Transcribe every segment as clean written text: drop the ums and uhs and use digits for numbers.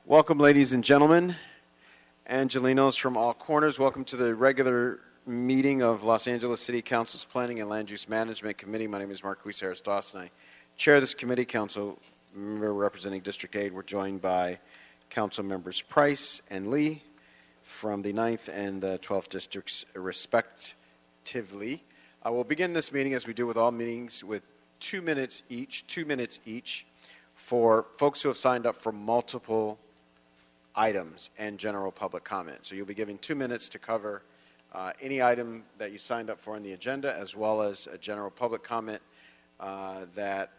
Welcome, ladies and gentlemen. Angelinos from all corners. Welcome to the regular meeting of Los Angeles City Council's Planning and Land Use Management Committee. My name is Marquis Harris-Doss, and I chair this committee. Council member representing District 8. We're joined by Council members Price and Lee from the 9th and the 12th districts, respectively. I will begin this meeting, as we do with all meetings, with 2 minutes each for folks who have signed up for multiple items and general public comment. So you'll be given 2 minutes to cover any item that you signed up for on the agenda, as well as a general public comment that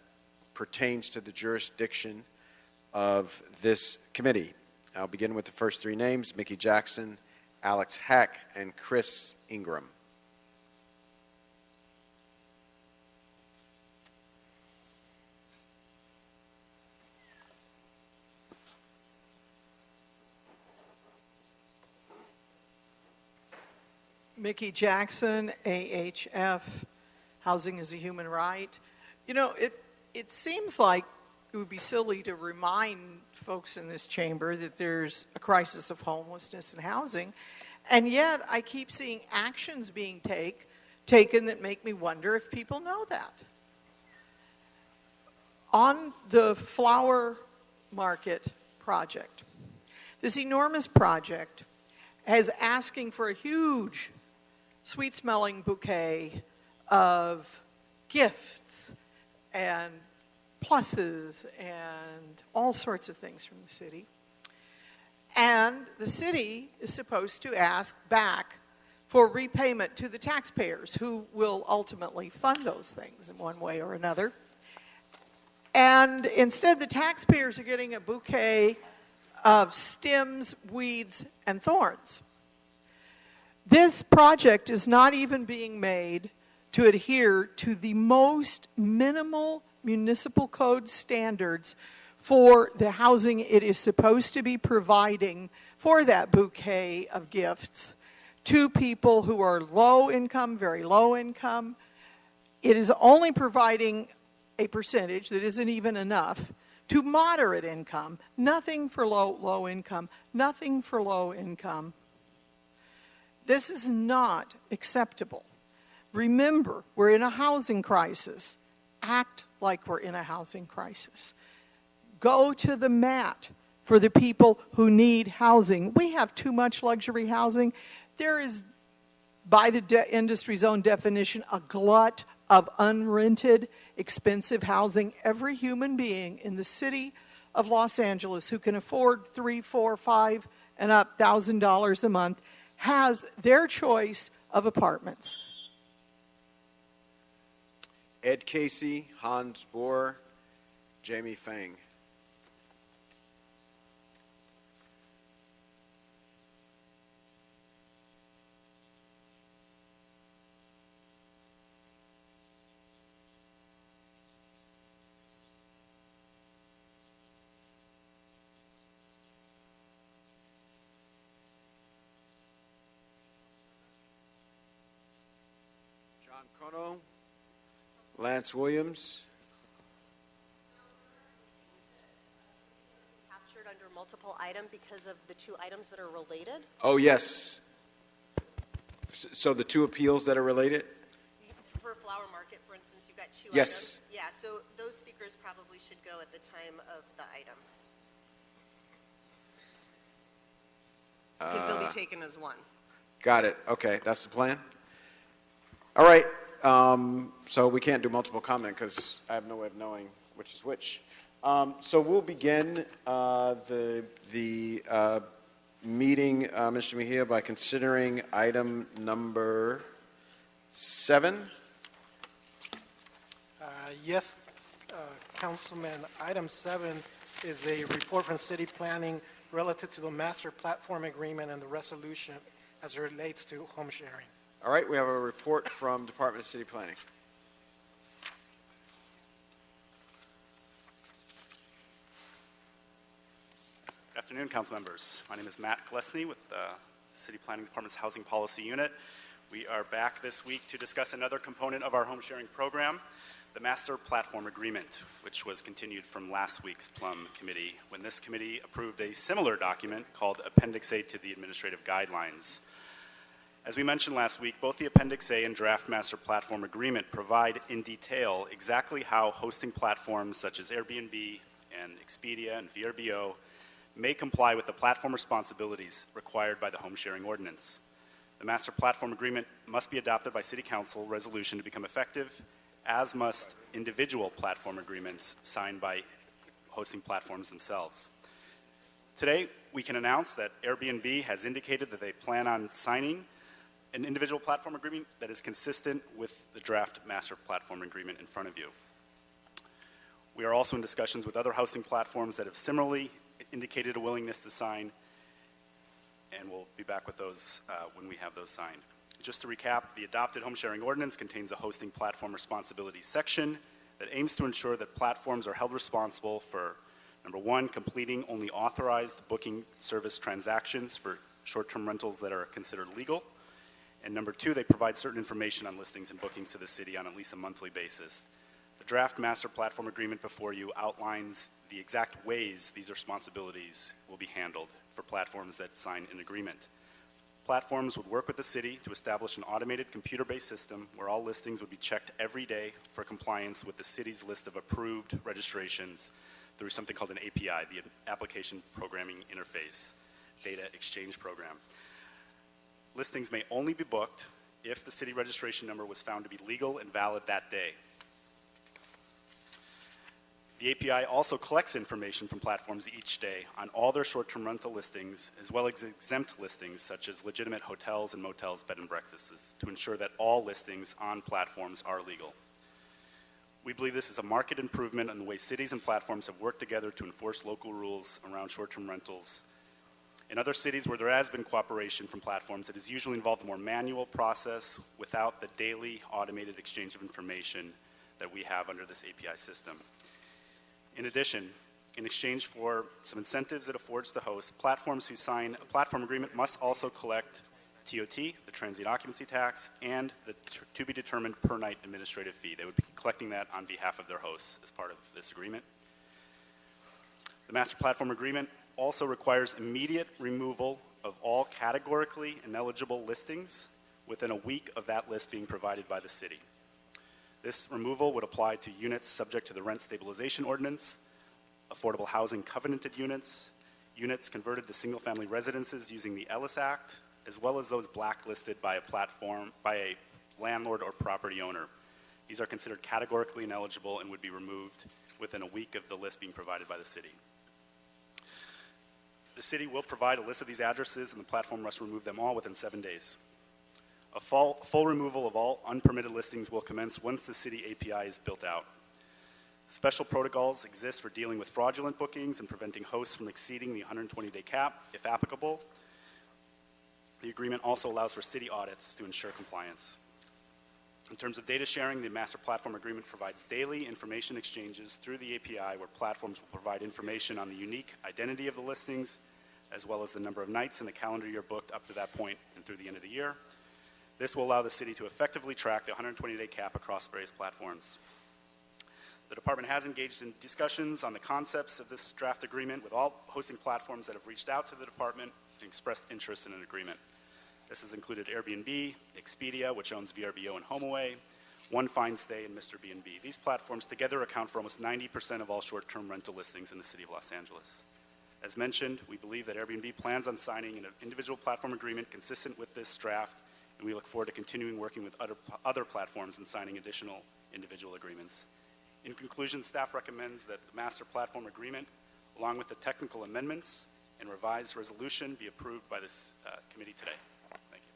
pertains to the jurisdiction of this committee. I'll begin with the first three names: Mickey Jackson, Alex Heck, and Chris Ingram. Mickey Jackson, AHF, Housing is a Human Right. You know, it seems like it would be silly to remind folks in this chamber that there's a crisis of homelessness and housing, and yet I keep seeing actions being taken that make me wonder if people know that. On the flower market project, this enormous project is asking for a huge sweet-smelling bouquet of gifts and pluses and all sorts of things from the city. And the city is supposed to ask back for repayment to the taxpayers, who will ultimately fund those things in one way or another. And instead, the taxpayers are getting a bouquet of stems, weeds, and thorns. This project is not even being made to adhere to the most minimal municipal code standards for the housing it is supposed to be providing for that bouquet of gifts to people who are low income, very low income. It is only providing a percentage that isn't even enough to moderate income, nothing for low income, nothing for low income. This is not acceptable. Remember, we're in a housing crisis. Act like we're in a housing crisis. Go to the mat for the people who need housing. We have too much luxury housing. There is, by the industry's own definition, a glut of unrented, expensive housing. Every human being in the city of Los Angeles who can afford $3,000, $4,000, $5,000 and up $1,000 a month has their choice of apartments. Ed Casey, Hans Bohr, Jamie Fang. John Kono, Lance Williams. Captured under multiple item because of the two items that are related. Oh, yes. So the two appeals that are related? For flower market, for instance, you've got two yes. items. Yeah, so those speakers probably should go at the time of the item. Because they'll be taken as one. Got it. Okay, that's the plan. All right. So we can't do multiple comment because I have no way of knowing which is which. So we'll begin the meeting, Mr. Mejia, by considering item number 7. Yes, Councilman. Item 7 is a report from City Planning relative to the Master Platform Agreement and the resolution as it relates to home sharing. All right, we have a report from Department of City Planning. Good afternoon, council members. My name is Matt Glesney with the City Planning Department's Housing Policy Unit. We are back this week to discuss another component of our home sharing program. The Master Platform Agreement, which was continued from last week's Plum Committee, when this committee approved a similar document called Appendix A to the Administrative Guidelines. As we mentioned last week, both the Appendix A and Draft Master Platform Agreement provide in detail exactly how hosting platforms such as Airbnb and Expedia and VRBO may comply with the platform responsibilities required by the Home Sharing Ordinance. The Master Platform Agreement must be adopted by City Council resolution to become effective, as must individual platform agreements signed by hosting platforms themselves. Today, we can announce that Airbnb has indicated that they plan on signing an individual platform agreement that is consistent with the draft Master Platform Agreement in front of you. We are also in discussions with other hosting platforms that have similarly indicated a willingness to sign, and we'll be back with those when we have those signed. Just to recap, the adopted Home Sharing Ordinance contains a hosting platform responsibilities section that aims to ensure that platforms are held responsible for, number one, completing only authorized booking service transactions for short-term rentals that are considered legal, and number two, they provide certain information on listings and bookings to the city on at least a monthly basis. The draft Master Platform Agreement before you outlines the exact ways these responsibilities will be handled for platforms that sign an agreement. Platforms would work with the city to establish an automated computer-based system where all listings would be checked every day for compliance with the city's list of approved registrations through something called an API, the Application Programming Interface Data Exchange Program. Listings may only be booked if the city registration number was found to be legal and valid that day. The API also collects information from platforms each day on all their short-term rental listings, as well as exempt listings such as legitimate hotels and motels, bed and breakfasts, to ensure that all listings on platforms are legal. We believe this is a marked improvement in the way cities and platforms have worked together to enforce local rules around short-term rentals. In other cities where there has been cooperation from platforms, it has usually involved a more manual process without the daily automated exchange of information that we have under this API system. In addition, in exchange for some incentives it affords the host, platforms who sign a platform agreement must also collect TOT, the transient occupancy tax, and the to-be-determined per-night administrative fee. They would be collecting that on behalf of their hosts as part of this agreement. The Master Platform Agreement also requires immediate removal of all categorically ineligible listings within a week of that list being provided by the city. This removal would apply to units subject to the Rent Stabilization Ordinance, affordable housing covenanted units, units converted to single-family residences using the Ellis Act, as well as those blacklisted by a landlord or property owner. These are considered categorically ineligible and would be removed within a week of the list being provided by the city. The city will provide a list of these addresses, and the platform must remove them all within 7 days. A full removal of all unpermitted listings will commence once the city API is built out. Special protocols exist for dealing with fraudulent bookings and preventing hosts from exceeding the 120-day cap, if applicable. The agreement also allows for city audits to ensure compliance. In terms of data sharing, the Master Platform Agreement provides daily information exchanges through the API where platforms will provide information on the unique identity of the listings, as well as the number of nights in the calendar year booked up to that point and through the end of the year. This will allow the city to effectively track the 120-day cap across various platforms. The department has engaged in discussions on the concepts of this draft agreement with all hosting platforms that have reached out to the department and expressed interest in an agreement. This has included Airbnb, Expedia, which owns VRBO and HomeAway, One Fine Stay, and Mr. B&B. These platforms together account for almost 90% of all short-term rental listings in the city of Los Angeles. As mentioned, we believe that Airbnb plans on signing an individual platform agreement consistent with this draft, and we look forward to continuing working with other platforms and signing additional individual agreements. In conclusion, staff recommends that the Master Platform Agreement, along with the technical amendments and revised resolution, be approved by this committee today. Thank you.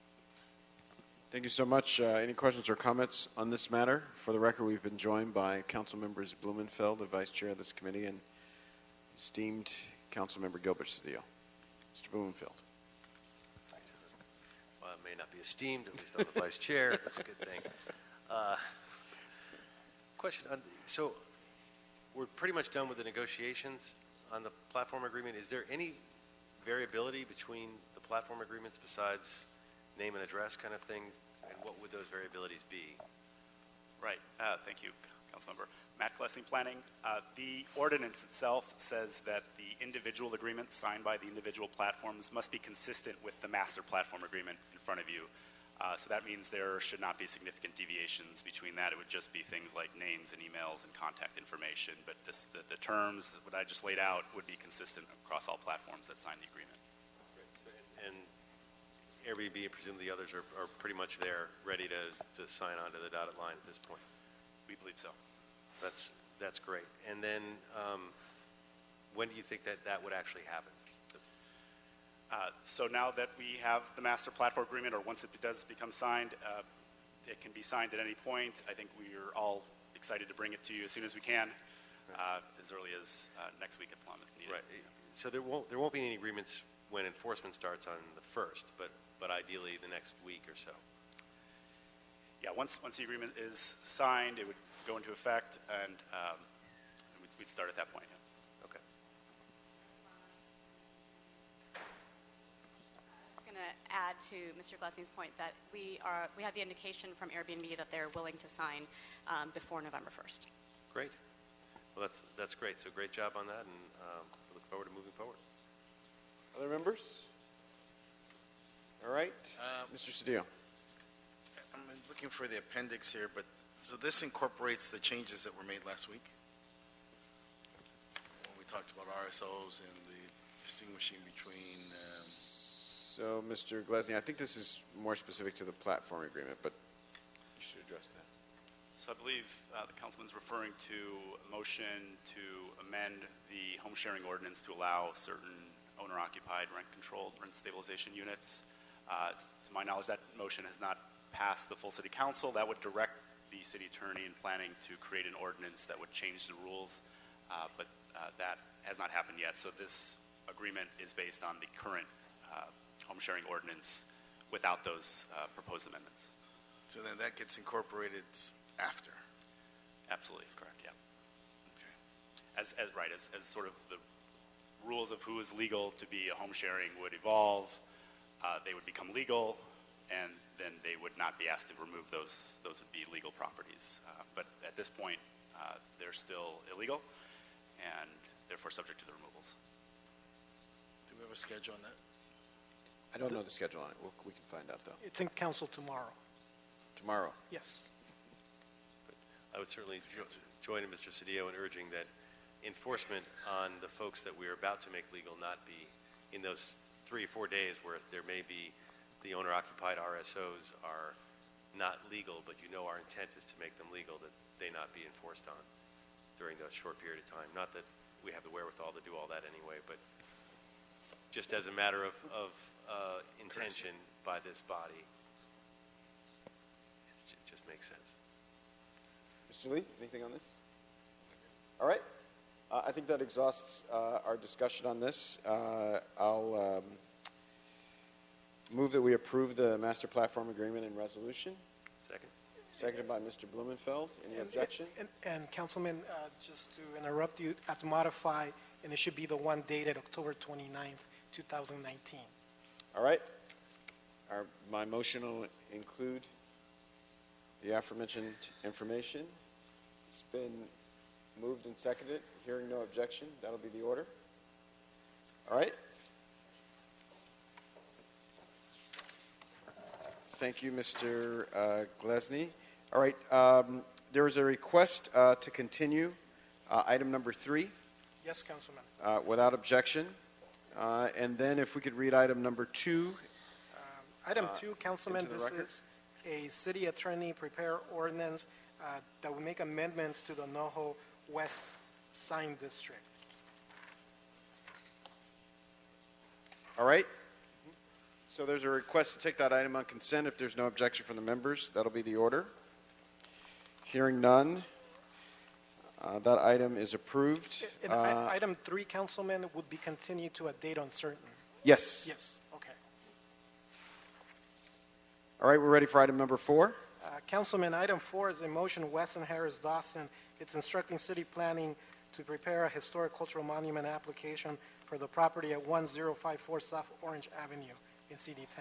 Thank you so much. Any questions or comments on this matter? For the record, we've been joined by Council Members Blumenfeld, the Vice Chair of this committee, and esteemed Council Member Gilbert-Cedillo. Mr. Blumenfeld. Well, it may not be esteemed, at least I'm the Vice Chair. That's a good thing. Question, so we're pretty much done with the negotiations on the platform agreement. Is there any variability between the platform agreements besides name and address kind of thing, and what would those variabilities be? Right. Thank you, Councilmember. Matt Glessing, Planning. The ordinance itself says that the individual agreements signed by the individual platforms must be consistent with the master platform agreement in front of you. So that means there should not be significant deviations between that. It would just be things like names and emails and contact information. But the terms, what I just laid out, would be consistent across all platforms that sign the agreement. And Airbnb and presumably the others are pretty much there, ready to sign on to the dotted line at this point. We believe so. That's great. And then when do you think that would actually happen? So now that we have the master platform agreement, or once it does become signed, it can be signed at any point. I think we are all excited to bring it to you as soon as we can, as early as next week at Plum if needed. Right. So there won't be any agreements when enforcement starts on the 1st, but ideally the next week or so. Yeah, once the agreement is signed, it would go into effect, and we'd start at that point. Yeah. Okay. Just going to add to Mr. Glessing's point that we have the indication from Airbnb that they're willing to sign before November 1st. Great. Well, that's great. So great job on that, and we look forward to moving forward. Other members? All right. Mr. Cedillo. I'm looking for the appendix here, but so this incorporates the changes that were made last week? When we talked about RSOs and the distinguishing between... So, Mr. Glesney, I think this is more specific to the platform agreement, but you should address that. So I believe the councilman's referring to a motion to amend the home sharing ordinance to allow certain owner-occupied rent-controlled rent stabilization units. To my knowledge, that motion has not passed the full city council. That would direct the city attorney in planning to create an ordinance that would change the rules, but that has not happened yet. So this agreement is based on the current home sharing ordinance without those proposed amendments. So then that gets incorporated after? Absolutely correct, yeah. Okay. As sort of the rules of who is legal to be a home sharing would evolve, they would become legal, and then they would not be asked to remove those. Those would be legal properties. But at this point, they're still illegal, and therefore subject to the removals. Do we have a schedule on that? I don't know the schedule on it. We can find out, though. It's in council tomorrow. Tomorrow. Yes. I would certainly join Mr. Cedillo in urging that enforcement on the folks that we're about to make legal not be in those 3 or 4 days where there may be the owner-occupied RSOs are not legal, but our intent is to make them legal, that they not be enforced on during that short period of time. Not that we have the wherewithal to do all that anyway, but just as a matter of intention by this body, it just makes sense. Mr. Lee, anything on this? All right. I think that exhausts our discussion on this. I'll move that we approve the master platform agreement and resolution. Second. Seconded by Mr. Blumenfeld. Any objection? And Councilman, just to interrupt you, I have to modify, and it should be the one dated October 29th, 2019. All right. My motion will include the aforementioned information. It's been moved and seconded. Hearing no objection, that'll be the order. All right. Thank you, Mr. Glesney. All right. There was a request to continue item number 3. Yes, Councilman. Without objection. And then if we could read item number 2. Item 2, Councilman, into the this record. is a city attorney prepare ordinance that will make amendments to the NoHo West Sign District. All right. So there's a request to take that item on consent. If there's no objection from the members, that'll be the order. Hearing none, that item is approved. And item 3, Councilman, would be continued to a date uncertain. Yes. Yes, okay. All right, we're ready for item number 4. Councilman, item 4 is a motion Weston Harris Dawson. It's instructing city planning to prepare a historic cultural monument application for the property at 1054 South Orange Avenue in CD10.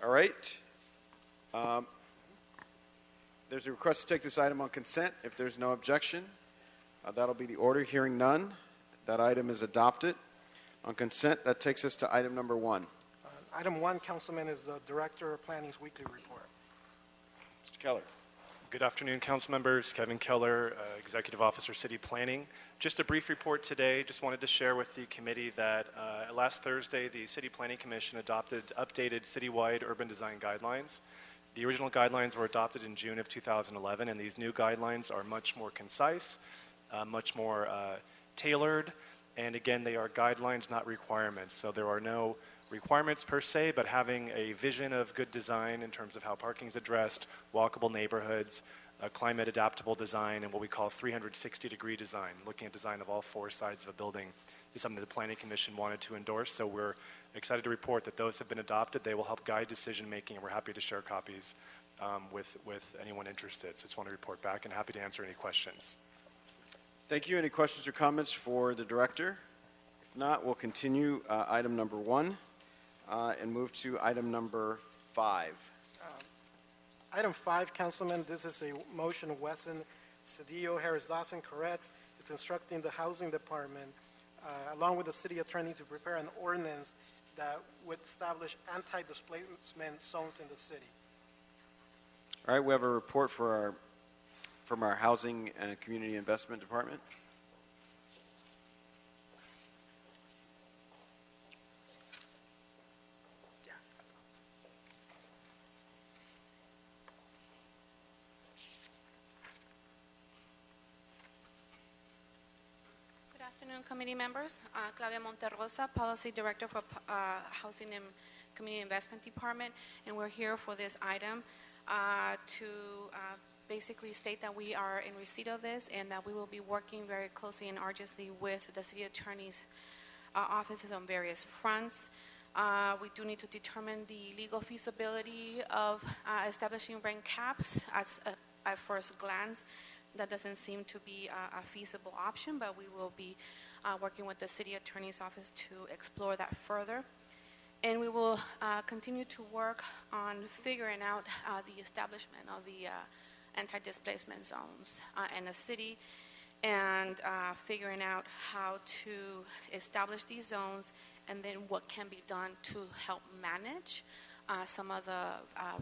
All right. There's a request to take this item on consent. If there's no objection, that'll be the order. Hearing none, that item is adopted. On consent, that takes us to item number 1. Item 1, Councilman, is the Director of Planning's weekly report. Mr. Keller. Good afternoon, council members. Kevin Keller, Executive Officer, City Planning. Just a brief report today. Just wanted to share with the committee that last Thursday, the City Planning Commission adopted updated citywide urban design guidelines. The original guidelines were adopted in June of 2011, and these new guidelines are much more concise, much more tailored, and again, they are guidelines, not requirements. So there are no requirements per se, but having a vision of good design in terms of how parking is addressed, walkable neighborhoods, climate adaptable design, and what we call 360-degree design, looking at design of all 4 sides of a building is something the Planning Commission wanted to endorse. So we're excited to report that those have been adopted. They will help guide decision making, and we're happy to share copies with anyone interested. So just want to report back and happy to answer any questions. Thank you. Any questions or comments for the director? If not, we'll continue item number 1 and move to item number 5. Item 5, Councilman, this is a motion of Wesson, Cedillo, Harris Dawson, Koretz. It's instructing the Housing Department, along with the City Attorney, to prepare an ordinance that would establish anti-displacement zones in the city. All right, we have a report from our Housing and Community Investment Department. Good afternoon, committee members. Claudia Monterrosa, Policy Director for Housing and Community Investment Department, and we're here for this item to basically state that we are in receipt of this and that we will be working very closely and arduously with the City Attorney's offices on various fronts. We do need to determine the legal feasibility of establishing rent caps. At first glance, that doesn't seem to be a feasible option, but we will be working with the City Attorney's Office to explore that further. And we will continue to work on figuring out the establishment of the anti-displacement zones in the city, and figuring out how to establish these zones and then what can be done to help manage some of the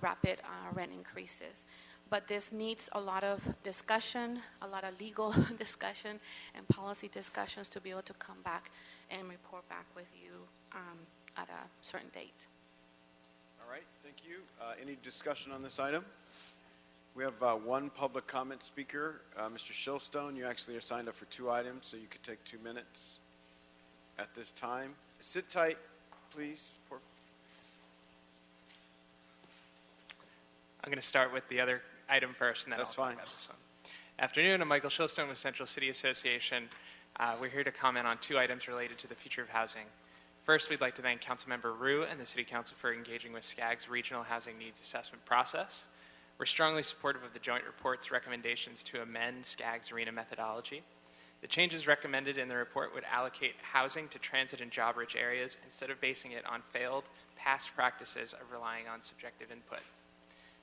rapid rent increases. But this needs a lot of discussion, a lot of legal discussion and policy discussions to be able to come back and report back with you at a certain date. All right, thank you. Any discussion on this item? We have one public comment speaker, Mr. Shillstone. You actually are signed up for 2 items, so you could take 2 minutes at this time. Sit tight, please. I'm going to start with the other item first, and then I'll talk about this one. Afternoon, I'm Michael Shillstone with Central City Association. We're here to comment on 2 items related to the future of housing. First, we'd like to thank Councilmember Rue and the City Council for engaging with SCAG's Regional Housing Needs Assessment process. We're strongly supportive of the joint report's recommendations to amend SCAG's Rena methodology. The changes recommended in the report would allocate housing to transit and job-rich areas instead of basing it on failed past practices of relying on subjective input.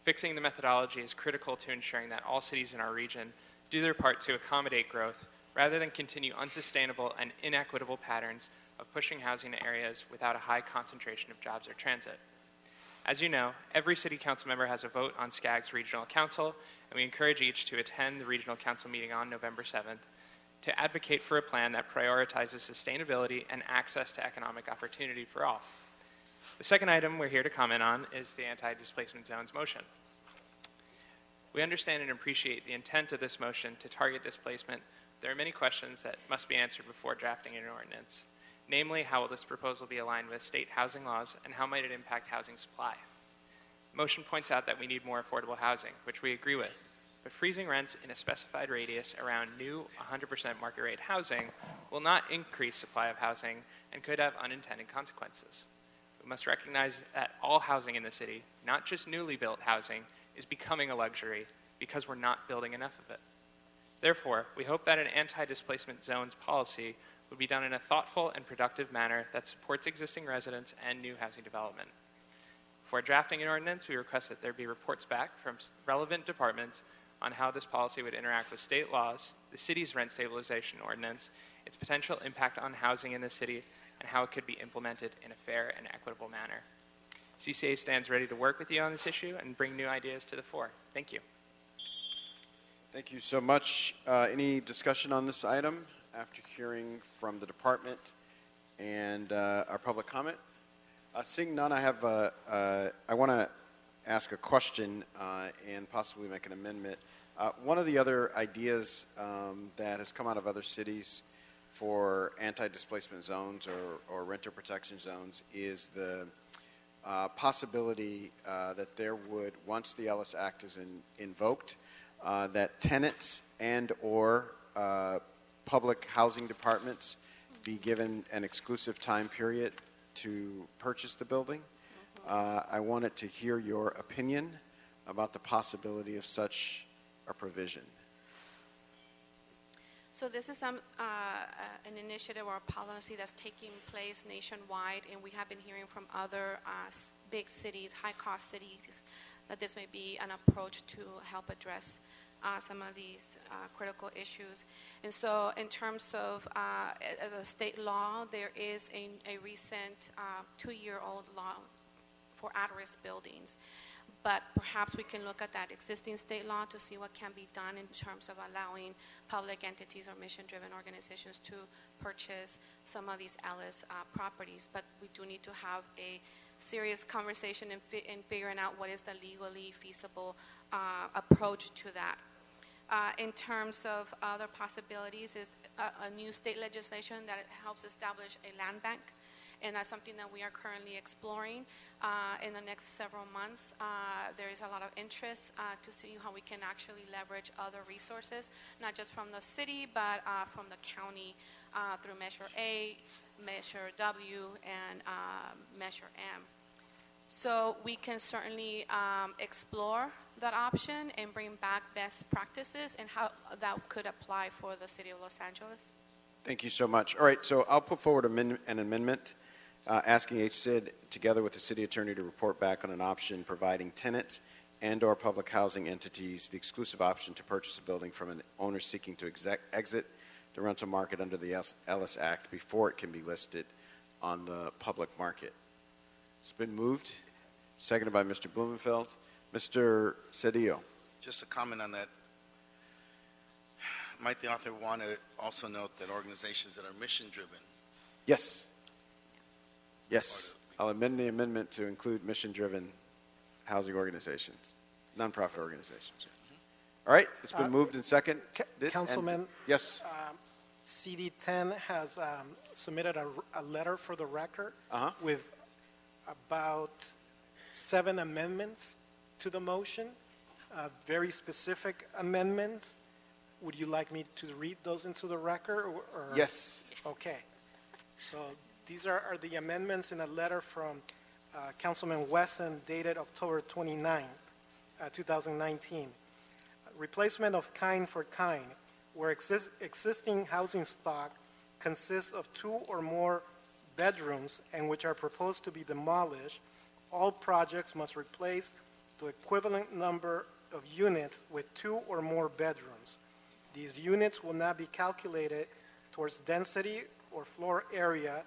Fixing the methodology is critical to ensuring that all cities in our region do their part to accommodate growth rather than continue unsustainable and inequitable patterns of pushing housing to areas without a high concentration of jobs or transit. As you know, every City Council member has a vote on SCAG's Regional Council, and we encourage each to attend the Regional Council meeting on November 7th to advocate for a plan that prioritizes sustainability and access to economic opportunity for all. The second item we're here to comment on is the anti-displacement zones motion. We understand and appreciate the intent of this motion to target displacement. There are many questions that must be answered before drafting an ordinance. Namely, how will this proposal be aligned with state housing laws, and how might it impact housing supply? The motion points out that we need more affordable housing, which we agree with, but freezing rents in a specified radius around new 100% market rate housing will not increase supply of housing and could have unintended consequences. We must recognize that all housing in the city, not just newly built housing, is becoming a luxury because we're not building enough of it. Therefore, we hope that an anti-displacement zones policy would be done in a thoughtful and productive manner that supports existing residents and new housing development. Before drafting an ordinance, we request that there be reports back from relevant departments on how this policy would interact with state laws, the city's rent stabilization ordinance, its potential impact on housing in the city, and how it could be implemented in a fair and equitable manner. CCA stands ready to work with you on this issue and bring new ideas to the fore. Thank you. Thank you so much. Any discussion on this item after hearing from the department and our public comment? Seeing none, I want to ask a question and possibly make an amendment. One of the other ideas that has come out of other cities for anti-displacement zones or renter protection zones is the possibility that there would, once the Ellis Act is invoked, that tenants and or public housing departments be given an exclusive time period to purchase the building. I wanted to hear your opinion about the possibility of such a provision. So this is an initiative or a policy that's taking place nationwide, and we have been hearing from other big cities, high-cost cities, that this may be an approach to help address some of these critical issues. And so in terms of the state law, there is a recent 2-year-old law for at-risk buildings. But perhaps we can look at that existing state law to see what can be done in terms of allowing public entities or mission-driven organizations to purchase some of these Ellis properties. But we do need to have a serious conversation in figuring out what is the legally feasible approach to that. In terms of other possibilities is a new state legislation that helps establish a land bank, and that's something that we are currently exploring. In the next several months, there is a lot of interest to see how we can actually leverage other resources, not just from the city, but from the county through Measure A, Measure W, and Measure M. So we can certainly explore that option and bring back best practices and how that could apply for the city of Los Angeles. Thank you so much. All right, so I'll put forward an amendment asking HCID, together with the city attorney, to report back on an option providing tenants and or public housing entities the exclusive option to purchase a building from an owner seeking to exit the rental market under the Ellis Act before it can be listed on the public market. It's been moved, seconded by Mr. Blumenfeld. Mr. Cedillo. Just a comment on that. Might the author want to also note that organizations that are mission-driven? Yes. Yes. I'll amend the amendment to include mission-driven housing organizations, nonprofit organizations. Yes. All right. It's been moved and seconded. Councilman. Yes. CD10 has submitted a letter for the record with about 7 amendments to the motion, very specific amendments. Would you like me to read those into the record? Or? Yes. Okay. So these are the amendments in a letter from Councilman Wesson dated October 29th, 2019. Replacement of kind for kind, where existing housing stock consists of 2 or more bedrooms and which are proposed to be demolished, all projects must replace the equivalent number of units with 2 or more bedrooms. These units will not be calculated towards density or floor area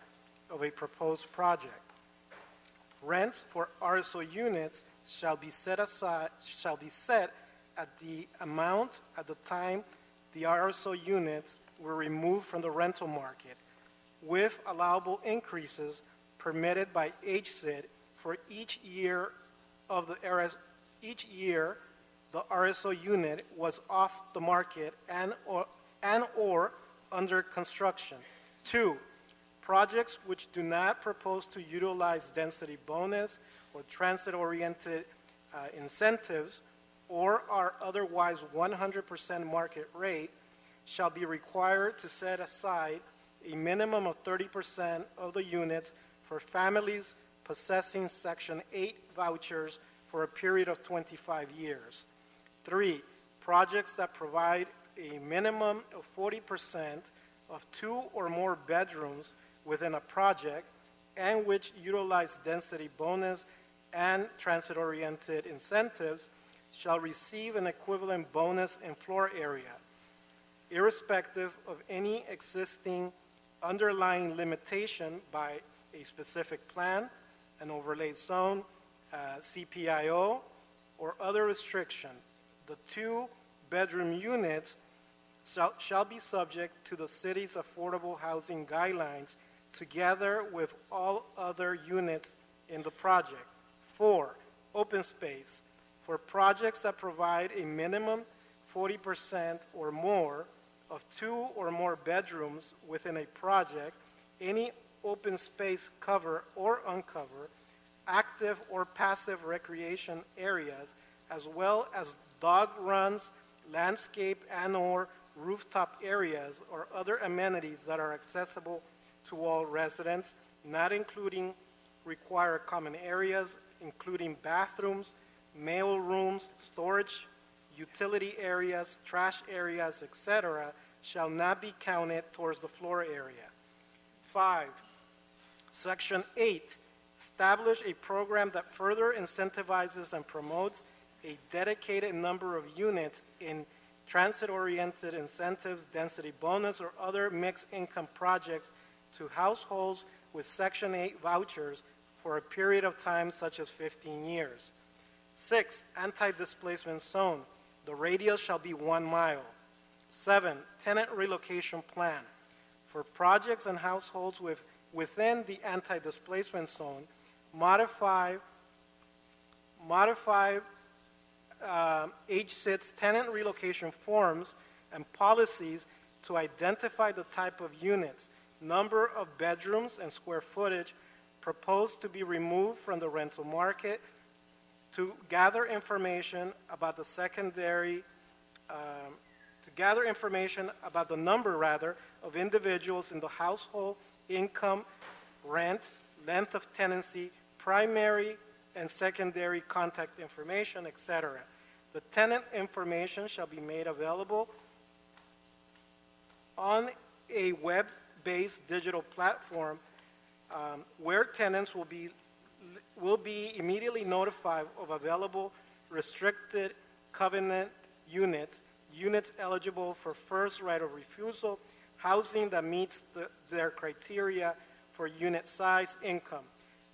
of a proposed project. Rents for RSO units shall be set at the amount at the time the RSO units were removed from the rental market, with allowable increases permitted by HCID for each year the RSO unit was off the market and or under construction. 2, projects which do not propose to utilize density bonus or transit-oriented incentives or are otherwise 100% market rate shall be required to set aside a minimum of 30% of the units for families possessing Section 8 vouchers for a period of 25 years. 3, projects that provide a minimum of 40% of 2 or more bedrooms within a project and which utilize density bonus and transit-oriented incentives shall receive an equivalent bonus in floor area, irrespective of any existing underlying limitation by a specific plan, an overlay zone, CPIO, or other restriction. The 2-bedroom units shall be subject to the city's affordable housing guidelines together with all other units in the project. 4, open space. For projects that provide a minimum 40% or more of 2 or more bedrooms within a project, any open space cover or uncover, active or passive recreation areas, as well as dog runs, landscape and/or rooftop areas or other amenities that are accessible to all residents, not including required common areas, including bathrooms, mail rooms, storage, utility areas, trash areas, etc., shall not be counted towards the floor area. 5, Section 8, establish a program that further incentivizes and promotes a dedicated number of units in transit-oriented incentives, density bonus, or other mixed income projects to households with Section 8 vouchers for a period of time such as 15 years. 6, anti-displacement zone. The radius shall be 1 mile. 7, tenant relocation plan. For projects and households within the anti-displacement zone, modify HCIT's tenant relocation forms and policies to identify the type of units, number of bedrooms, and square footage proposed to be removed from the rental market, to gather information about the number of individuals in the household, income, rent, length of tenancy, primary and secondary contact information, etc. The tenant information shall be made available on a web-based digital platform where tenants will be immediately notified of available restricted covenant units, units eligible for first right of refusal, housing that meets their criteria for unit size, income.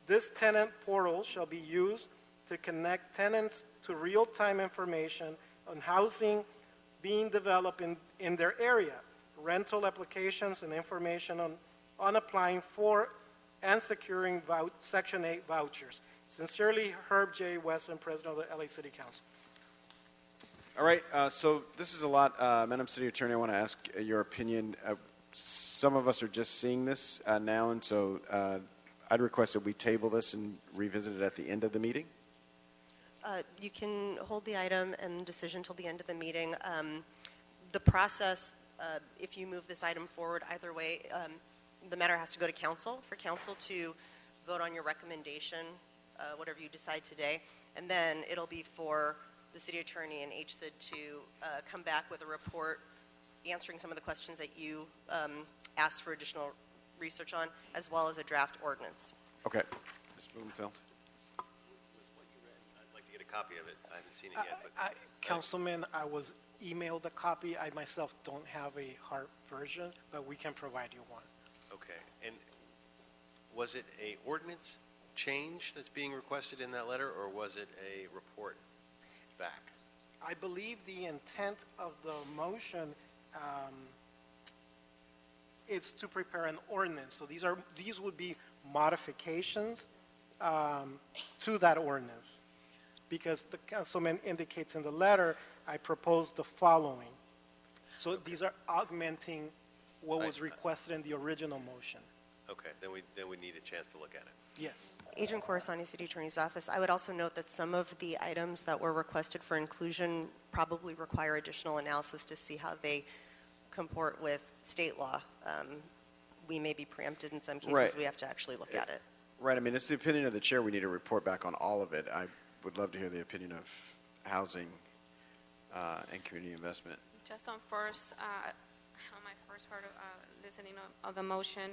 This tenant portal shall be used to connect tenants to real-time information on housing being developed in their area, rental applications, and information on applying for and securing Section 8 vouchers. Sincerely, Herb J. Wesson, President of the LA City Council. All right, so this is a lot. Madam City Attorney, I want to ask your opinion. Some of us are just seeing this now, and so I'd request that we table this and revisit it at the end of the meeting. You can hold the item and decision till the end of the meeting. The process, if you move this item forward either way, the matter has to go to council for council to vote on your recommendation, whatever you decide today, and then it'll be for the city attorney and HCID to come back with a report answering some of the questions that you asked for additional research on, as well as a draft ordinance. Okay. Ms. Blumenfeld. I'd like to get a copy of it. I haven't seen it yet. But Councilman, I was emailed a copy. I myself don't have a hard version, but we can provide you one. Okay. And was it a ordinance change that's being requested in that letter, or was it a report back? I believe the intent of the motion is to prepare an ordinance. So these would be modifications to that ordinance. Because the councilman indicates in the letter, I proposed the following. So these are augmenting what was requested in the original motion. Okay, then we need a chance to look at it. Yes. Agent Corisani, City Attorney's Office. I would also note that some of the items that were requested for inclusion probably require additional analysis to see how they comport with state law. We may be preempted in some cases. Right. We have to actually look at it. Right. I mean, it's the opinion of the chair. We need a report back on all of it. I would love to hear the opinion of housing and community investment. Just on my first part of listening of the motion,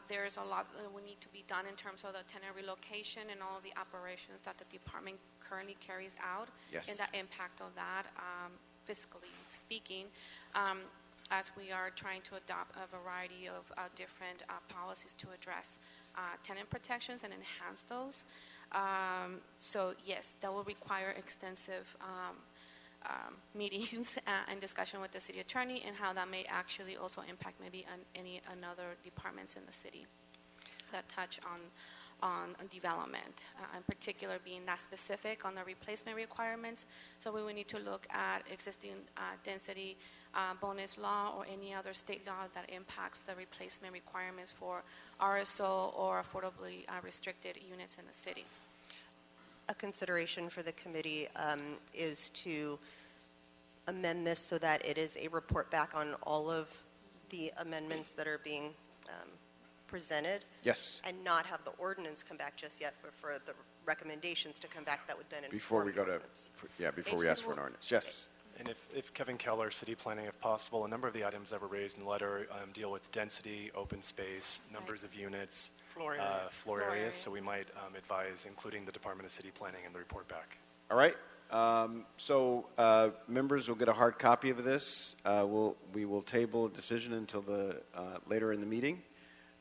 There's a lot that we need to be done in terms of the tenant relocation and all the operations that the department currently carries out. Yes. And the impact of that, fiscally speaking, as we are trying to adopt a variety of different policies to address tenant protections and enhance those. So yes, that will require extensive meetings and discussion with the city attorney, and how that may actually also impact maybe any another departments in the city that touch on development, in particular being that specific on the replacement requirements. So we will need to look at existing density bonus law or any other state law that impacts the replacement requirements for RSO or affordably restricted units in the city. A consideration for the committee is to amend this so that it is a report back on all of the amendments that are being presented. Yes. And not have the ordinance come back just yet, but for the recommendations to come back that would then inform Before we go the to, ordinance. before we ask for an ordinance. Yes. And if Kevin Keller, city planning, if possible, a number of the items that were raised in the letter deal with density, open space, numbers of units, floor areas. So we might advise including the Department of City Planning in the report back. All right. So members will get a hard copy of this. We will table a decision until later in the meeting.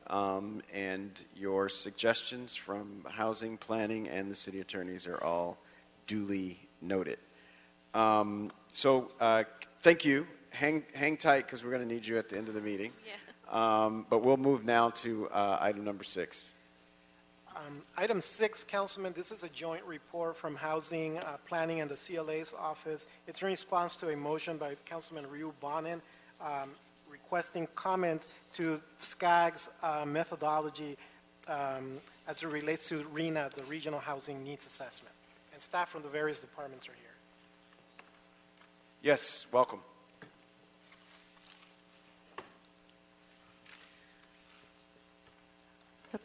And your suggestions from housing, planning, and the city attorneys are all duly noted. So thank you. Hang tight, because we're going to need you at the end of the meeting. Yeah. But we'll move now to item number 6. Item 6, Councilman, this is a joint report from Housing, Planning, and the CLA's office. It's in response to a motion by Councilman Ryu Bonin requesting comments to SCAG's methodology as it relates to RENA, the Regional Housing Needs Assessment. And staff from the various departments are here. Yes, welcome.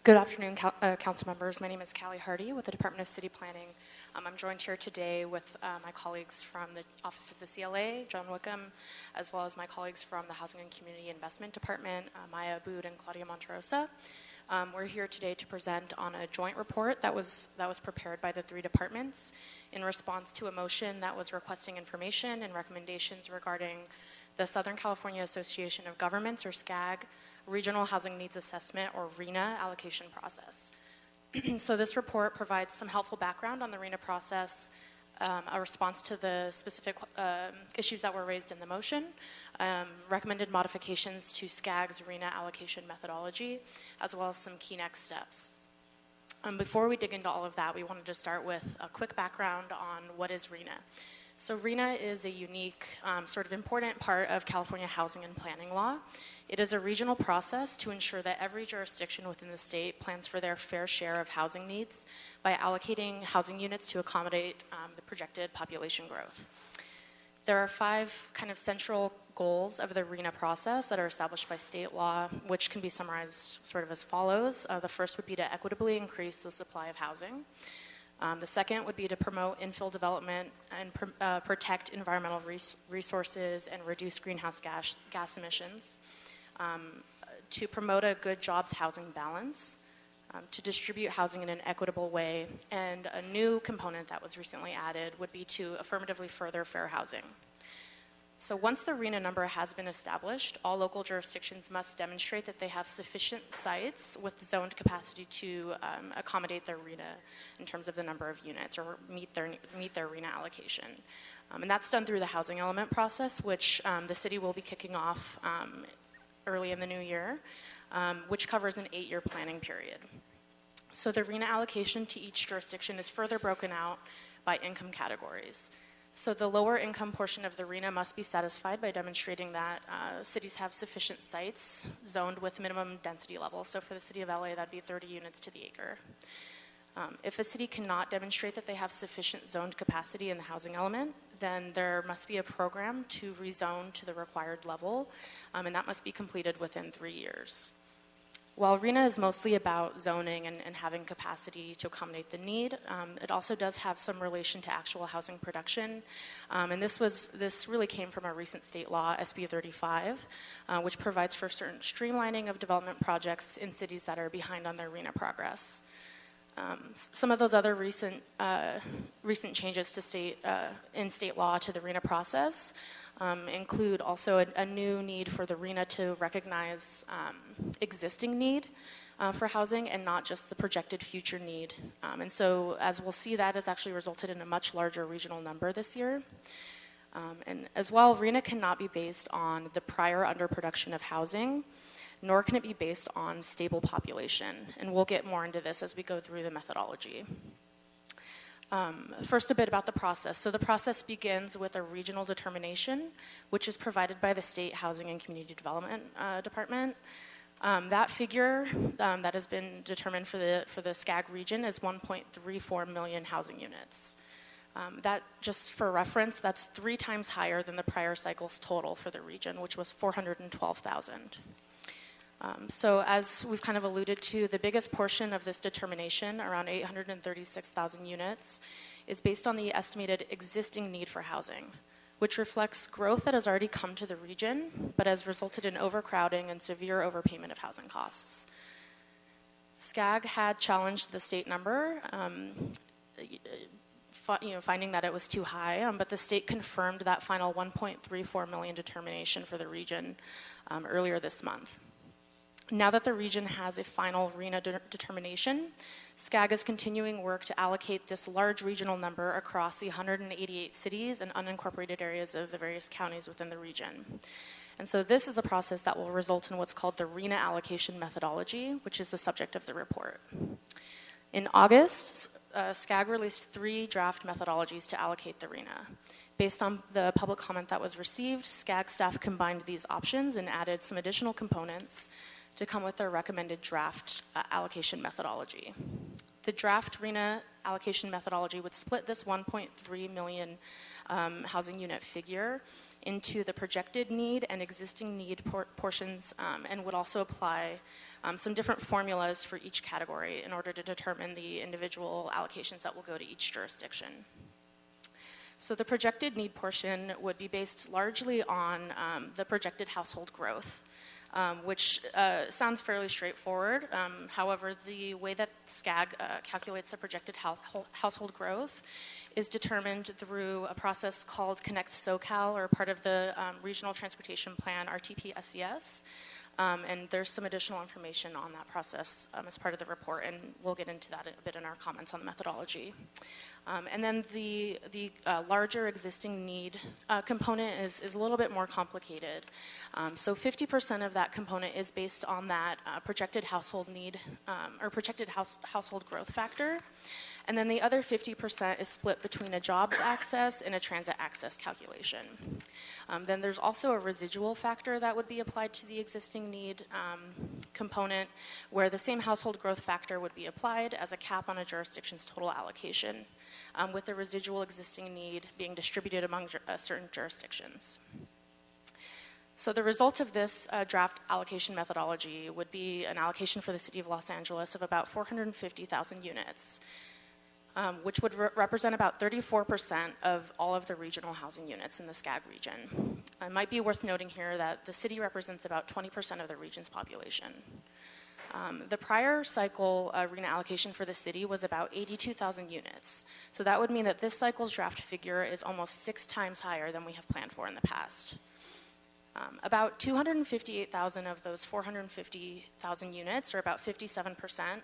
Good afternoon, council members. My name is Callie Hardy with the Department of City Planning. I'm joined here today with my colleagues from the Office of the CLA, John Wickham, as well as my colleagues from the Housing and Community Investment Department, Maya Aboud and Claudia Monterrosa. We're here today to present on a joint report that was prepared by the 3 departments in response to a motion that was requesting information and recommendations regarding the Southern California Association of Governments, or SCAG, Regional Housing Needs Assessment, or RENA, allocation process. So this report provides some helpful background on the RENA process, a response to the specific issues that were raised in the motion, recommended modifications to SCAG's RENA allocation methodology, as well as some key next steps. Before we dig into all of that, we wanted to start with a quick background on what is RENA. So RENA is a unique, sort of important part of California housing and planning law. It is a regional process to ensure that every jurisdiction within the state plans for their fair share of housing needs by allocating housing units to accommodate the projected population growth. There are 5 kind of central goals of the RENA process that are established by state law, which can be summarized sort of as follows. The first would be to equitably increase the supply of housing. The second would be to promote infill development and protect environmental resources and reduce greenhouse gas emissions. To promote a good jobs housing balance, to distribute housing in an equitable way, and a new component that was recently added would be to affirmatively further fair housing. So once the RENA number has been established, all local jurisdictions must demonstrate that they have sufficient sites with zoned capacity to accommodate their RENA in terms of the number of units, or meet their RENA allocation. And that's done through the housing element process, which the city will be kicking off early in the new year, which covers an 8-year planning period. So the RENA allocation to each jurisdiction is further broken out by income categories. So the lower income portion of the RENA must be satisfied by demonstrating that cities have sufficient sites zoned with minimum density levels. So for the city of LA, that'd be 30 units to the acre. If a city cannot demonstrate that they have sufficient zoned capacity in the housing element, then there must be a program to rezone to the required level, and that must be completed within 3 years. While Rena is mostly about zoning and having capacity to accommodate the need, it also does have some relation to actual housing production. And this really came from a recent state law, SB 35, which provides for certain streamlining of development projects in cities that are behind on their Rena progress. Some of those other recent changes to in state law to the Rena process include also a new need for the RENA to recognize existing need for housing and not just the projected future need. And so as we'll see, that has actually resulted in a much larger regional number this year. And as well, RENA cannot be based on the prior underproduction of housing, nor can it be based on stable population. And we'll get more into this as we go through the methodology. First, a bit about the process. So the process begins with a regional determination, which is provided by the State Housing and Community Development Department. That figure that has been determined for the SCAG region is 1.34 million housing units. That, just for reference, that's 3 times higher than the prior cycle's total for the region, which was 412,000. So as we've kind of alluded to, the biggest portion of this determination, around 836,000 units, is based on the estimated existing need for housing, which reflects growth that has already come to the region, but has resulted in overcrowding and severe overpayment of housing costs. SCAG had challenged the state number, finding that it was too high, but the state confirmed that final 1.34 million determination for the region earlier this month. Now that the region has a final RENA determination, SCAG is continuing work to allocate this large regional number across the 188 cities and unincorporated areas of the various counties within the region. And so this is the process that will result in what's called the RENA allocation methodology, which is the subject of the report. In August, SCAG released 3 draft methodologies to allocate the RENA. Based on the public comment that was received, SCAG staff combined these options and added some additional components to come with their recommended draft allocation methodology. The draft RENA allocation methodology would split this 1.3 million housing unit figure into the projected need and existing need portions, and would also apply some different formulas for each category in order to determine the individual allocations that will go to each jurisdiction. So the projected need portion would be based largely on the projected household growth, which sounds fairly straightforward. However, the way that SCAG calculates the projected household growth is determined through a process called Connect SoCal, or part of the Regional Transportation Plan, RTP-SCS. And there's some additional information on that process as part of the report, and we'll get into that a bit in our comments on the methodology. And then the larger existing need component is a little bit more complicated. So 50% of that component is based on that projected household need or projected household growth factor. And then the other 50% is split between a jobs access and a transit access calculation. Then there's also a residual factor that would be applied to the existing need component, where the same household growth factor would be applied as a cap on a jurisdiction's total allocation, with the residual existing need being distributed among certain jurisdictions. So the result of this draft allocation methodology would be an allocation for the city of Los Angeles of about 450,000 units, which would represent about 34% of all of the regional housing units in the SCAG region. It might be worth noting here that the city represents about 20% of the region's population. The prior cycle RENA allocation for the city was about 82,000 units. So that would mean that this cycle's draft figure is almost 6 times higher than we have planned for in the past. About 258,000 of those 450,000 units, or about 57%,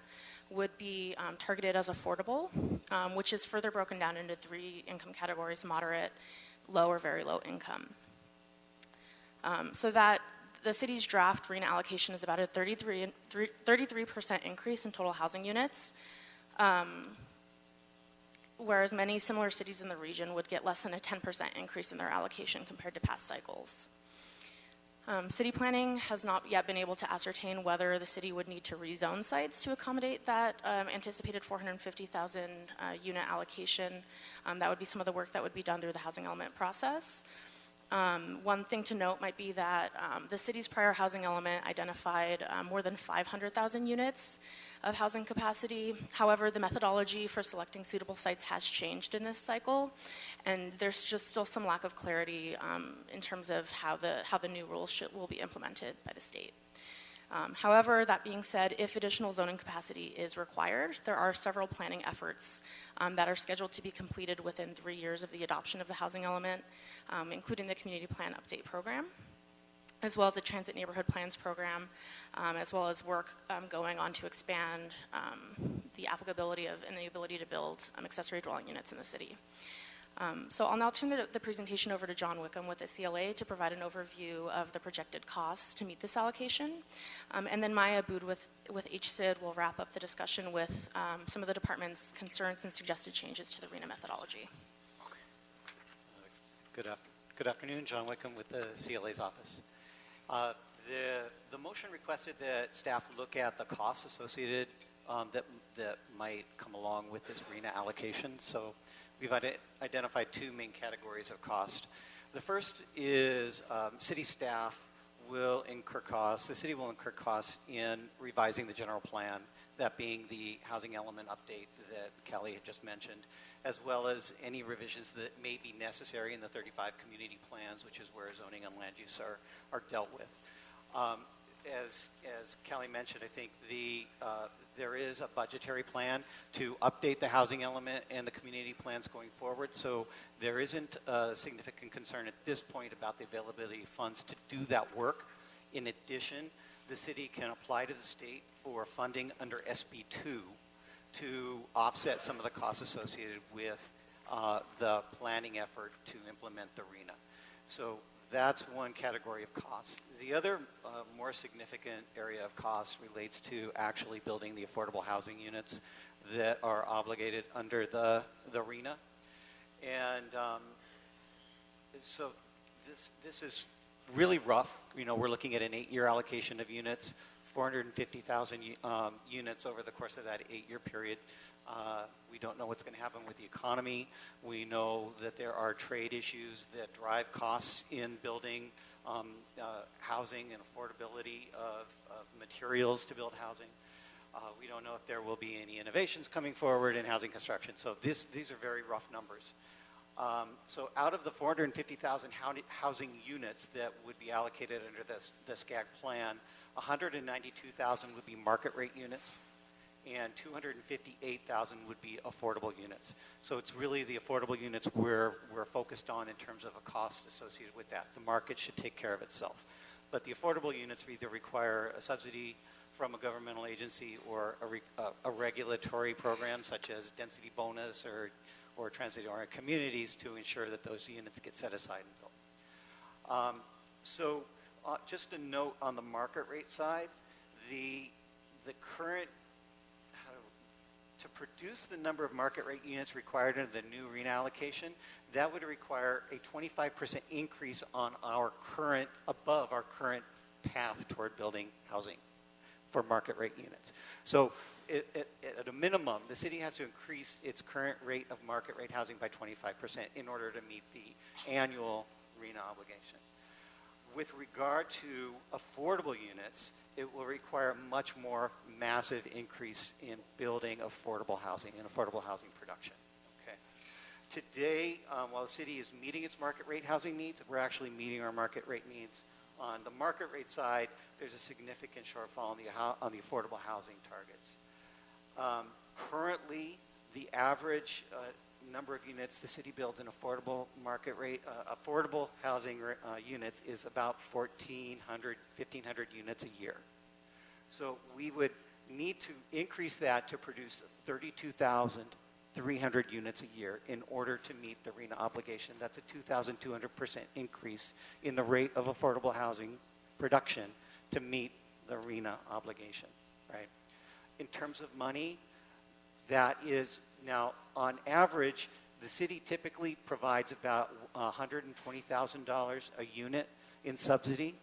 would be targeted as affordable, which is further broken down into 3 income categories: moderate, low, or very low income. So that the city's draft RENA allocation is about a 33% increase in total housing units, whereas many similar cities in the region would get less than a 10% increase in their allocation compared to past cycles. City planning has not yet been able to ascertain whether the city would need to rezone sites to accommodate that anticipated 450,000 unit allocation. That would be some of the work that would be done through the housing element process. One thing to note might be that the city's prior housing element identified more than 500,000 units of housing capacity. However, the methodology for selecting suitable sites has changed in this cycle, and there's just still some lack of clarity in terms of how the new rules will be implemented by the state. However, that being said, if additional zoning capacity is required, there are several planning efforts that are scheduled to be completed within 3 years of the adoption of the housing element, including the Community Plan Update Program, as well as the Transit Neighborhood Plans Program, as well as work going on to expand the applicability of and the ability to build accessory dwelling units in the city. So I'll now turn the presentation over to John Wickham with the CLA to provide an overview of the projected costs to meet this allocation. And then Maya Aboud with HCID will wrap up the discussion with some of the department's concerns and suggested changes to the RENA methodology. Good afternoon, John Wickham with the CLA's office. The motion requested that staff look at the costs associated that might come along with this RENA allocation. So we've identified 2 main categories of cost. The first is city staff will incur costs. The city will incur costs in revising the general plan, that being the housing element update that Callie had just mentioned, as well as any revisions that may be necessary in the 35 community plans, which is where zoning and land use are dealt with. As Callie mentioned, I think there is a budgetary plan to update the housing element and the community plans going forward. So there isn't a significant concern at this point about the availability of funds to do that work. In addition, the city can apply to the state for funding under SB 2 to offset some of the costs associated with the planning effort to implement the RENA. So that's one category of costs. The other more significant area of cost relates to actually building the affordable housing units that are obligated under the RENA. And so this is really rough. You know, we're looking at an 8-year allocation of units, 450,000 units over the course of that 8-year period. We don't know what's going to happen with the economy. We know that there are trade issues that drive costs in building housing and affordability of materials to build housing. We don't know if there will be any innovations coming forward in housing construction. So these are very rough numbers. So out of the 450,000 housing units that would be allocated under the SCAG plan, 192,000 would be market rate units, and 258,000 would be affordable units. So it's really the affordable units we're focused on in terms of a cost associated with that. The market should take care of itself. But the affordable units either require a subsidy from a governmental agency or a regulatory program such as density bonus or transit-oriented communities to ensure that those units get set aside and built. Just a note on the market rate side, the current, to produce the number of market rate units required under the new RENA allocation, that would require a 25% increase on above our current path toward building housing for market rate units. So at a minimum, the city has to increase its current rate of market rate housing by 25% in order to meet the annual RENA obligation. With regard to affordable units, it will require a much more massive increase in building affordable housing and affordable housing production. Okay. Today, while the city is meeting its market rate housing needs, we're actually meeting our market rate needs. On the market rate side, there's a significant shortfall on the affordable housing targets. Currently, the average number of units the city builds in affordable market rate, affordable housing units is about 1,500 units a year. So we would need to increase that to produce 32,300 units a year in order to meet the RENA obligation. That's a 2,200% increase in the rate of affordable housing production to meet the RENA obligation, right? In terms of money, that is now, on average, the city typically provides about $120,000 a unit in subsidy,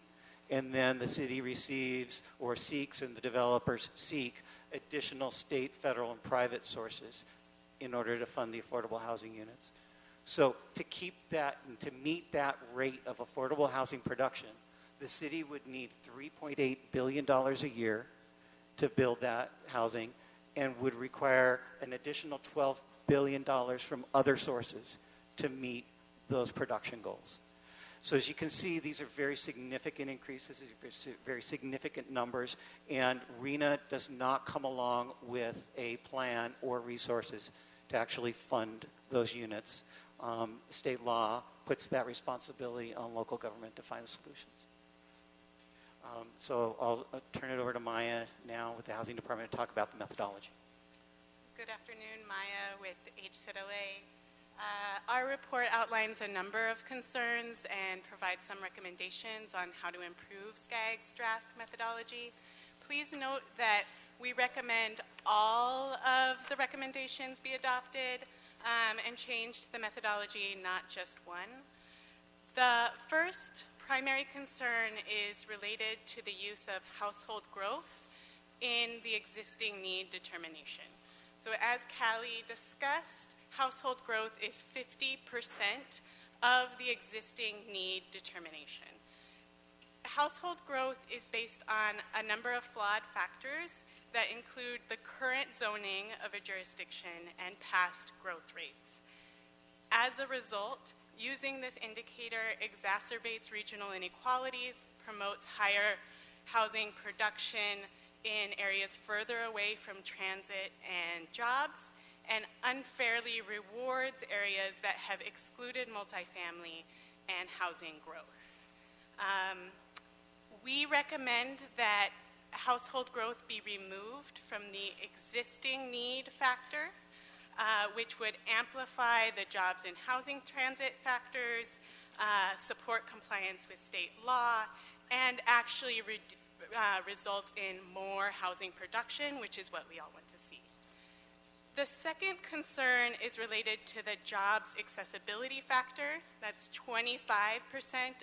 and then the city receives or seeks, and the developers seek, additional state, federal, and private sources in order to fund the affordable housing units. So to keep that and to meet that rate of affordable housing production, the city would need $3.8 billion a year to build that housing and would require an additional $12 billion from other sources to meet those production goals. So as you can see, these are very significant increases, these are very significant numbers, and RENA does not come along with a plan or resources to actually fund those units. State law puts that responsibility on local government to find the solutions. So I'll turn it over to Maya now with the Housing Department to talk about the methodology. Good afternoon, Maya with HZOA. Our report outlines a number of concerns and provides some recommendations on how to improve SCAG's draft methodology. Please note that we recommend all of the recommendations be adopted and changed the methodology, not just one. The first primary concern is related to the use of household growth in the existing need determination. So as Callie discussed, household growth is 50% of the existing need determination. Household growth is based on a number of flawed factors that include the current zoning of a jurisdiction and past growth rates. As a result, using this indicator exacerbates regional inequalities, promotes higher housing production in areas further away from transit and jobs, and unfairly rewards areas that have excluded multifamily and housing growth. We recommend that household growth be removed from the existing need factor, which would amplify the jobs and housing transit factors, support compliance with state law, and actually result in more housing production, which is what we all want to see. The second concern is related to the jobs accessibility factor. That's 25%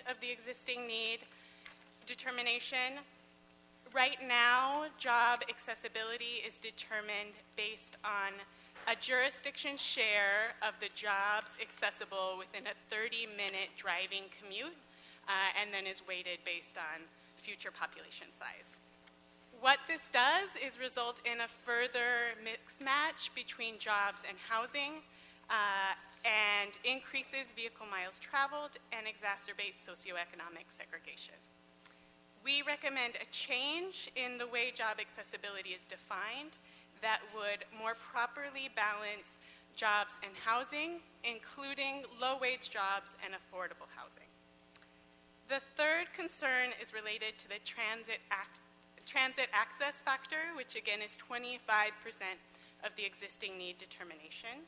of the existing need determination. Right now, job accessibility is determined based on a jurisdiction share of the jobs accessible within a 30-minute driving commute, and then is weighted based on future population size. What this does is result in a further mismatch between jobs and housing, and increases vehicle miles traveled and exacerbates socioeconomic segregation. We recommend a change in the way job accessibility is defined that would more properly balance jobs and housing, including low-wage jobs and affordable housing. The third concern is related to the transit access factor, which again is 25% of the existing need determination.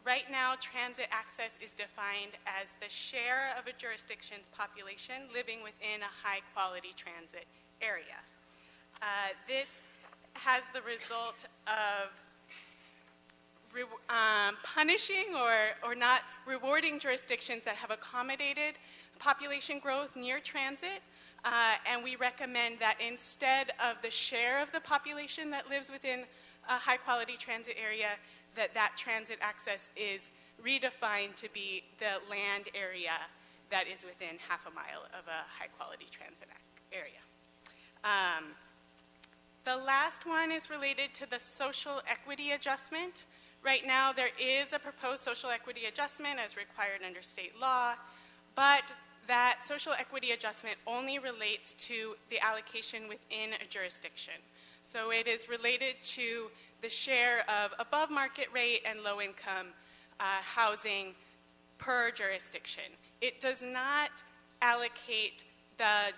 Right now, transit access is defined as the share of a jurisdiction's population living within a high-quality transit area. This has the result of punishing or not rewarding jurisdictions that have accommodated population growth near transit, and we recommend that instead of the share of the population that lives within a high-quality transit area, that transit access is redefined to be the land area that is within half a mile of a high-quality transit area. The last one is related to the social equity adjustment. Right now, there is a proposed social equity adjustment as required under state law, but that social equity adjustment only relates to the allocation within a jurisdiction. So it is related to the share of above market rate and low income housing per jurisdiction. It does not allocate the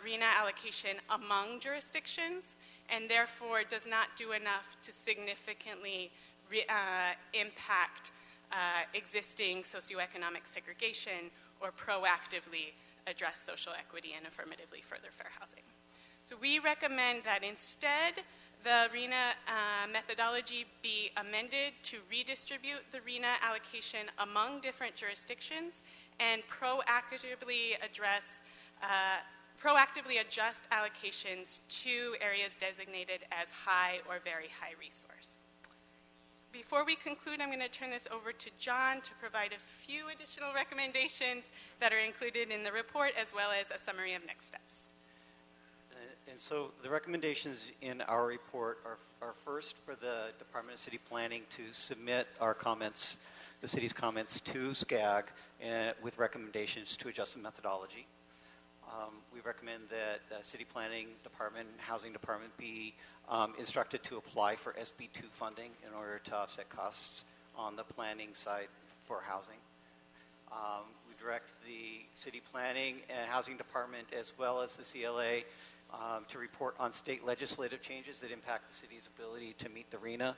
RENA allocation among jurisdictions, and therefore does not do enough to significantly impact existing socioeconomic segregation or proactively address social equity and affirmatively further fair housing. So we recommend that instead the RENA methodology be amended to redistribute the RENA allocation among different jurisdictions and proactively adjust allocations to areas designated as high or very high resource. Before we conclude, I'm going to turn this over to John to provide a few additional recommendations that are included in the report, as well as a summary of next steps. And so the recommendations in our report are first for the Department of City Planning to submit our comments, the city's comments to SCAG with recommendations to adjust the methodology. We recommend that City Planning Department and Housing Department be instructed to apply for SB2 funding in order to offset costs on the planning side for housing. We direct the City Planning and Housing Department as well as the CLA to report on state legislative changes that impact the city's ability to meet the RENA.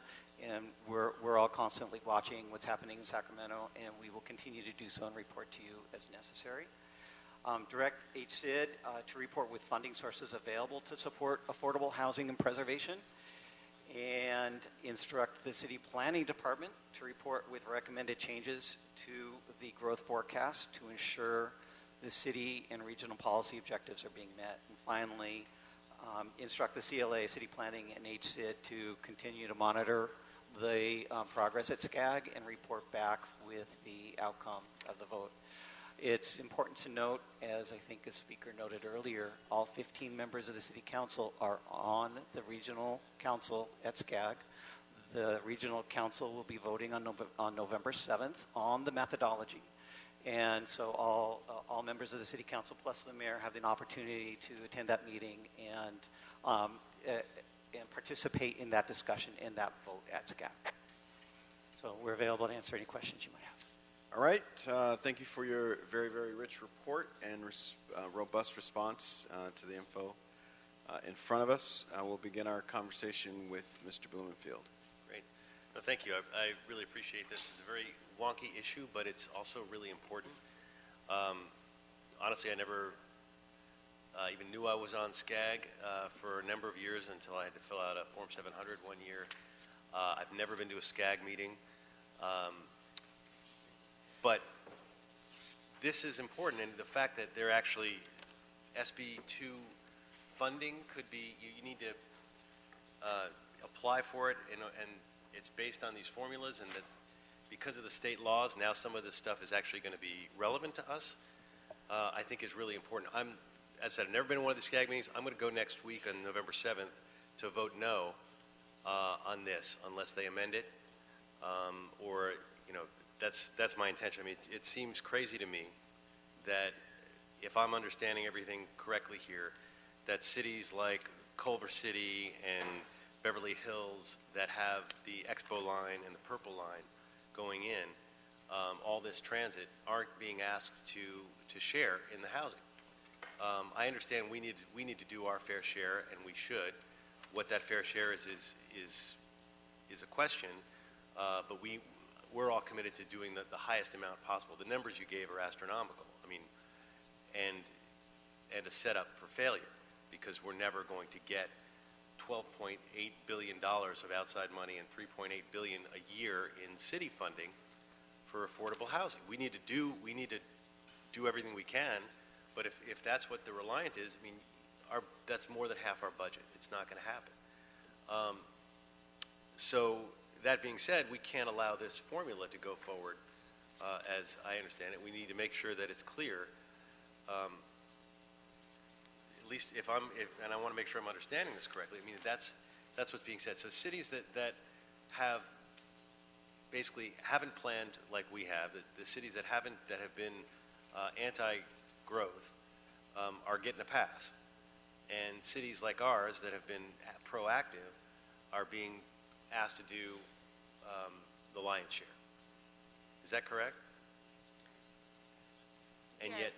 And we're all constantly watching what's happening in Sacramento, and we will continue to do so and report to you as necessary. Direct HCID to report with funding sources available to support affordable housing and preservation, and instruct the City Planning Department to report with recommended changes to the growth forecast to ensure the city and regional policy objectives are being met. And finally, instruct the CLA, City Planning, and HCID to continue to monitor the progress at SCAG and report back with the outcome of the vote. It's important to note, as I think a speaker noted earlier, all 15 members of the City Council are on the Regional Council at SCAG. The Regional Council will be voting on November 7th on the methodology. And so all members of the City Council plus the mayor have the opportunity to attend that meeting and participate in that discussion and that vote at SCAG. So we're available to answer any questions you might have. All right. Thank you for your very, very rich report and robust response to the info in front of us. We'll begin our conversation with Mr. Blumenfield. Great. No, thank you. I really appreciate this. It's a very wonky issue, but it's also really important. Honestly, I never even knew I was on SCAG for a number of years until I had to fill out a Form 700 one year. I've never been to a SCAG meeting. But this is important, and the fact that they're actually SB2 funding could be, you need to apply for it, and it's based on these formulas, and that because of the state laws, now some of this stuff is actually going to be relevant to us, I think is really important. As I said, I've never been to one of the SCAG meetings. I'm going to go next week on November 7th to vote no on this, unless they amend it, or, you know, that's my intention. I mean, it seems crazy to me that if I'm understanding everything correctly here, that cities like Culver City and Beverly Hills that have the Expo line and the Purple line going in, all this transit, aren't being asked to share in the housing. I understand we need to do our fair share, and we should. What that fair share is a question, but we're all committed to doing the highest amount possible. The numbers you gave are astronomical. I mean, and a setup for failure, because we're never going to get $12.8 billion of outside money and $3.8 billion a year in city funding for affordable housing. We need to do everything we can, but if that's what the reliant is, I mean, that's more than half our budget. It's not going to happen. So that being said, we can't allow this formula to go forward as I understand it. We need to make sure that it's clear. At least and I want to make sure I'm understanding this correctly. I mean, that's what's being said. So cities that have basically haven't planned like we have, the cities that have been anti-growth are getting a pass, and cities like ours that have been proactive are being asked to do the lion's share. Is that correct? And yes.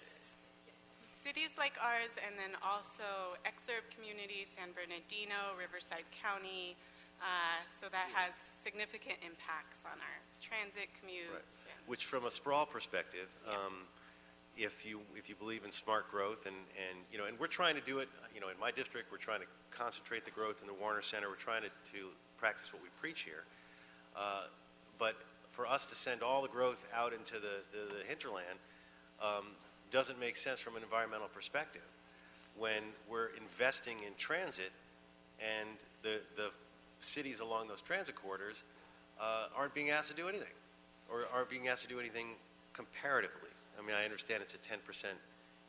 Cities like ours, and then also exurb communities, San Bernardino, Riverside County, so that has significant impacts on our transit commutes. Right. Which, from a sprawl perspective, if you believe in smart growth, and you know, and we're trying to do it, you know, in my district, we're trying to concentrate the growth in the Warner Center. We're trying to practice what we preach here. But for us to send all the growth out into the hinterland doesn't make sense from an environmental perspective. When we're investing in transit, and the cities along those transit corridors aren't being asked to do anything, or aren't being asked to do anything comparatively. I mean, I understand it's a 10%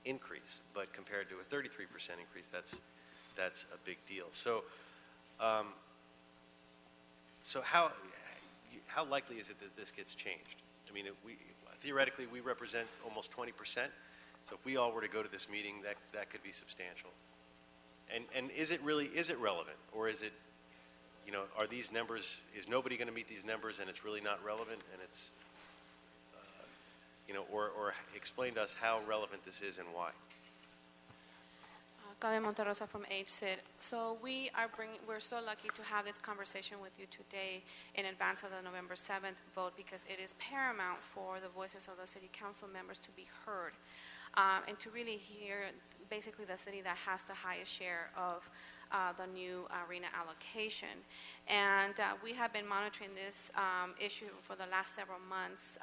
increase, but compared to a 33% increase, that's a big deal. So, so how likely is it that this gets changed? I mean, theoretically, we represent almost 20%. So if we all were to go to this meeting, that could be substantial. And is it relevant, or is it, you know, are these numbers, is nobody going to meet these numbers and it's really not relevant, and it's, you know, or explain to us how relevant this is and why. Claudia Monterrosa from HSID. So we're so lucky to have this conversation with you today in advance of the November 7th vote, because it is paramount for the voices of the city council members to be heard, and to really hear basically the city that has the highest share of the new Rena allocation. And we have been monitoring this issue for the last several months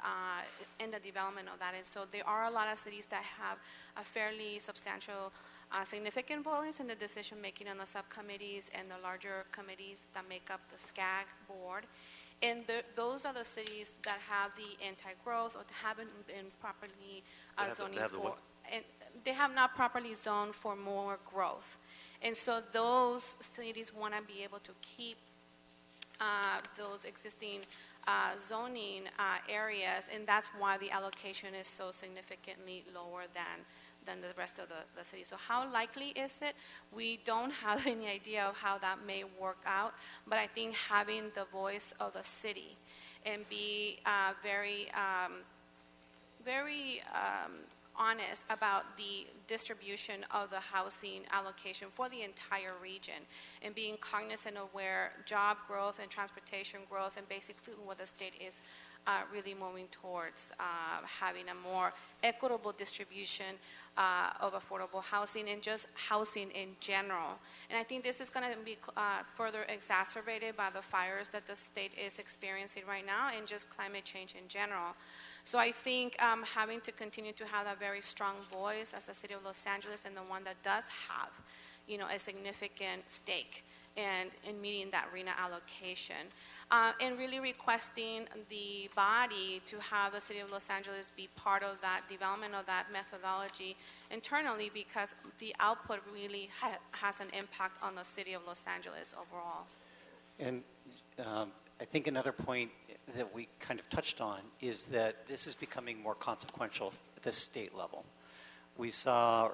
in the development of that. And so there are a lot of cities that have a fairly substantial significant voice in the decision making on the subcommittees and the larger committees that make up the SCAG board. And those are the cities that have the anti-growth, or haven't been properly zoning for, and they have not properly zoned for more growth. And so those cities want to be able to keep those existing zoning areas, and that's why the allocation is so significantly lower than the rest of the city. So how likely is it? We don't have any idea of how that may work out, but I think having the voice of the city and be very honest about the distribution of the housing allocation for the entire region, and being cognizant of where job growth and transportation growth, and basically what the state is really moving towards, having a more equitable distribution of affordable housing and just housing in general. And I think this is going to be further exacerbated by the fires that the state is experiencing right now, and just climate change in general. So I think having to continue to have a very strong voice as the city of Los Angeles, and the one that does have, you know, a significant stake in meeting that Rena allocation, and really requesting the body to have the city of Los Angeles be part of that development of that methodology internally, because the output really has an impact on the city of Los Angeles overall. And I think another point that we kind of touched on is that this is becoming more consequential at the state level. We saw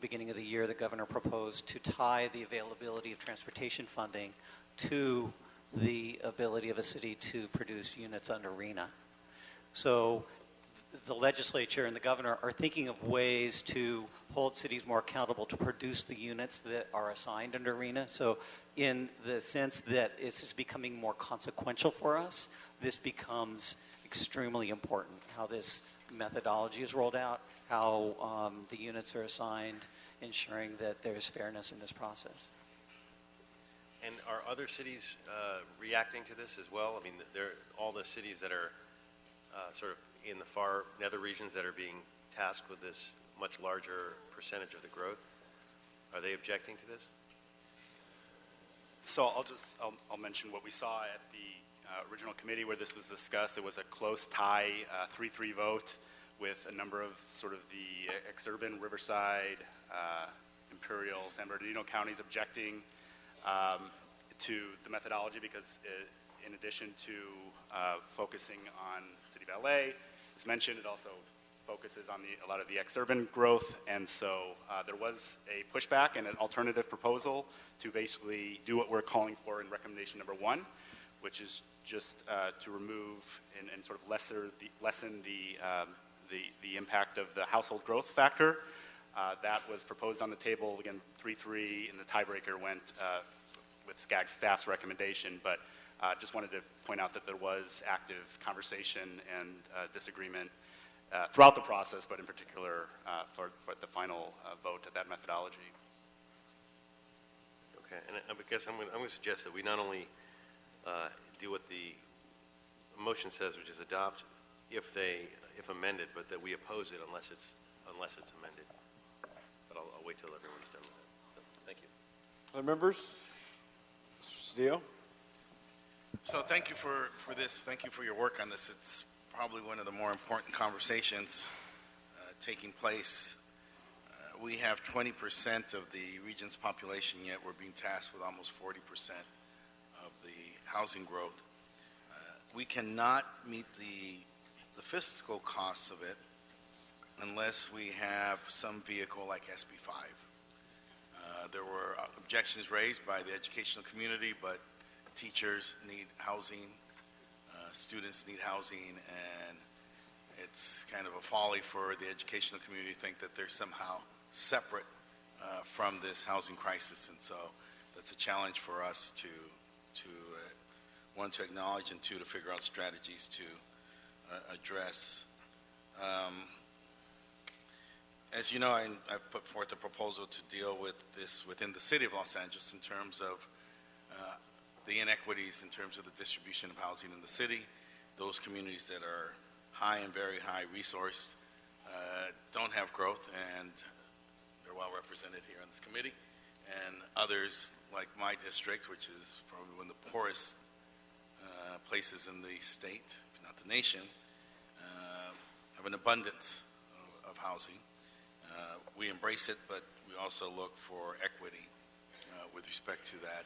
beginning of the year, the governor proposed to tie the availability of transportation funding to the ability of a city to produce units under RENA. So the legislature and the governor are thinking of ways to hold cities more accountable to produce the units that are assigned under RENA. So in the sense that this is becoming more consequential for us, this becomes extremely important, how this methodology is rolled out, how the units are assigned, ensuring that there's fairness in this process. And are other cities reacting to this as well? I mean, all the cities that are sort of in the far nether regions that are being tasked with this much larger percentage of the growth, are they objecting to this? So I'll mention what we saw at the original committee where this was discussed. It was a close tie, 3-3 vote, with a number of sort of the exurban, Riverside, Imperial, San Bernardino counties objecting to the methodology, because in addition to focusing on the city of LA, as mentioned, it also focuses on a lot of the exurban growth. And so there was a pushback and an alternative proposal to basically do what we're calling for in recommendation number 1, which is just to remove and sort of lessen the impact of the household growth factor. That was proposed on the table, again, 3-3, and the tiebreaker went with SCAG staff's recommendation. But just wanted to point out that there was active conversation and disagreement throughout the process, but in particular for the final vote of that methodology. Okay, and I guess I'm going to suggest that we not only do what the motion says, which is adopt if amended, but that we oppose it unless it's amended. But I'll wait till everyone's done with it. So, thank you. Other members? Mr. Cedillo? So thank you for this. Thank you for your work on this. It's probably one of the more important conversations taking place. We have 20% of the region's population, yet we're being tasked with almost 40% of the housing growth. We cannot meet the fiscal costs of it unless we have some vehicle like SB5. There were objections raised by the educational community, but teachers need housing, students need housing, and it's kind of a folly for the educational community to think that they're somehow separate from this housing crisis. And so that's a challenge for us to one, to acknowledge, and two, to figure out strategies to address. As you know, I've put forth a proposal to deal with this within the city of Los Angeles in terms of the inequities in terms of the distribution of housing in the city. Those communities that are high and very high resourced don't have growth, and they're well represented here on this committee. And others, like my district, which is probably one of the poorest places in the state, if not the nation, have an abundance of housing. We embrace it, but we also look for equity with respect to that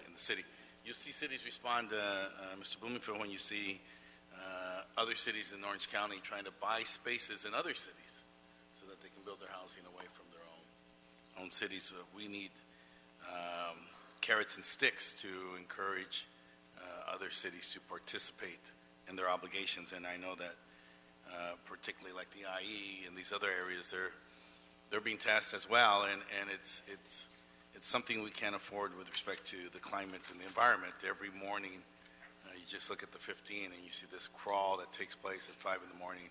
in the city. You'll see cities respond, Mr. Blumenfield, when you see other cities in Orange County trying to buy spaces in other cities so that they can build their housing away from their own cities. We need carrots and sticks to encourage other cities to participate in their obligations. And I know that particularly like the IE and these other areas, they're being tasked as well, and it's something we can't afford with respect to the climate and the environment. Every morning, you just look at the 15 and you see this crawl that takes place at 5 in the morning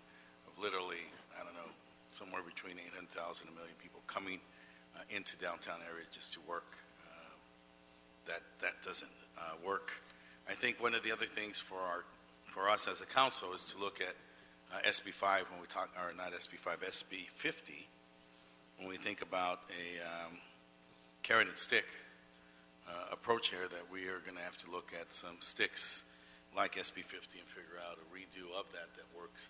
of literally, I don't know, somewhere between 800,000 and 1 million people coming into downtown areas just to work. That doesn't work. I think one of the other things for us as a council is to look at SB5 when we talk, or not SB5, SB50, when we think about a carrot and stick approach here, that we are going to have to look at some sticks like SB50 and figure out a redo of that works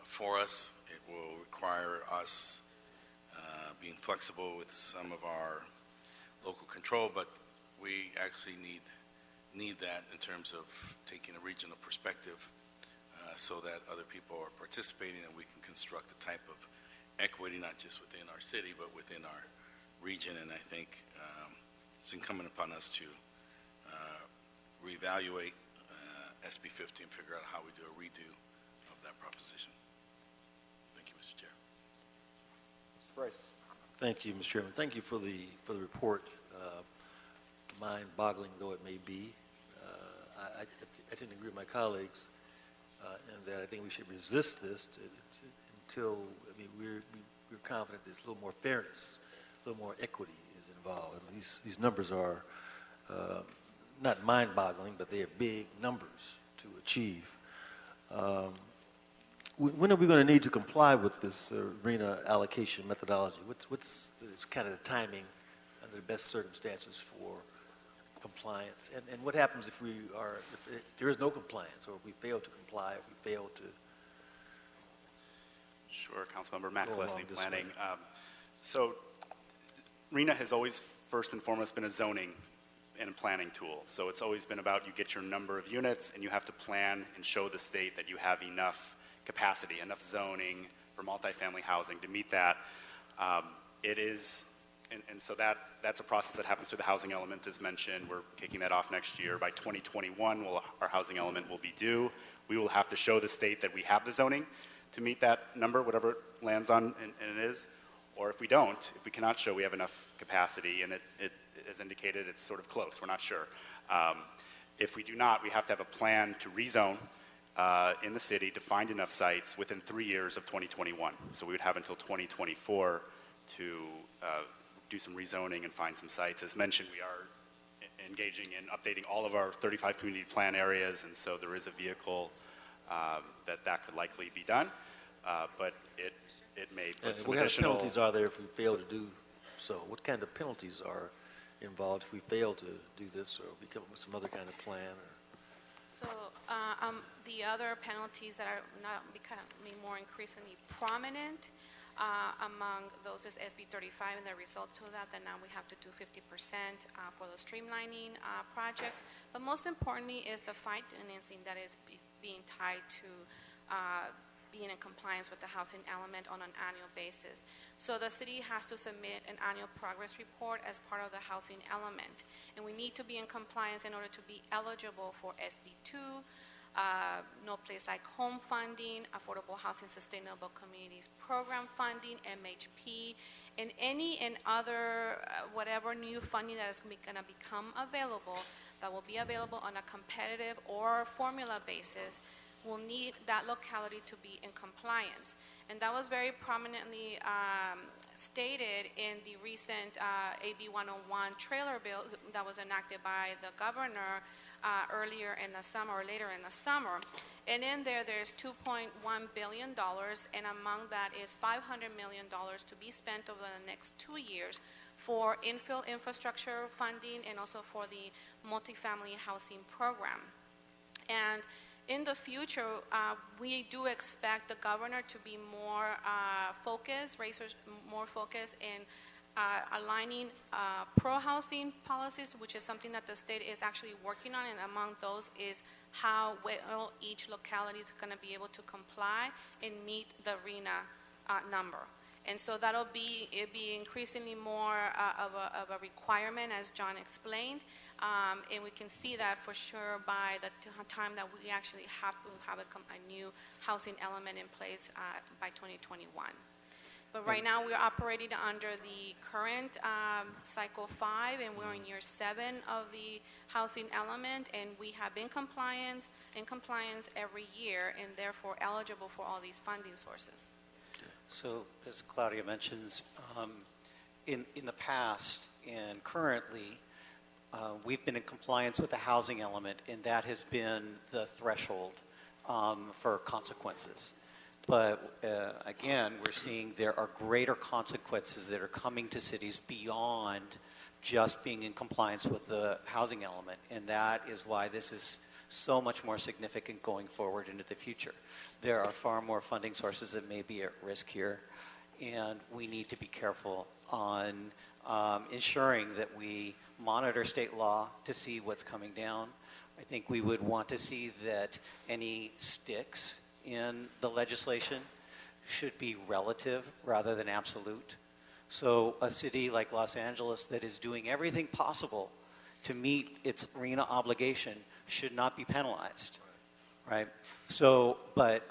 for us. It will require us being flexible with some of our local control, but we actually need that in terms of taking a regional perspective so that other people are participating and we can construct the type of equity not just within our city but within our region. And I think it's incumbent upon us to reevaluate SB50 and figure out how we do a redo of that proposition. Thank you, Mr. Chair. Bryce. Thank you, Mr. Chairman. Thank you for the report. Mind-boggling though it may be, I tend to agree with my colleagues in that I think we should resist this until, I mean, we're confident there's a little more fairness, a little more equity is involved. I mean, these numbers are not mind-boggling, but they are big numbers to achieve. When are we going to need to comply with this Rena allocation methodology? What's kind of the timing under the best circumstances for compliance? And what happens if if there is no compliance, or if we fail to comply, if we fail to? Sure, Councilmember Matt Leslie, Planning. So Rena has always first and foremost been a zoning and a planning tool. So it's always been about you get your number of units and you have to plan and show the state that you have enough capacity, enough zoning for multifamily housing to meet that. It is, and so that's a process that happens through the housing element, as mentioned. We're kicking that off next year. By 2021, our housing element will be due. We will have to show the state that we have the zoning to meet that number, whatever it lands on, and it is. Or if we don't, if we cannot show we have enough capacity, and it as indicated, it's sort of close, we're not sure. If we do not, we have to have a plan to rezone in the city to find enough sites within 3 years of 2021. So we would have until 2024 to do some rezoning and find some sites. As mentioned, we are engaging in updating all of our 35 community plan areas, and so there is a vehicle that could likely be done, but it may put some additional... What kind of penalties are there if we fail to do so? What kind of penalties are involved if we fail to do this, or we come up with some other kind of plan? So the other penalties that are now becoming more increasingly prominent among those is SB 35 and the result to that now we have to do 50% for the streamlining projects. But most importantly is the financing that is being tied to being in compliance with the housing element on an annual basis. So the city has to submit an annual progress report as part of the housing element. And we need to be in compliance in order to be eligible for SB 2, No Place Like Home funding, Affordable Housing Sustainable Communities Program funding, MHP, and any and other whatever new funding that is going to become available, that will be available on a competitive or formula basis, will need that locality to be in compliance. And that was very prominently stated in the recent AB 101 trailer bill that was enacted by the governor earlier in the summer or later in the summer. And in there's $2.1 billion, and among that is $500 million to be spent over the next 2 years for infill infrastructure funding and also for the multifamily housing program. And in the future, we do expect the governor to be more focused, more focused in aligning pro-housing policies, which is something that the state is actually working on, and among those is how well each locality is going to be able to comply and meet the RENA number. And so that'll be increasingly more of a requirement, as John explained, and we can see that for sure by the time that we actually have to have a new housing element in place by 2021. But right now we're operating under the current cycle 5, and we're in year 7 of the housing element, and we have been in compliance every year, and therefore eligible for all these funding sources. So, as Claudia mentions, in the past and currently, we've been in compliance with the housing element, and that has been the threshold for consequences. But again, we're seeing there are greater consequences that are coming to cities beyond just being in compliance with the housing element, and that is why this is so much more significant going forward into the future. There are far more funding sources that may be at risk here, and we need to be careful on ensuring that we monitor state law to see what's coming down. I think we would want to see that any sticks in the legislation should be relative rather than absolute. So a city like Los Angeles that is doing everything possible to meet its RENA obligation should not be penalized, right? So, but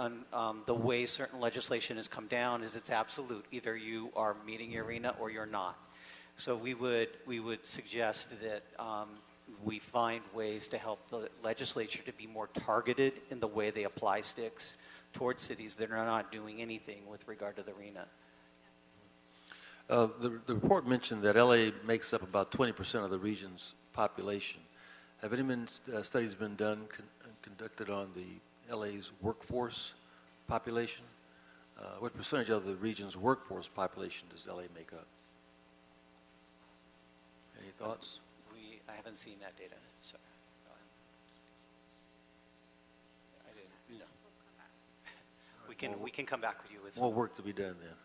the way certain legislation has come down is it's absolute. Either you are meeting your RENA or you're not. So we would suggest that we find ways to help the legislature to be more targeted in the way they apply sticks towards cities that are not doing anything with regard to the RENA. The report mentioned that LA makes up about 20% of the region's population. Have any studies been done, conducted on the LA's workforce population? What percentage of the region's workforce population does LA make up? Any thoughts? I haven't seen that data, so I didn't. No. We can come back with you with some more work to be done then.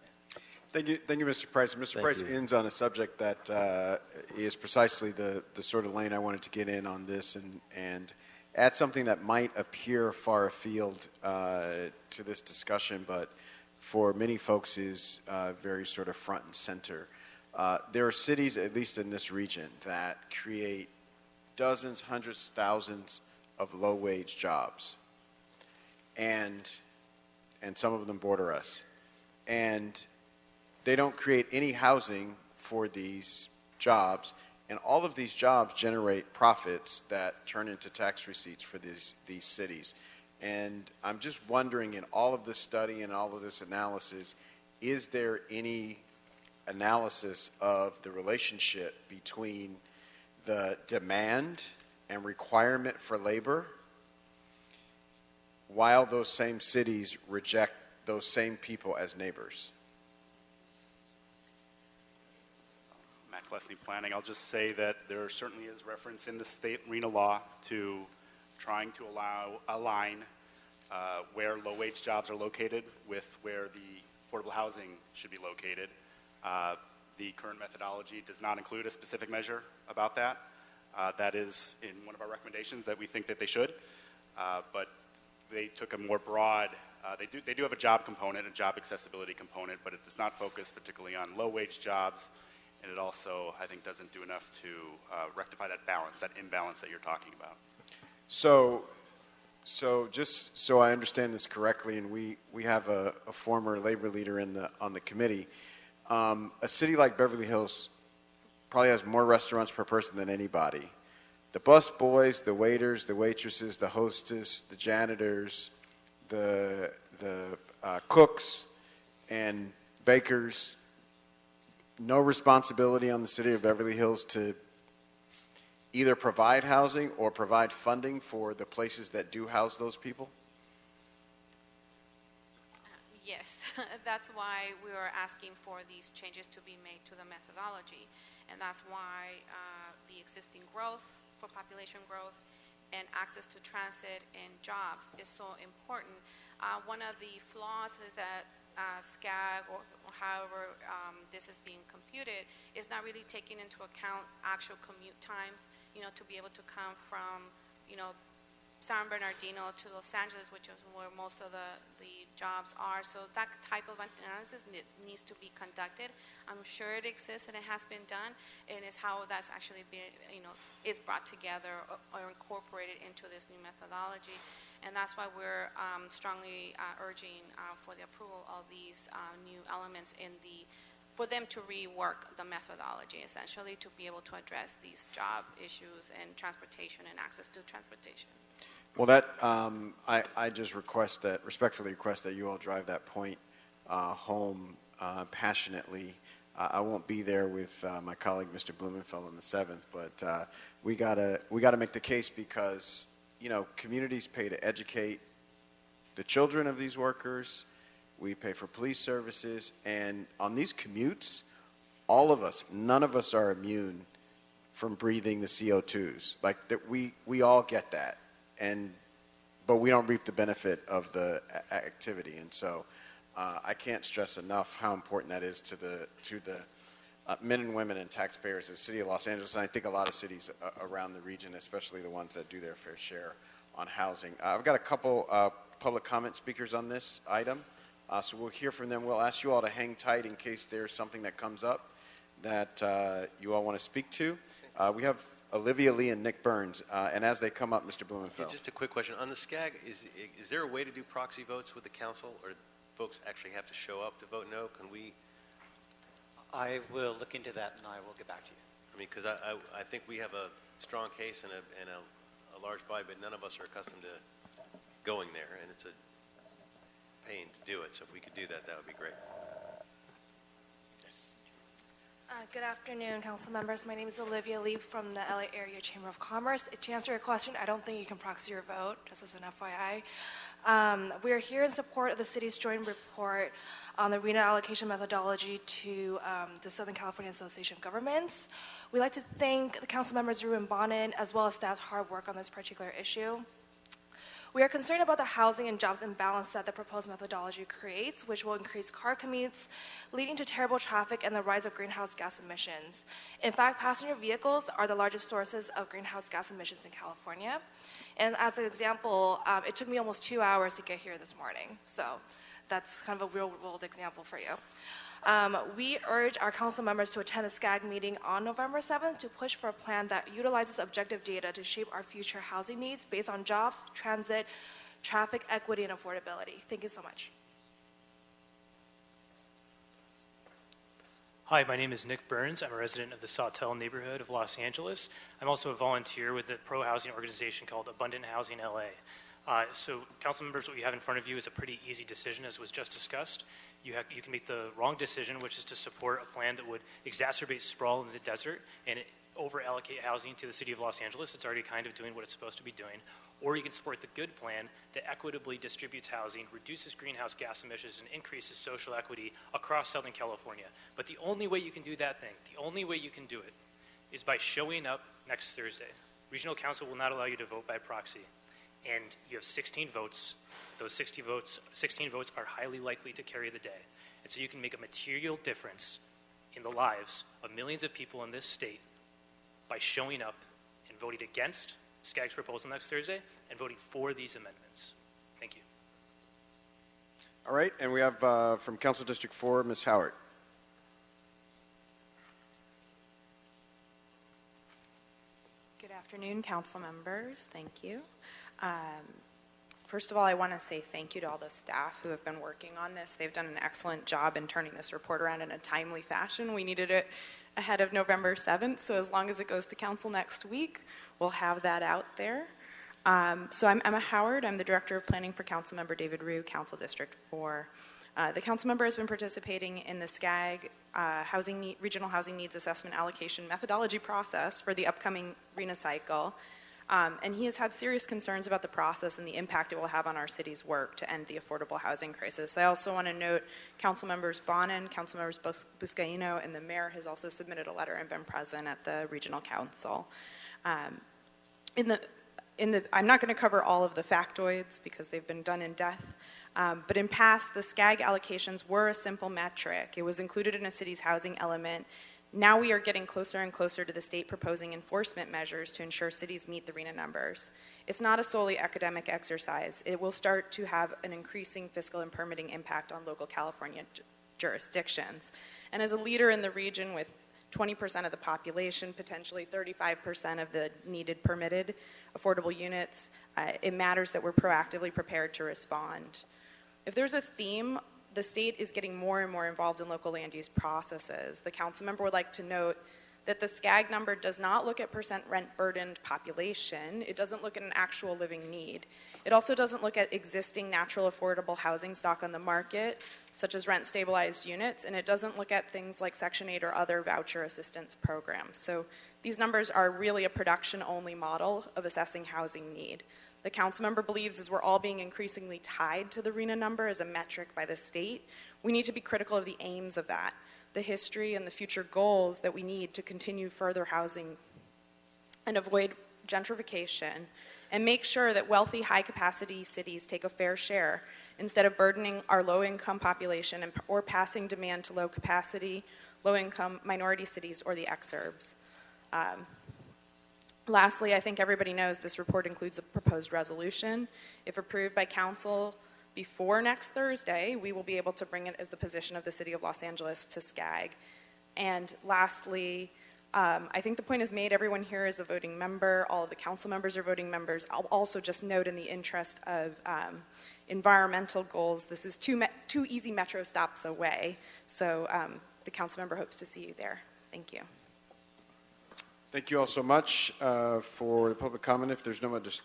Thank you, Mr. Price. Mr. Price ends on a subject that is precisely the sort of lane I wanted to get in on this and add something that might appear far afield to this discussion, but for many folks is very sort of front and center. There are cities, at least in this region, that create dozens, hundreds, thousands of low-wage jobs, and some of them border us. And they don't create any housing for these jobs, and all of these jobs generate profits that turn into tax receipts for these cities. And I'm just wondering, in all of this study and all of this analysis, is there any analysis of the relationship between the demand and requirement for labor while those same cities reject those same people as neighbors? Planning, I'll just say that there certainly is reference in the state RENA law to trying to align where low-wage jobs are located with where the affordable housing should be located. The current methodology does not include a specific measure about that. That is in one of our recommendations that we think that they should, but they took a more broad, they do have a job component, a job accessibility component, but it does not focus particularly on low-wage jobs, and it also, I think, doesn't do enough to rectify that balance, that imbalance that you're talking about. So just so I understand this correctly, and we have a former labor leader on the committee, a city like Beverly Hills probably has more restaurants per person than anybody. The bus boys, the waiters, the waitresses, the hostess, the janitors, the cooks and bakers, no responsibility on the city of Beverly Hills to either provide housing or provide funding for the places that do house those people? Yes, that's why we are asking for these changes to be made to the methodology. And that's why the existing growth, for population growth, and access to transit and jobs is so important. One of the flaws is that SCAG, or however this is being computed, is not really taking into account actual commute times, to be able to come from, San Bernardino to Los Angeles, which is where most of the jobs are. So that type of analysis needs to be conducted. I'm sure it exists and it has been done, and it's how that's actually been, is brought together or incorporated into this new methodology. And that's why we're strongly urging for the approval of these new elements for them to rework the methodology, essentially, to be able to address these job issues and transportation and access to transportation. Well, that I just respectfully request that you all drive that point home passionately. I won't be there with my colleague, Mr. Blumenfeld, on the 7th, but we gotta make the case because communities pay to educate the children of these workers. We pay for police services, and on these commutes, all of us, none of us are immune from breathing the CO2s. Like that, we all get that. But we don't reap the benefit of the activity, and so I can't stress enough how important that is to the men and women and taxpayers of the city of Los Angeles, and I think a lot of cities around the region, especially the ones that do their fair share on housing. I've got a couple public comment speakers on this item, so we'll hear from them. We'll ask you all to hang tight in case there's something that comes up that you all want to speak to. We have Olivia Lee and Nick Burns, and as they come up, Mr. Blumenfeld. Yeah, just a quick question. On the SCAG, is there a way to do proxy votes with the council, or folks actually have to show up to vote no? Can we? I will look into that and I will get back to you. I mean, because I think we have a strong case and a large body, but none of us are accustomed to going there, and it's a pain to do it. So if we could do that, that would be great. Good afternoon, council members. My name is Olivia Lee from the LA Area Chamber of Commerce. To answer your question, I don't think you can proxy your vote, just as an FYI. We are here in support of the city's joint report on the Rena allocation methodology to the Southern California Association of Governments. We'd like to thank the council members Ruben Bonnet as well as staff's hard work on this particular issue. We are concerned about the housing and jobs imbalance that the proposed methodology creates, which will increase car commutes, leading to terrible traffic and the rise of greenhouse gas emissions. In fact, passenger vehicles are the largest sources of greenhouse gas emissions in California. And as an example, it took me almost 2 hours to get here this morning. So that's kind of a real-world example for you. We urge our council members to attend the SCAG meeting on November 7th to push for a plan that utilizes objective data to shape our future housing needs based on jobs, transit, traffic, equity, and affordability. Thank you so much. Hi, my name is Nick Burns. I'm a resident of the Sawtelle neighborhood of Los Angeles. I'm also a volunteer with a pro-housing organization called Abundant Housing LA. So, council members, what you have in front of you is a pretty easy decision, as was just discussed. You can make the wrong decision, which is to support a plan that would exacerbate sprawl in the desert and over-allocate housing to the city of Los Angeles. It's already kind of doing what it's supposed to be doing. Or you can support the good plan that equitably distributes housing, reduces greenhouse gas emissions, and increases social equity across Southern California. But the only way you can do that thing, the only way you can do it, is by showing up next Thursday. Regional Council will not allow you to vote by proxy. and you have 16 votes. Those 16 votes are highly likely to carry the day. And so you can make a material difference in the lives of millions of people in this state by showing up and voting against SCAG's proposal next Thursday and voting for these amendments. Thank you. All right, and we have from Council District 4, Ms. Howard. Good afternoon, council members. Thank you. First of all, I want to say thank you to all the staff who have been working on this. They've done an excellent job in turning this report around in a timely fashion. We needed it ahead of November 7th, so as long as it goes to council next week, we'll have that out there. So I'm Emma Howard. I'm the Director of Planning for Councilmember David Rue, Council District 4. The council member has been participating in the SCAG Regional Housing Needs Assessment Allocation methodology process for the upcoming RENA cycle. And he has had serious concerns about the process and the impact it will have on our city's work to end the affordable housing crisis. I also want to note Council Members Bonin, Council Members Buscaino, and the Mayor has also submitted a letter and been present at the Regional Council. I'm not going to cover all of the factoids because they've been done in depth, but in past, the SCAG allocations were a simple metric. It was included in a city's housing element. Now we are getting closer and closer to the state proposing enforcement measures to ensure cities meet the RENA numbers. It's not a solely academic exercise. It will start to have an increasing fiscal and permitting impact on local California jurisdictions. And as a leader in the region with 20% of the population, potentially 35% of the needed permitted affordable units, it matters that we're proactively prepared to respond. If there's a theme, the state is getting more and more involved in local land use processes. The council member would like to note that the SCAG number does not look at percent rent burdened population. It doesn't look at an actual living need. It also doesn't look at existing natural affordable housing stock on the market, such as rent stabilized units, and it doesn't look at things like Section 8 or other voucher assistance programs. So these numbers are really a production only model of assessing housing need. The council member believes as we're all being increasingly tied to the RENA number as a metric by the state, we need to be critical of the aims of that, the history and the future goals that we need to continue further housing and avoid gentrification, and make sure that wealthy, high-capacity cities take a fair share instead of burdening our low-income population or passing demand to low-capacity, low-income minority cities or the exurbs. Lastly, I think everybody knows this report includes a proposed resolution. If approved by council before next Thursday, we will be able to bring it as the position of the City of Los Angeles to SCAG. And lastly, I think the point is made. Everyone here is a voting member. All of the council members are voting members. I'll also just note in the interest of environmental goals, this is two easy metro stops away. So the council member hopes to see you there. Thank you. Thank you all so much for the public comment. If there's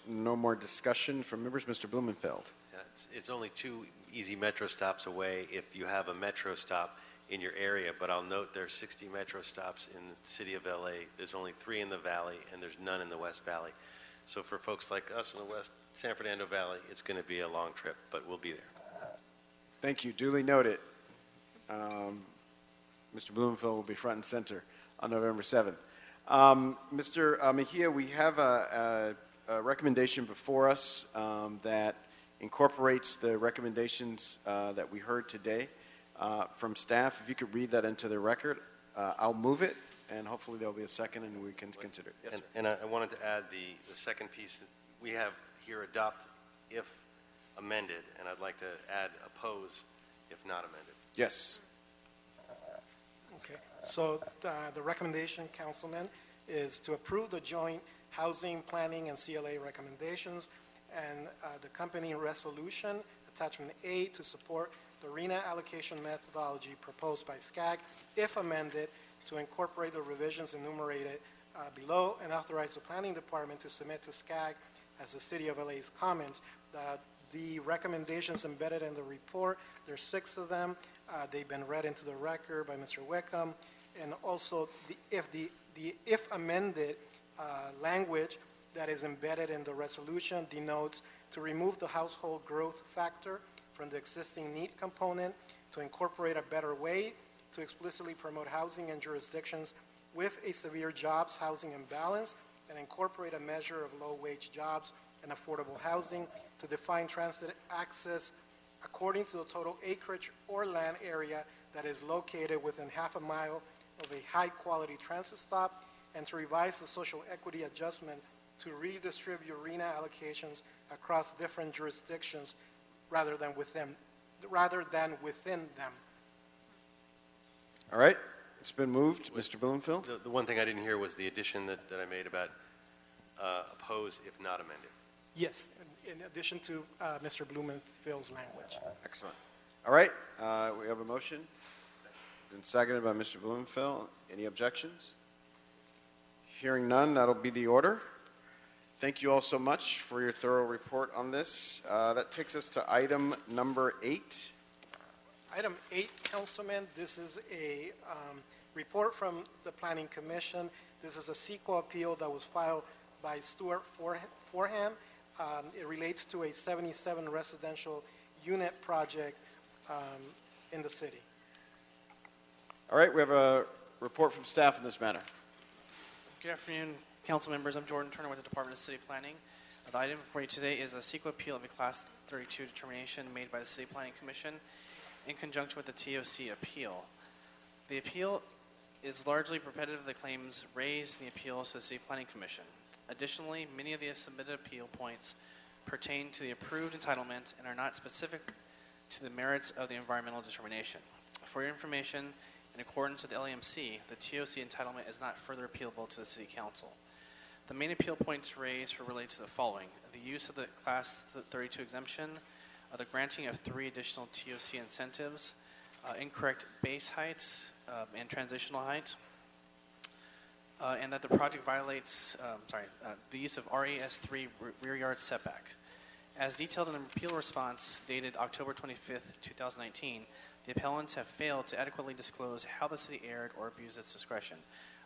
no more discussion from members, Mr. Blumenfeld. Yeah, it's only 2 easy metro stops away if you have a metro stop in your area, but I'll note there's 60 metro stops in the city of LA. There's only 3 in the Valley, and there's none in the West Valley. So for folks like us in the West San Fernando Valley, it's going to be a long trip, but we'll be there. Thank you. Duly noted. Mr. Blumenfeld will be front and center on November 7th. Mr. Mejia, we have a recommendation before us that incorporates the recommendations that we heard today from staff. If you could read that into the record, I'll move it, and hopefully there'll be a second and we can consider it. Yes, and I wanted to add the second piece that we have here, adopt if amended, and I'd like to add oppose if not amended. Yes. Okay, so the recommendation, Councilman, is to approve the joint housing, planning, and CLA recommendations and the accompanying resolution, attachment A, to support the RENA allocation methodology proposed by SCAG, if amended, to incorporate the revisions enumerated below and authorize the planning department to submit to SCAG as the City of LA's comments. The recommendations embedded in the report, there's 6 of them. They've been read into the record by Mr. Wickham, and also the if amended language that is embedded in the resolution denotes to remove the household growth factor from the existing need component, to incorporate a better way to explicitly promote housing in jurisdictions with a severe jobs housing imbalance, and incorporate a measure of low-wage jobs and affordable housing to define transit access according to the total acreage or land area that is located within half a mile of a high-quality transit stop, and to revise the social equity adjustment to redistribute Rena allocations across different jurisdictions rather than within them. All right, it's been moved. Mr. Bloomfield? The one thing I didn't hear was the addition that I made about oppose if not amended. Yes, in addition to Mr. Blumenfield's language. Excellent. All right, we have a motion. Been seconded by Mr. Bloomfield. Any objections? Hearing none, that'll be the order. Thank you all so much for your thorough report on this. That takes us to item number 8. Item 8, Councilman, this is a report from the Planning Commission. This is a CEQA appeal that was filed by Stuart Foreham. It relates to a 77 residential unit project in the city. All right, we have a report from staff in this matter. Good afternoon, council members. I'm Jordan Turner with the Department of City Planning. The item before you today is a CEQA appeal of a Class 32 determination made by the City Planning Commission in conjunction with the TOC appeal. The appeal is largely repetitive of the claims raised in the appeals to the City Planning Commission. Additionally, many of the submitted appeal points pertain to the approved entitlement and are not specific to the merits of the environmental determination. For your information, in accordance with the LAMC, the TOC entitlement is not further appealable to the City Council. The main appeal points raised were related to the following: the use of the Class 32 exemption, the granting of 3 additional TOC incentives, incorrect base heights and transitional height, and that the project violates the use of RES3 rear yard setback. As detailed in the appeal response dated October 25th, 2019, the appellants have failed to adequately disclose how the city erred or abused its discretion.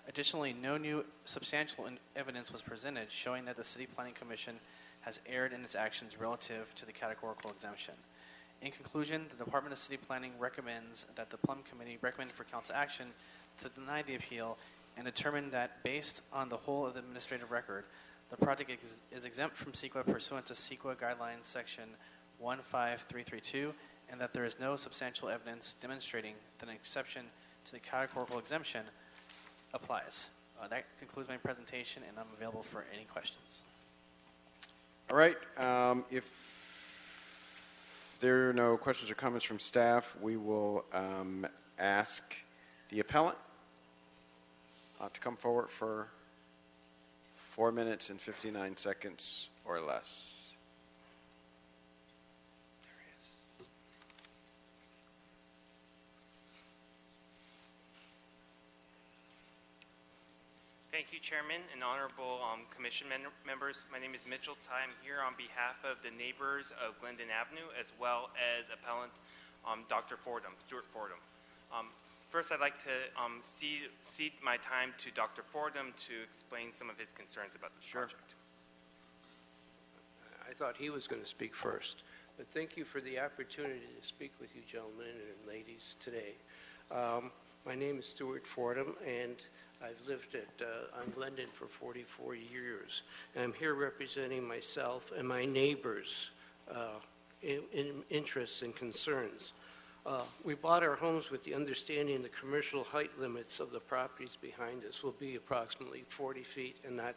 Additionally, no new substantial evidence was presented showing that the City Planning Commission has erred in its actions relative to the categorical exemption. In conclusion, the Department of City Planning recommends that the Plum Committee recommend for council action to deny the appeal and determine that based on the whole of the administrative record, the project is exempt from CEQA pursuant to CEQA Guidelines Section 15332, and that there is no substantial evidence demonstrating that an exception to the categorical exemption applies. That concludes my presentation, and I'm available for any questions. All right, if there are no questions or comments from staff, we will ask the appellant to come forward for 4 minutes and 59 seconds or less. Thank you, Chairman and honorable commission members. My name is Mitchell Tsai. I'm here on behalf of the neighbors of Glendon Avenue, as well as appellant Dr. Stuart Fordham. First, I'd like to cede my time to Dr. Fordham to explain some of his concerns about this project. I thought he was going to speak first, but thank you for the opportunity to speak with you gentlemen and ladies today. My name is Stuart Fordham, and I've lived on Glendon for 44 years, and I'm here representing myself and my neighbors' interests and concerns. We bought our homes with the understanding the commercial height limits of the properties behind us will be approximately 40 feet and not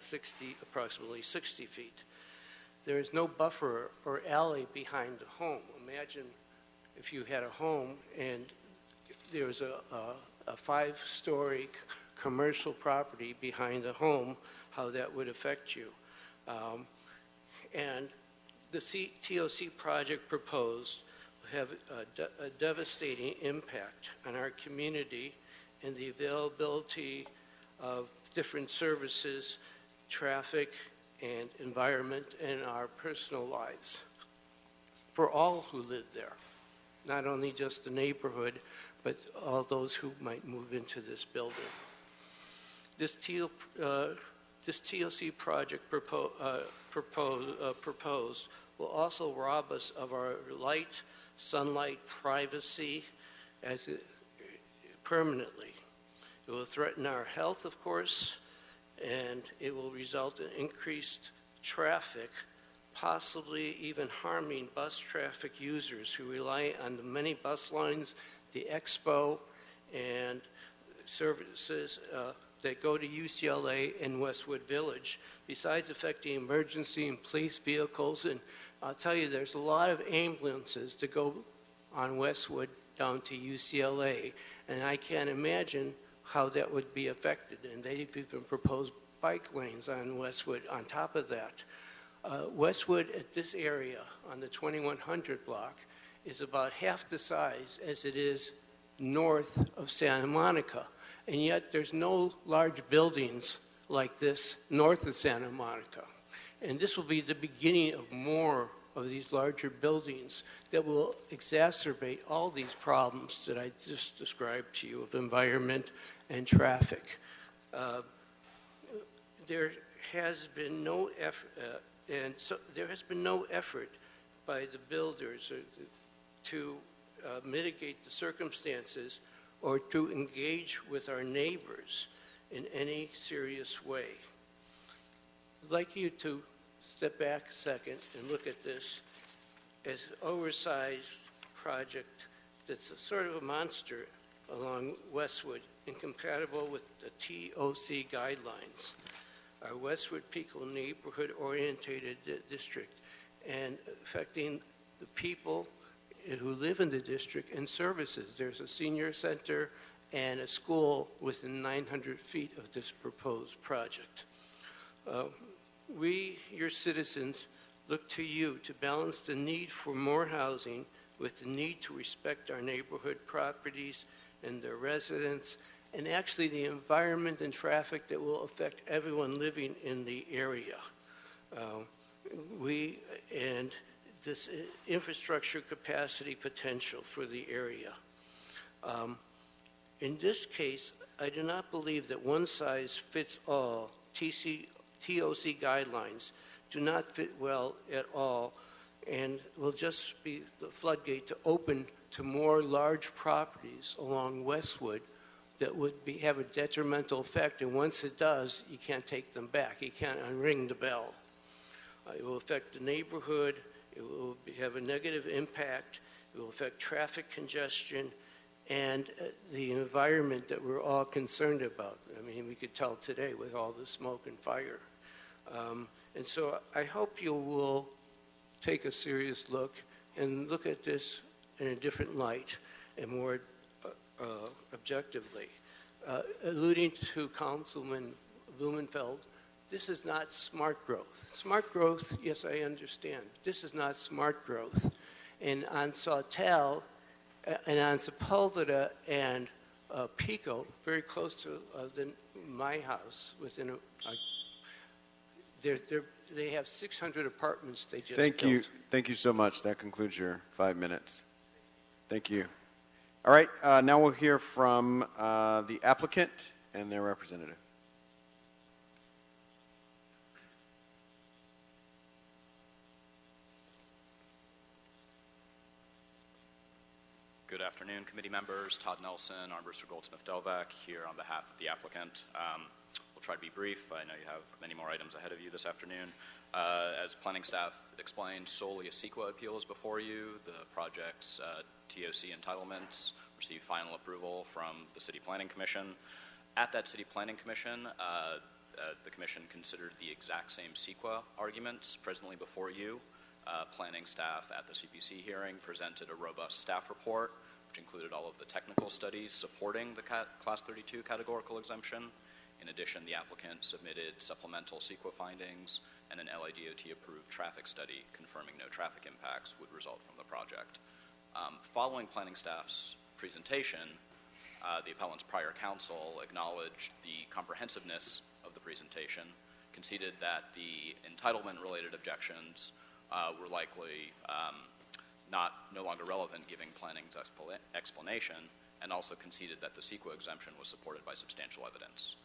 approximately 60 feet. There is no buffer or alley behind the home. Imagine if you had a home and there was a 5-story commercial property behind the home, how that would affect you. And the TOC project proposed will have a devastating impact on our community and the availability of different services, traffic, and environment in our personal lives for all who live there, not only just the neighborhood, but all those who might move into this building. This TOC project proposed will also rob us of our light, sunlight, privacy permanently. It will threaten our health, of course, and it will result in increased traffic, possibly even harming bus traffic users who rely on the many bus lines, the Expo, and services that go to UCLA and Westwood Village, besides affecting emergency and police vehicles. And I'll tell you, there's a lot of ambulances to go on Westwood down to UCLA, and I can't imagine how that would be affected. And they've even proposed bike lanes on Westwood on top of that. Westwood at this area on the 2100 block is about half the size as it is north of Santa Monica. And yet there's no large buildings like this north of Santa Monica. And this will be the beginning of more of these larger buildings that will exacerbate all these problems that I just described to you of environment and traffic. There has been no effort, there has been no effort by the builders to mitigate the circumstances or to engage with our neighbors in any serious way. I'd like you to step back a second and look at this as an oversized project that's a sort of a monster along Westwood, incompatible with the TOC guidelines, our Westwood Pico neighborhood-orientated district, and affecting the people who live in the district and services. There's a senior center and a school within 900 feet of this proposed project. We, your citizens, look to you to balance the need for more housing with the need to respect our neighborhood properties and their residents, and actually the environment and traffic that will affect everyone living in the area. And this infrastructure capacity potential for the area. In this case, I do not believe that one size fits all TOC guidelines do not fit well at all and will just be the floodgate to open to more large properties along Westwood that would have a detrimental effect, and once it does, you can't take them back. You can't unring the bell. It will affect the neighborhood. It will have a negative impact. It will affect traffic congestion and the environment that we're all concerned about. I mean, we could tell today with all the smoke and fire. And so I hope you will take a serious look and look at this in a different light and more objectively. Alluding to Councilman Blumenfeld, this is not smart growth. Smart growth, yes, I understand. This is not smart growth. And on Sawtelle and on Sepulveda and Pico, very close to my house, within they have 600 apartments they just built. Thank you so much. That concludes your 5 minutes. Thank you. All right, now we'll hear from the applicant and their representative. Good afternoon, committee members. Todd Nelson, Armbruster Goldsmith Delvac, here on behalf of the applicant. We'll try to be brief. I know you have many more items ahead of you this afternoon. As planning staff explained, solely a CEQA appeal is before you. The project's TOC entitlements received final approval from the City Planning Commission. At that City Planning Commission, the Commission considered the exact same CEQA arguments presently before you. Planning staff at the CPC hearing presented a robust staff report, which included all of the technical studies supporting the Class 32 categorical exemption. In addition, the applicant submitted supplemental CEQA findings and an LIDOT-approved traffic study confirming no traffic impacts would result from the project. Following planning staff's presentation, the appellant's prior counsel acknowledged the comprehensiveness of the presentation, conceded that the entitlement-related objections were likely no longer relevant given planning's explanation, and also conceded that the CEQA exemption was supported by substantial evidence.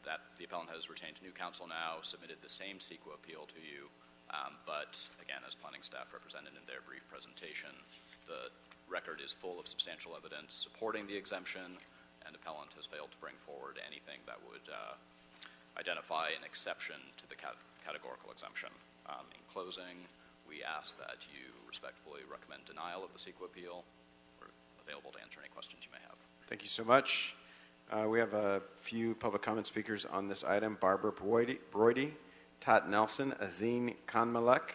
That the appellant has retained new counsel now, submitted the same CEQA appeal to you, but again, as planning staff represented in their brief presentation, the record is full of substantial evidence supporting the exemption, and appellant has failed to bring forward anything that would identify an exception to the categorical exemption. In closing, we ask that you respectfully recommend denial of the CEQA appeal. We're available to answer any questions you may have. Thank you so much. We have a few public comment speakers on this item. Barbara Broidy, Todd Nelson, Azine Khanmalek,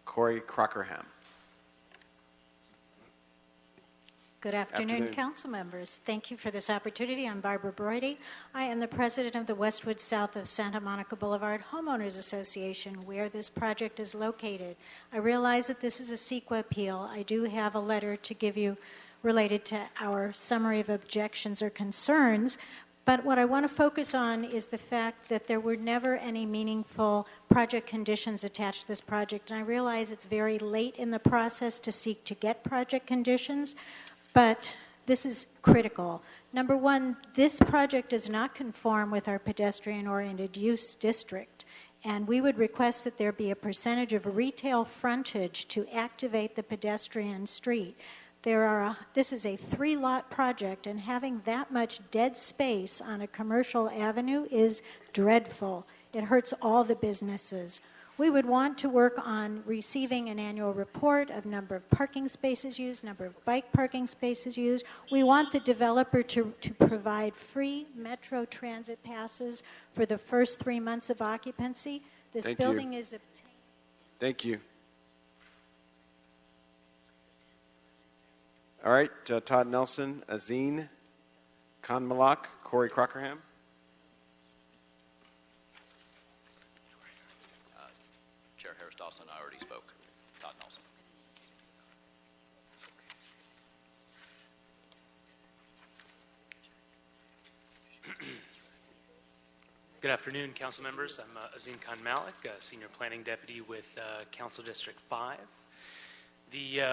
Corey Crockerham. Good afternoon, council members. Thank you for this opportunity. I'm Barbara Broidy. I am the president of the Westwood South of Santa Monica Boulevard Homeowners Association, where this project is located. I realize that this is a CEQA appeal. I do have a letter to give you related to our summary of objections or concerns, but what I want to focus on is the fact that there were never any meaningful project conditions attached to this project, and I realize it's very late in the process to seek to get project conditions, but this is critical. Number one, this project does not conform with our pedestrian-oriented use district, and we would request that there be a percentage of retail frontage to activate the pedestrian street. This is a 3-lot project, and having that much dead space on a commercial avenue is dreadful. It hurts all the businesses. We would want to work on receiving an annual report of number of parking spaces used, number of bike parking spaces used. We want the developer to provide free Metro transit passes for the first 3 months of occupancy. This building is obtained. Thank you. All right, Todd Nelson, Azine Khanmalek, Corey Crockerham. Chair Harris-Dawson, I already spoke. Todd Nelson. Good afternoon, council members. I'm Azine Khanmalek, Senior Planning Deputy with Council District 5.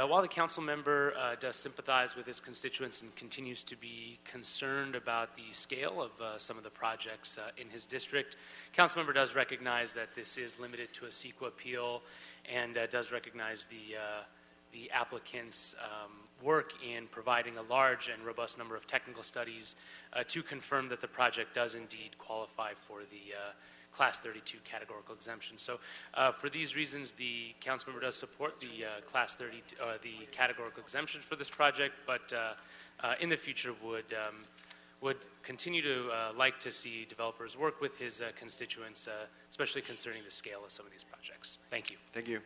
While the council member does sympathize with his constituents and continues to be concerned about the scale of some of the projects in his district, council member does recognize that this is limited to a CEQA appeal and does recognize the applicant's work in providing a large and robust number of technical studies to confirm that the project does indeed qualify for the Class 32 categorical exemption. So for these reasons, the council member does support the Class 30, the categorical exemption for this project, but in the future would continue to like to see developers work with his constituents, especially concerning the scale of some of these projects. Thank you. Thank you.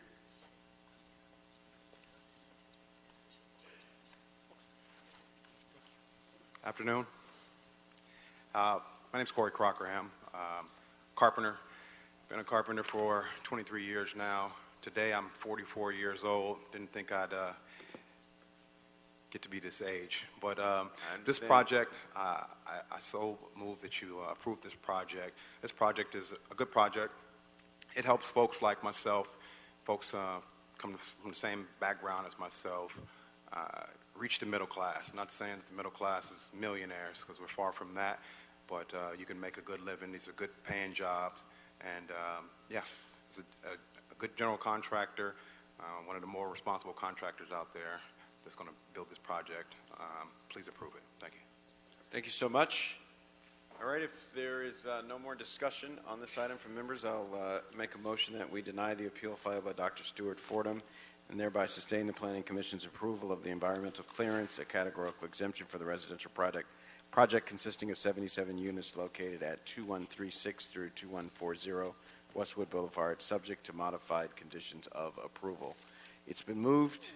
Afternoon. My name is Corey Crockerham. Carpenter. Been a carpenter for 23 years now. Today I'm 44 years old. Didn't think I'd get to be this age. But this project, I so move that you approve this project. This project is a good project. It helps folks like myself, folks come from the same background as myself, reach the middle class. Not saying that the middle class is millionaires, because we're far from that. But you can make a good living. These are good paying jobs. And yeah, it's a good general contractor, one of the more responsible contractors out there that's going to build this project. Please approve it. Thank you. Thank you so much. All right, if there is no more discussion on this item from members, I'll make a motion that we deny the appeal filed by Dr. Stuart Fordham and thereby sustain the Planning Commission's approval of the environmental clearance, a categorical exemption for the residential project consisting of 77 units located at 2136 through 2140 Westwood Boulevard, subject to modified conditions of approval. It's been moved.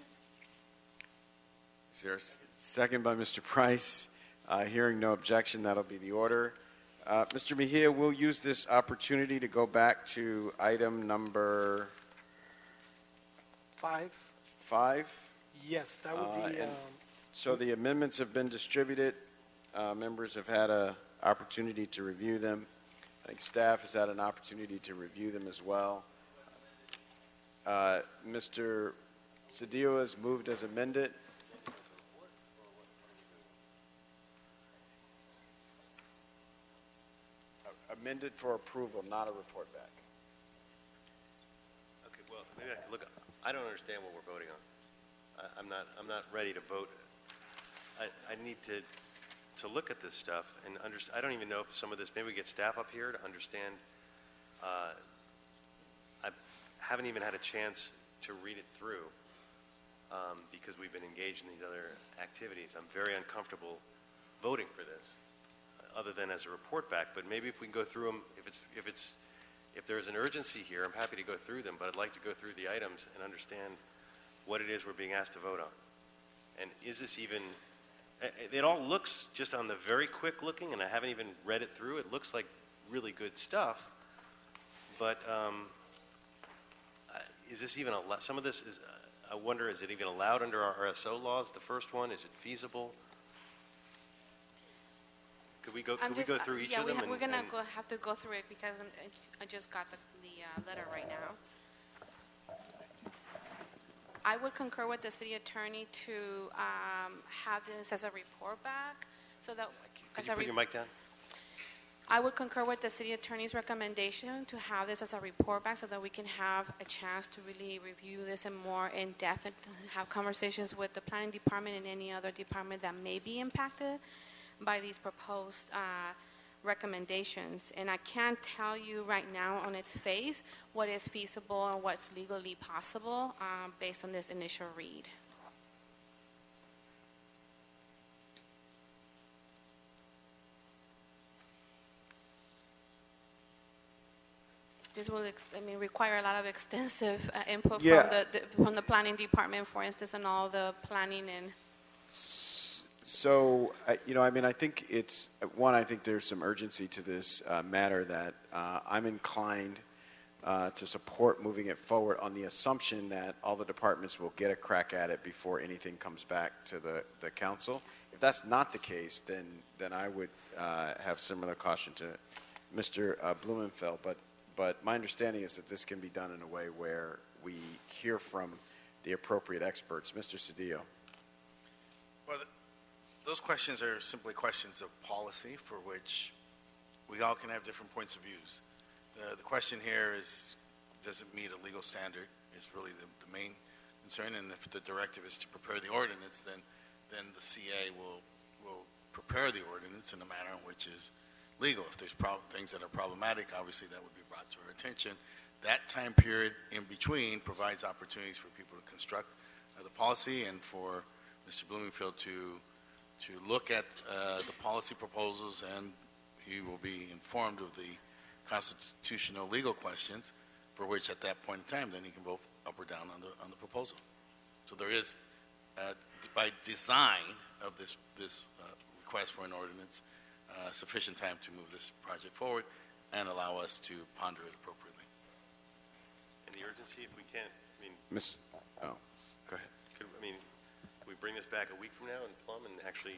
Is there a second by Mr. Price? Hearing no objection, that'll be the order. Mr. Mejia, we'll use this opportunity to go back to item number 5. 5? Yes, that would be. So the amendments have been distributed. Members have had an opportunity to review them. I think staff has had an opportunity to review them as well. Mr. Cedillo has moved as amended. Amended for approval, not a report back. Okay, well, maybe I can look. I don't understand what we're voting on. I'm not ready to vote. I need to look at this stuff and understand. I don't even know if some of this. Maybe we get staff up here to understand I haven't even had a chance to read it through because we've been engaged in these other activities. I'm very uncomfortable voting for this, other than as a report back. But maybe if we can go through them, if there's an urgency here, I'm happy to go through them. But I'd like to go through the items and understand what it is we're being asked to vote on. And is this even? It all looks, just on the very quick looking, and I haven't even read it through. It looks like really good stuff. But is this even allowed? Some of this is. I wonder, is it even allowed under our RSO laws? The first one, is it feasible? Could we go through each of them? We're gonna have to go through it because I just got the letter right now. I would concur with the city attorney to have this as a report back, so that. Could you put your mic down? I would concur with the city attorney's recommendation to have this as a report back so that we can have a chance to really review this in more in depth and have conversations with the planning department and any other department that may be impacted by these proposed recommendations. And I can't tell you right now on its face what is feasible and what's legally possible based on this initial read. This will, require a lot of extensive input from the planning department, for instance, and all the planning and. So, I think it's, one, I think there's some urgency to this matter that I'm inclined to support moving it forward on the assumption that all the departments will get a crack at it before anything comes back to the council. If that's not the case, then I would have similar caution to Mr. Blumenfeld. But my understanding is that this can be done in a way where we hear from the appropriate experts. Mr. Cedillo. Well, those questions are simply questions of policy for which we all can have different points of views. The question here is, does it meet a legal standard is really the main concern. And if the directive is to prepare the ordinance, then the CA will prepare the ordinance in a manner in which is legal. If there's things that are problematic, obviously that would be brought to our attention. That time period in between provides opportunities for people to construct the policy and for Mr. Blumenfeld to look at the policy proposals, and he will be informed of the constitutional legal questions, for which at that point in time then he can vote up or down on the proposal. So there is, by design of this request for an ordinance, sufficient time to move this project forward and allow us to ponder it appropriately. And the urgency, if we can't, go ahead. Can we bring this back a week from now in Plum and actually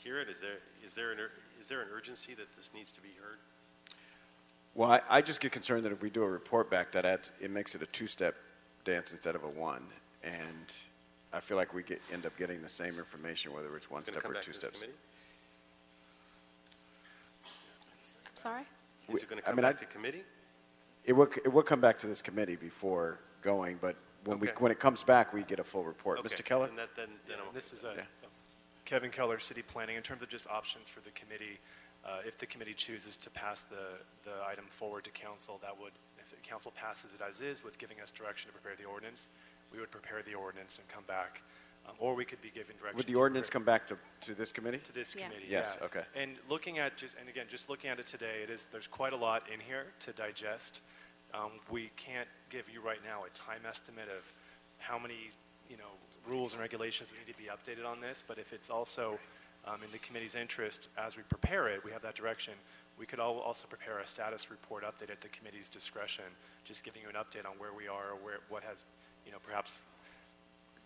hear it? Is there an urgency that this needs to be heard? Well, I just get concerned that if we do a report back, it makes it a two-step dance instead of a one, and I feel like we end up getting the same information whether it's one step or two steps. I'm sorry? Is it going to come back to committee? It will come back to this committee before going, but when it comes back, we get a full report. Okay. Mr. Keller? This is Kevin Keller, City Planning. In terms of just options for the committee, if the committee chooses to pass the item forward to council, if the council passes it as is with giving us direction to prepare the ordinance, we would prepare the ordinance and come back. Or we could be given direction. Would the ordinance come back to this committee? To this committee, yes. Yeah. Okay. And looking at just looking at it today, there's quite a lot in here to digest. We can't give you right now a time estimate of how many rules and regulations need to be updated on this. But if it's also in the committee's interest as we prepare it, we have that direction. We could also prepare a status report update at the committee's discretion, just giving you an update on where we are, or what has perhaps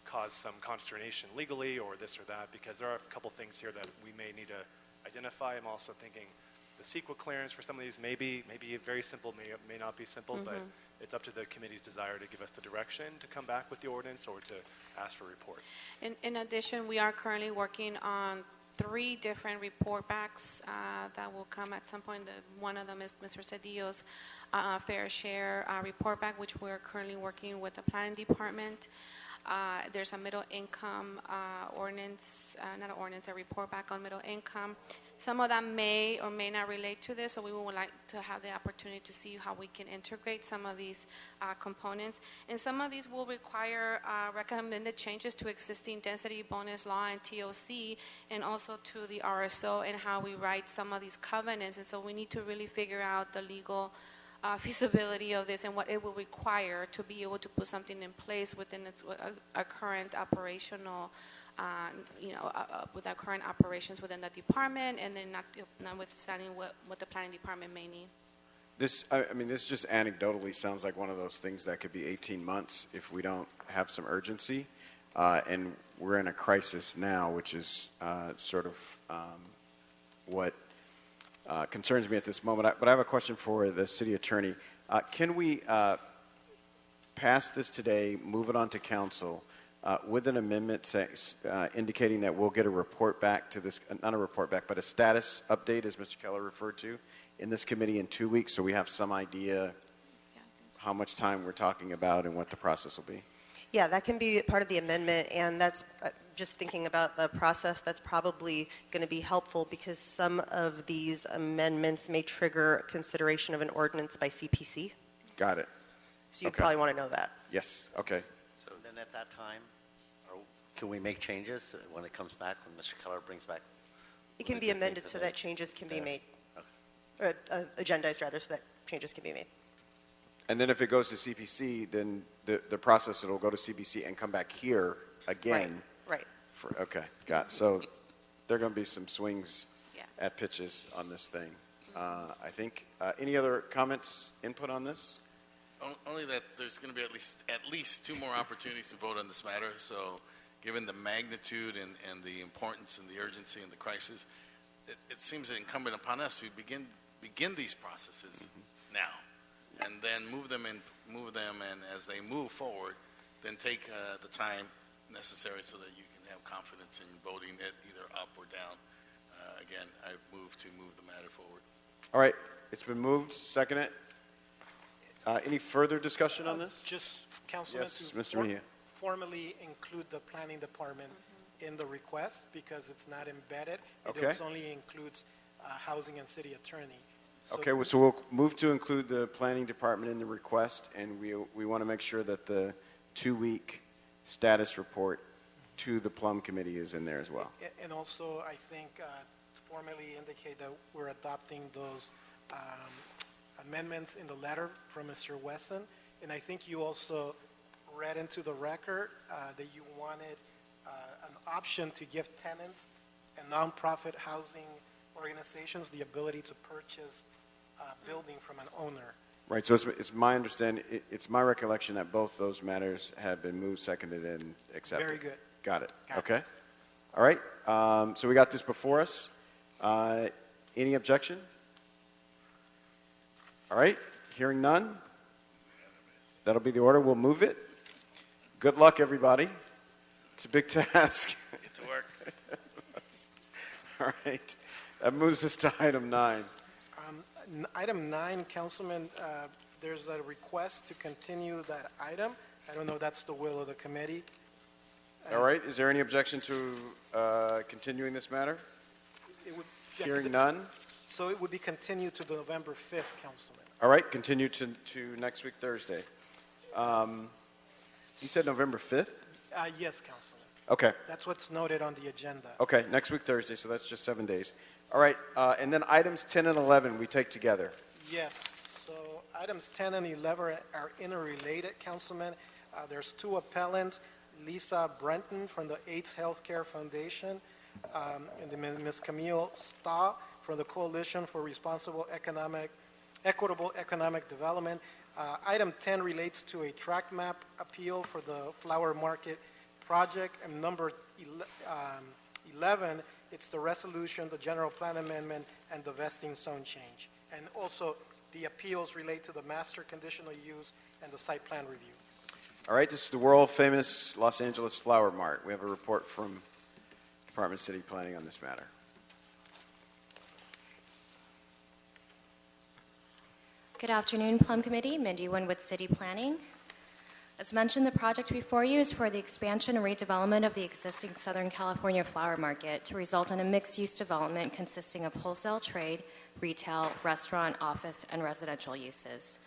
cause some consternation legally or this or that, because there are a couple things here that we may need to identify. I'm also thinking the CEQA clearance for some of these may be very simple, may not be simple, but it's up to the committee's desire to give us the direction to come back with the ordinance or to ask for a report. In addition, we are currently working on 3 different report backs that will come at some point. One of them is Mr. Cedillo's fair share report back, which we're currently working with the planning department. There's a middle income ordinance, not an ordinance, a report back on middle income. Some of them may or may not relate to this, so we would like to have the opportunity to see how we can integrate some of these components. And some of these will require recommended changes to existing density bonus law and TOC, and also to the RSO and how we write some of these covenants. And so we need to really figure out the legal feasibility of this and what it will require to be able to put something in place within a current operational, with our current operations within the department, and then notwithstanding what the planning department may need. This just anecdotally sounds like one of those things that could be 18 months if we don't have some urgency. And we're in a crisis now, which is sort of what concerns me at this moment. But I have a question for the city attorney. Can we pass this today, move it on to council, with an amendment indicating that we'll get a report back to this, not a report back, but a status update, as Mr. Keller referred to, in this committee in 2 weeks, so we have some idea how much time we're talking about and what the process will be? Yeah, that can be part of the amendment, and that's just thinking about the process, that's probably going to be helpful because some of these amendments may trigger consideration of an ordinance by CPC. Got it. So you probably want to know that. Yes, okay. So then at that time, can we make changes when it comes back, when Mr. Keller brings back? It can be amended so that changes can be made, or agendized rather, so that changes can be made. And then if it goes to CPC, then the process, it'll go to CPC and come back here again. Right. Okay, got it. So there are going to be some swings at pitches on this thing, I think. Any other comments, input on this? Only that there's going to be at least 2 more opportunities to vote on this matter. So given the magnitude and the importance and the urgency and the crisis, it seems incumbent upon us to begin these processes now, and then move them, and as they move forward, then take the time necessary so that you can have confidence in voting it either up or down. Again, I move to move the matter forward. All right, it's been moved. Second it. Any further discussion on this? Just, Councilman, yes, to Mr. Mejia. formally include the planning department in the request because it's not embedded. Okay. It only includes housing and city attorney. So Okay, so we'll move to include the planning department in the request, and we want to make sure that the 2-week status report to the Plum Committee is in there as well. And also, I think, formally indicate that we're adopting those amendments in the letter from Mr. Wesson. And I think you also read into the record that you wanted an option to give tenants and nonprofit housing organizations the ability to purchase a building from an owner. Right, so it's my understanding, it's my recollection that both those matters have been moved, seconded, and accepted. Very good. Got it. Okay. All right, so we got this before us. Any objection? All right, hearing none. That'll be the order. We'll move it. Good luck, everybody. It's a big task. Get to work. All right. That moves us to item 9. Item 9, Councilman, there's a request to continue that item. I don't know if that's the will of the committee. All right. Is there any objection to continuing this matter? It would, Hearing none. So it would be continued to the November 5th, Councilman. All right. Continue to next week, Thursday. You said November 5th? Yes, Councilman. Okay. That's what's noted on the agenda. Okay. Next week, Thursday. So that's just 7 days. All right. And then items 10 and 11 we take together. Yes. So items 10 and 11 are interrelated, Councilman. There's 2 appellants, Lisa Brenton from the AIDS Healthcare Foundation, and then Ms. Camille Stahl from the Coalition for Responsible Equitable Economic Development. Item 10 relates to a track map appeal for the Flower Market project, and number 11, it's the resolution, the general plan amendment, and the vesting zone change. And also, the appeals relate to the master conditional use and the site plan review. All right, this is the world-famous Los Angeles Flower Mart. We have a report from Department of City Planning on this matter. Good afternoon, Plum Committee. Mindy Wynn with City Planning. As mentioned, the project before you is for the expansion and redevelopment of the existing Southern California flower market to result in a mixed-use development consisting of wholesale trade, retail, restaurant, office, and residential uses.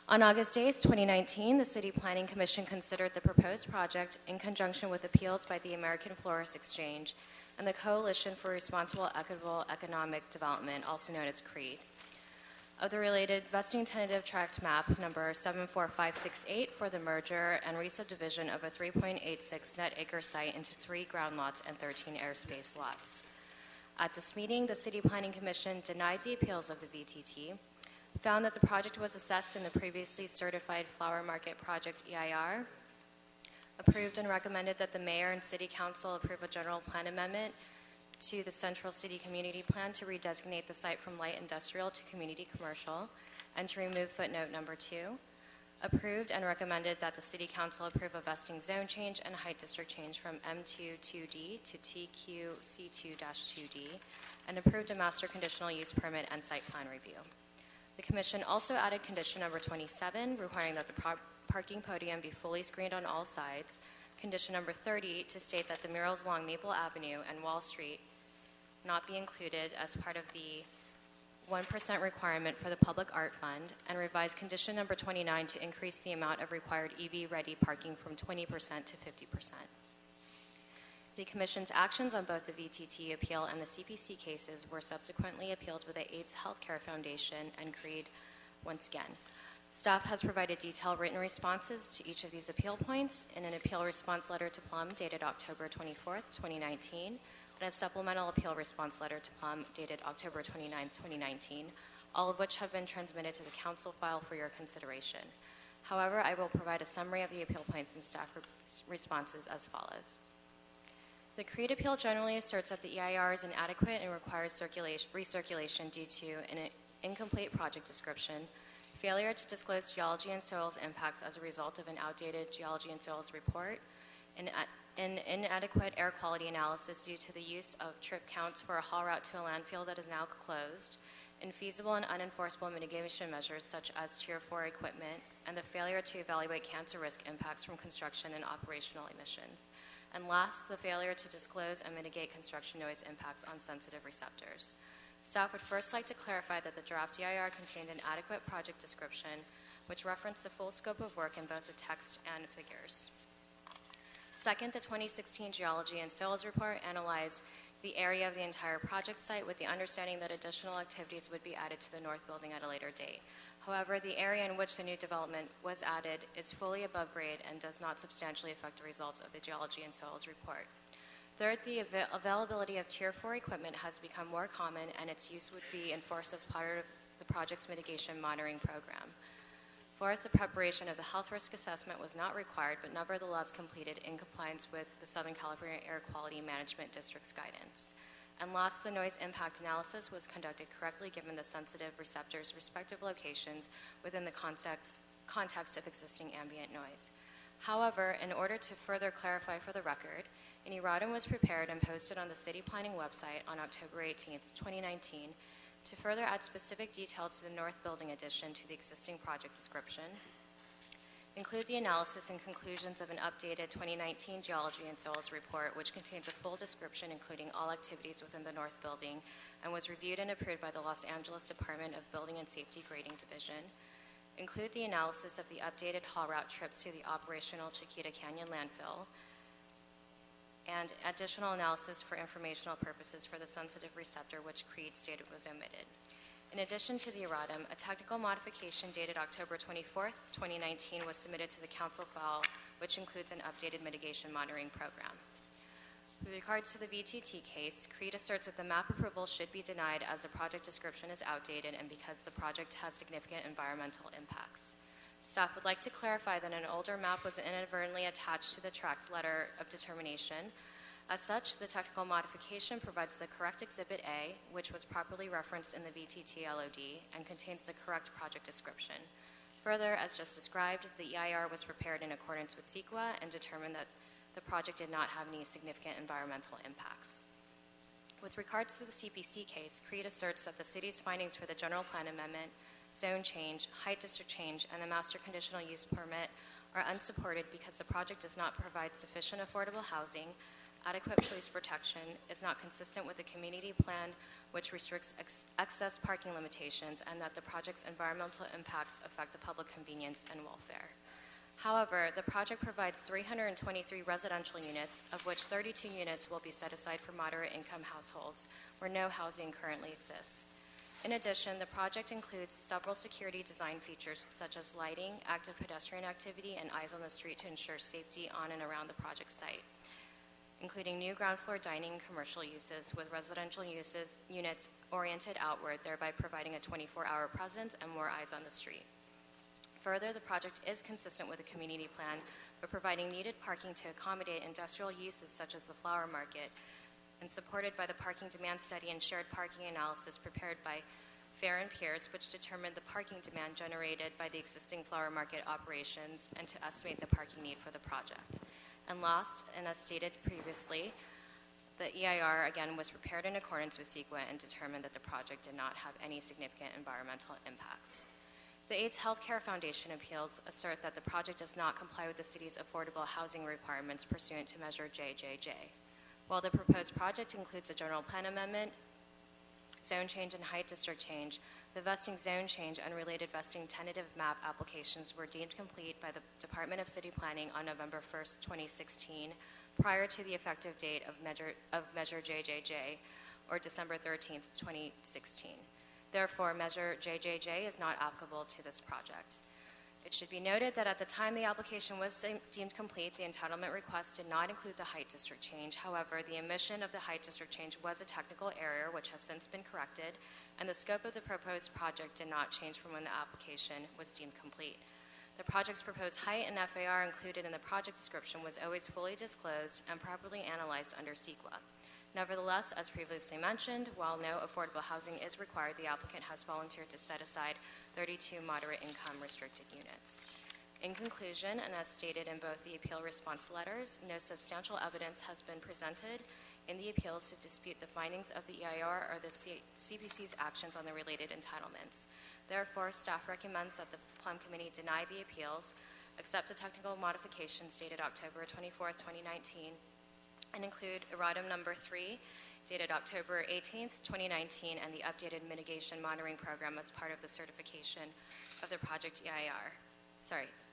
On August 8, 2019, the City Planning Commission considered the proposed project in conjunction with appeals by the American Florist Exchange and the Coalition for Responsible Equitable Economic Development, also known as CREED, of the related vesting tentative tract map number 74568 for the merger and re-subdivision of a 3.86 net acre site into 3 ground lots and 13 airspace lots. At this meeting, the City Planning Commission denied the appeals of the VTT, found that the project was assessed in the previously certified flower market project EIR, approved and recommended that the Mayor and City Council approve a general plan amendment to the Central City Community Plan to redesignate the site from light industrial to community commercial and to remove footnote number 2, approved and recommended that the City Council approve a vesting zone change and height district change from M2 2D to TQC2-2D, and approved a master conditional use permit and site plan review. The Commission also added condition number 27, requiring that the parking podium be fully screened on all sides, condition number 30 to state that the murals along Maple Avenue and Wall Street not be included as part of the 1% requirement for the Public Art Fund, and revised condition number 29 to increase the amount of required EV-ready parking from 20% to 50%. The Commission's actions on both the VTT appeal and the CPC cases were subsequently appealed with the AIDS Healthcare Foundation and CREED once again. Staff has provided detailed written responses to each of these appeal points in an appeal response letter to Plum dated October 24th, 2019, and a supplemental appeal response letter to Plum dated October 29th, 2019, all of which have been transmitted to the Council file for your consideration. However, I will provide a summary of the appeal points and staff responses as follows. The CREED appeal generally asserts that the EIR is inadequate and requires recirculation due to an incomplete project description, failure to disclose geology and soils impacts as a result of an outdated geology and soils report, an inadequate air quality analysis due to the use of trip counts for a haul route to a landfill that is now closed, infeasible and unenforceable mitigation measures such as Tier 4 equipment, and the failure to evaluate cancer risk impacts from construction and operational emissions. And last, the failure to disclose and mitigate construction noise impacts on sensitive receptors. Staff would first like to clarify that the draft EIR contained an adequate project description, which referenced the full scope of work in both the text and figures. Second, the 2016 Geology and Soils Report analyzed the area of the entire project site with the understanding that additional activities would be added to the north building at a later date. However, the area in which the new development was added is fully above grade and does not substantially affect the results of the Geology and Soils Report. Third, the availability of Tier 4 equipment has become more common, and its use would be enforced as part of the project's mitigation monitoring program. Fourth, the preparation of the health risk assessment was not required, but nevertheless completed in compliance with the Southern California Air Quality Management District's guidance. And last, the noise impact analysis was conducted correctly given the sensitive receptors' respective locations within the context of existing ambient noise. However, in order to further clarify for the record, an erratum was prepared and posted on the City Planning website on October 18, 2019, to further add specific details to the North Building addition to the existing project description, include the analysis and conclusions of an updated 2019 Geology and Soils Report, which contains a full description including all activities within the North Building and was reviewed and approved by the Los Angeles Department of Building and Safety Grading Division, include the analysis of the updated haul route trips to the operational Chiquita Canyon landfill, and additional analysis for informational purposes for the sensitive receptor, which CREED stated was omitted. In addition to the erratum, a technical modification dated October 24th, 2019 was submitted to the Council file, which includes an updated mitigation monitoring program. With regards to the VTT case, CREED asserts that the map approval should be denied as the project description is outdated and because the project has significant environmental impacts. Staff would like to clarify that an older map was inadvertently attached to the tract letter of determination. As such, the technical modification provides the correct Exhibit A, which was properly referenced in the VTT LOD and contains the correct project description. Further, as just described, the EIR was prepared in accordance with CEQA and determined that the project did not have any significant environmental impacts. With regards to the CPC case, CREED asserts that the city's findings for the general plan amendment, zone change, height district change, and the master conditional use permit are unsupported because the project does not provide sufficient affordable housing, adequate police protection, is not consistent with the community plan, which restricts excess parking limitations, and that the project's environmental impacts affect the public convenience and welfare. However, the project provides 323 residential units, of which 32 units will be set aside for moderate-income households, where no housing currently exists. In addition, the project includes several security design features such as lighting, active pedestrian activity, and eyes on the street to ensure safety on and around the project site, including new ground floor dining and commercial uses with residential units oriented outward, thereby providing a 24-hour presence and more eyes on the street. Further, the project is consistent with the community plan by providing needed parking to accommodate industrial uses such as the flower market, and supported by the parking demand study and shared parking analysis prepared by Fair and Pierce, which determined the parking demand generated by the existing flower market operations and to estimate the parking need for the project. And last, and as stated previously, the EIR again was prepared in accordance with CEQA and determined that the project did not have any significant environmental impacts. The AIDS Healthcare Foundation appeals assert that the project does not comply with the city's affordable housing requirements pursuant to Measure JJJ. While the proposed project includes a general plan amendment, zone change, and height district change, the vesting zone change and related vesting tentative map applications were deemed complete by the Department of City Planning on November 1st, 2016, prior to the effective date of Measure JJJ, or December 13th, 2016. Therefore, Measure JJJ is not applicable to this project. It should be noted that at the time the application was deemed complete, the entitlement request did not include the height district change. However, the omission of the height district change was a technical error which has since been corrected, and the scope of the proposed project did not change from when the application was deemed complete. The project's proposed height and FAR included in the project description was always fully disclosed and properly analyzed under CEQA. Nevertheless, as previously mentioned, while no affordable housing is required, the applicant has volunteered to set aside 32 moderate-income restricted units. In conclusion, and as stated in both the appeal response letters, no substantial evidence has been presented in the appeals to dispute the findings of the EIR or the CPC's actions on the related entitlements. Therefore, staff recommends that the Plum Committee deny the appeals, accept the technical modifications dated October 24th, 2019, and include erratum number 3, dated October 18th, 2019, and the updated mitigation monitoring program as part of the certification of the project EIR.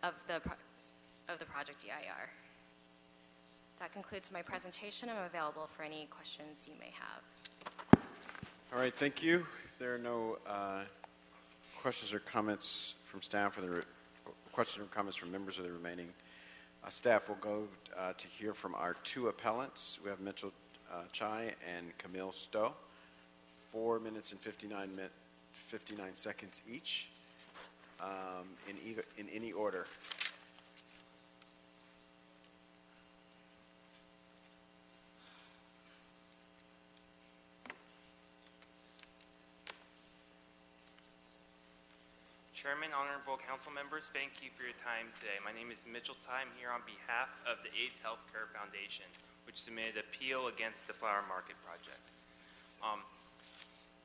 Of the project EIR. That concludes my presentation. I'm available for any questions you may have. All right, thank you. If there are no questions or comments from staff or questions or comments from members of the remaining staff, will go to hear from our two appellants. We have Mitchell Chai and Camille Stowe, 4 minutes and 59 seconds each, in any order. Chairman, honorable council members, thank you for your time today. My name is Mitchell Tsai. I'm here on behalf of the AIDS Healthcare Foundation, which submitted an appeal against the Flower Market project.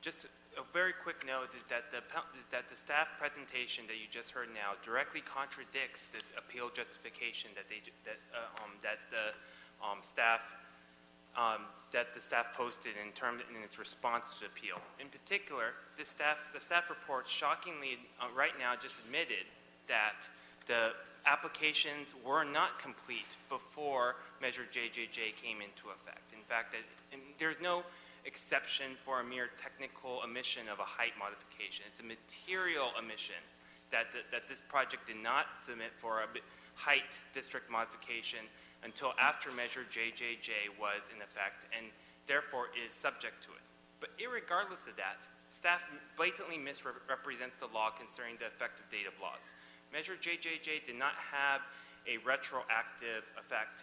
Just a very quick note is that the staff presentation that you just heard now directly contradicts the appeal justification that the staff posted in its response to the appeal. In particular, the staff report shockingly right now just admitted that the applications were not complete before Measure JJJ came into effect. In fact, there's no exception for a mere technical omission of a height modification. It's a material omission that this project did not submit for a height district modification until after Measure JJJ was in effect, and therefore is subject to it. But irregardless of that, staff blatantly misrepresents the law concerning the effective date of laws. Measure JJJ did not have a retroactive effect.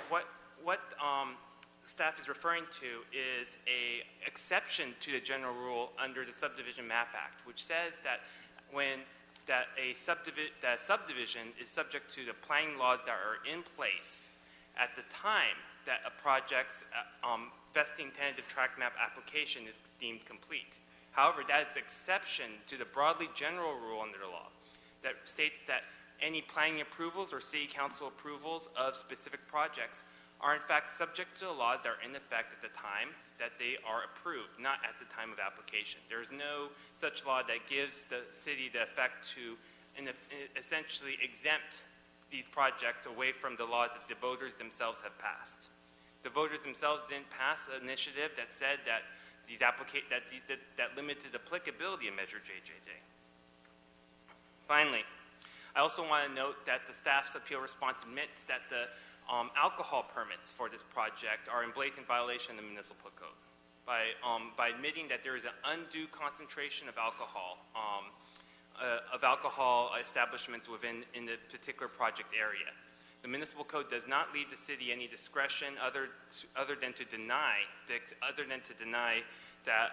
What staff is referring to is an exception to the general rule under the Subdivision Map Act, which says that subdivision is subject to the planning laws that are in place at the time that a project's vesting tentative tract map application is deemed complete. However, that is an exception to the broadly general rule under the law that states that any planning approvals or city council approvals of specific projects are in fact subject to the laws that are in effect at the time that they are approved, not at the time of application. There is no such law that gives the city the effect to essentially exempt these projects away from the laws that the voters themselves have passed. The voters themselves didn't pass an initiative that said that that limited applicability of Measure JJJ. Finally, I also want to note that the staff's appeal response admits that the alcohol permits for this project are in blatant violation of the municipal code by admitting that there is an undue concentration of alcohol establishments within the particular project area. The municipal code does not leave the city any discretion other than to deny that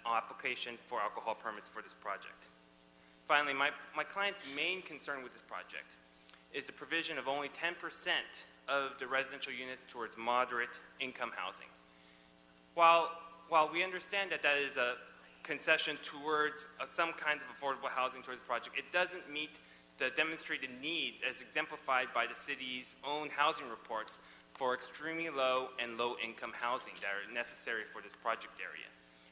application for alcohol permits for this project. Finally, my client's main concern with this project is the provision of only 10% of the residential units towards moderate income housing. While we understand that that is a concession towards some kinds of affordable housing towards the project, it doesn't meet the demonstrated needs as exemplified by the city's own housing reports for extremely low and low income housing that are necessary for this project area.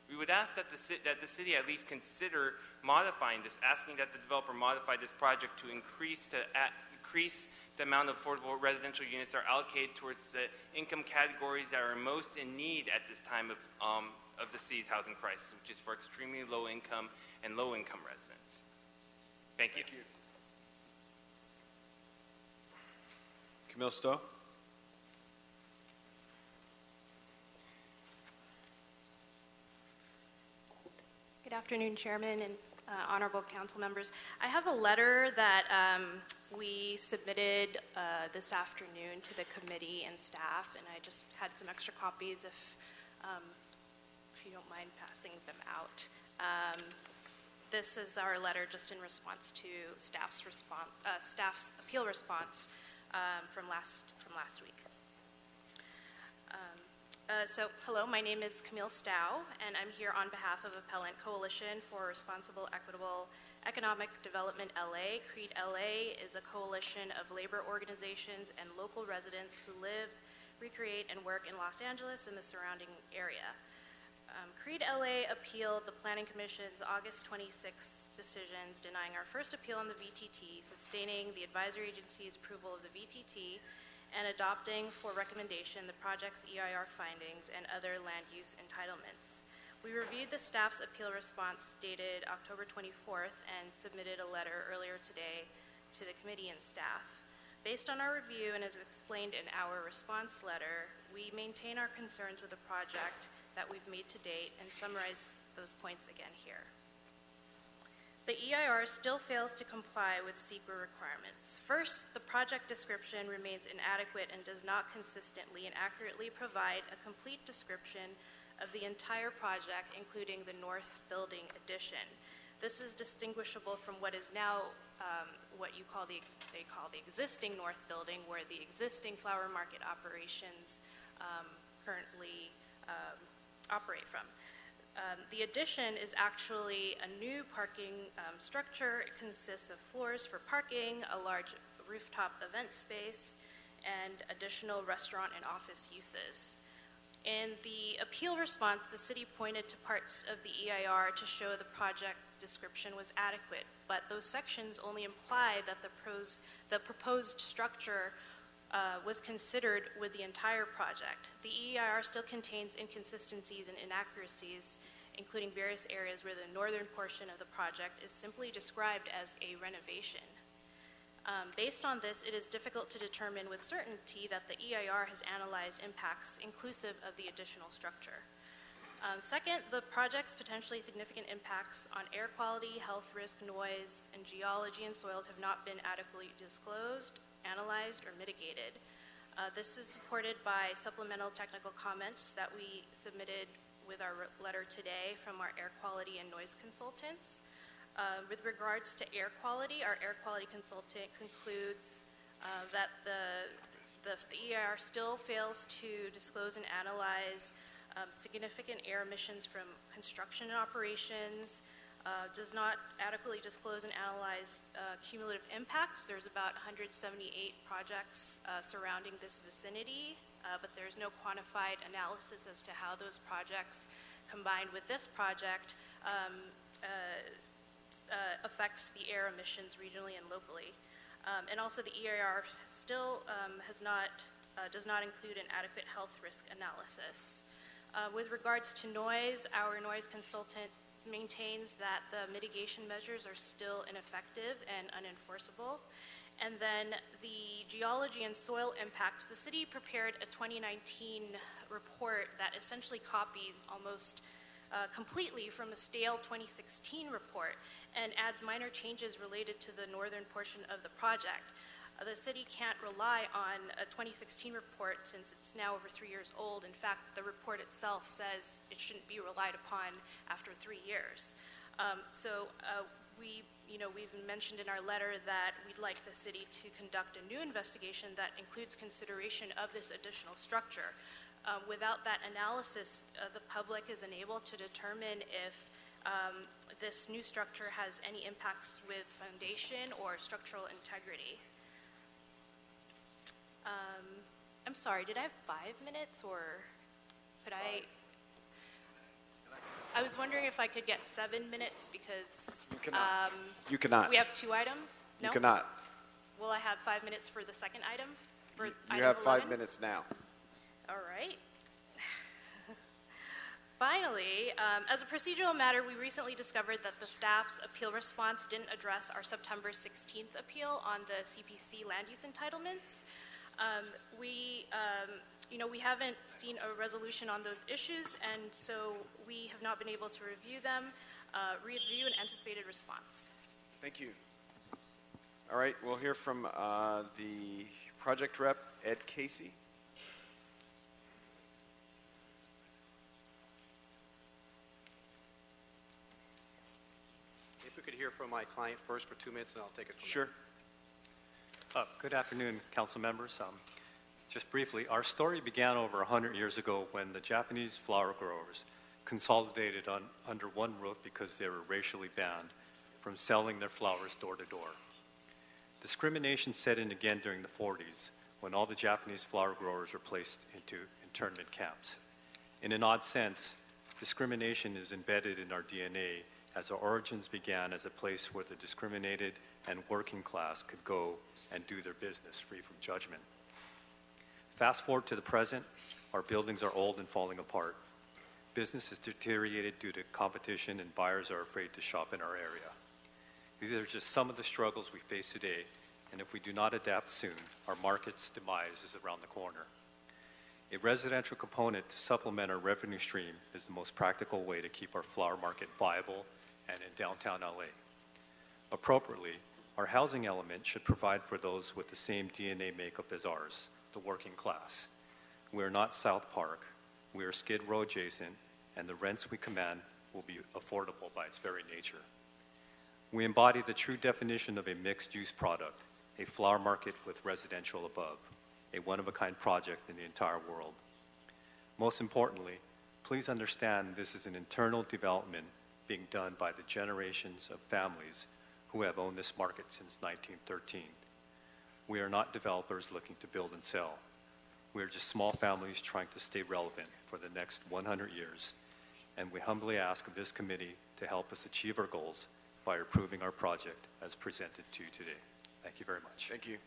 We would ask that the city at least consider modifying this, asking that the developer modify this project to increase the amount of affordable residential units are allocated towards the income categories that are most in need at this time of the city's housing crisis, which is for extremely low income and low income residents. Thank you. Camille Stowe. Good afternoon, Chairman and honorable council members. I have a letter that we submitted this afternoon to the committee and staff, and I just had some extra copies if you don't mind passing them out. This is our letter just in response to staff's appeal response from last week. Hello, my name is Camille Stowe, and I'm here on behalf of Appellant Coalition for Responsible Equitable Economic Development LA. CREED LA is a coalition of labor organizations and local residents who live, recreate, and work in Los Angeles and the surrounding area. CREED LA appealed the Planning Commission's August 26 decisions denying our first appeal on the VTT, sustaining the advisory agency's approval of the VTT, and adopting for recommendation the project's EIR findings and other land use entitlements. We reviewed the staff's appeal response dated October 24th and submitted a letter earlier today to the committee and staff. Based on our review and as explained in our response letter, we maintain our concerns with the project that we've made to date and summarize those points again here. The EIR still fails to comply with SEQA requirements. First, the project description remains inadequate and does not consistently and accurately provide a complete description of the entire project, including the north building addition. This is distinguishable from what is now what they call the existing north building, where the existing flower market operations currently operate from. The addition is actually a new parking structure. It consists of floors for parking, a large rooftop event space, and additional restaurant and office uses. In the appeal response, the city pointed to parts of the EIR to show the project description was adequate, but those sections only imply that the proposed structure was considered with the entire project. The EIR still contains inconsistencies and inaccuracies, including various areas where the northern portion of the project is simply described as a renovation. Based on this, it is difficult to determine with certainty that the EIR has analyzed impacts inclusive of the additional structure. Second, the project's potentially significant impacts on air quality, health risk, noise, and geology and soils have not been adequately disclosed, analyzed, or mitigated. This is supported by supplemental technical comments that we submitted with our letter today from our air quality and noise consultants. With regards to air quality, our air quality consultant concludes that the EIR still fails to disclose and analyze significant air emissions from construction and operations, does not adequately disclose and analyze cumulative impacts. There's about 178 projects surrounding this vicinity, but there's no quantified analysis as to how those projects combined with this project affects the air emissions regionally and locally. And also the EIR still does not include an adequate health risk analysis. With regards to noise, our noise consultant maintains that the mitigation measures are still ineffective and unenforceable. And then the geology and soil impacts, the city prepared a 2019 report that essentially copies almost completely from a stale 2016 report and adds minor changes related to the northern portion of the project. The city can't rely on a 2016 report since it's now over 3 years old. In fact, the report itself says it shouldn't be relied upon after 3 years. We've mentioned in our letter that we'd like the city to conduct a new investigation that includes consideration of this additional structure. Without that analysis, the public is unable to determine if this new structure has any impacts with foundation or structural integrity. I'm sorry, did I have 5 minutes or could I? I was wondering if I could get 7 minutes because You cannot. You cannot. We have 2 items? No? You cannot. Will I have 5 minutes for the second item? For You item have 5 11? minutes now. All right. Finally, as a procedural matter, we recently discovered that the staff's appeal response didn't address our September 16th appeal on the CPC land use entitlements. We haven't seen a resolution on those issues, and so we have not been able to review them, review an anticipated response. Thank you. All right, we'll hear from the project rep, Ed Casey. If we could hear from my client first for 2 minutes, and I'll take it from Sure. Good afternoon, council members. Just briefly, our story began over 100 years ago when the Japanese flower growers consolidated under one roof because they were racially banned from selling their flowers door to door. Discrimination set in again during the 40s when all the Japanese flower growers were placed into internment camps. In an odd sense, discrimination is embedded in our DNA as our origins began as a place where the discriminated and working class could go and do their business free from judgment. Fast forward to the present, our buildings are old and falling apart. Business has deteriorated due to competition and buyers are afraid to shop in our area. These are just some of the struggles we face today, and if we do not adapt soon, our market's demise is around the corner. A residential component to supplement our revenue stream is the most practical way to keep our flower market viable and in downtown LA. Appropriately, our housing element should provide for those with the same DNA makeup as ours, the working class. We are not South Park. We are Skid Row adjacent, and the rents we command will be affordable by its very nature. We embody the true definition of a mixed-use product, a flower market with residential above, a one-of-a-kind project in the entire world. Most importantly, please understand this is an internal development being done by the generations of families who have owned this market since 1913. We are not developers looking to build and sell. We are just small families trying to stay relevant for the next 100 years, and we humbly ask of this committee to help us achieve our goals by approving our project as presented to you today. Thank you very much. Thank you.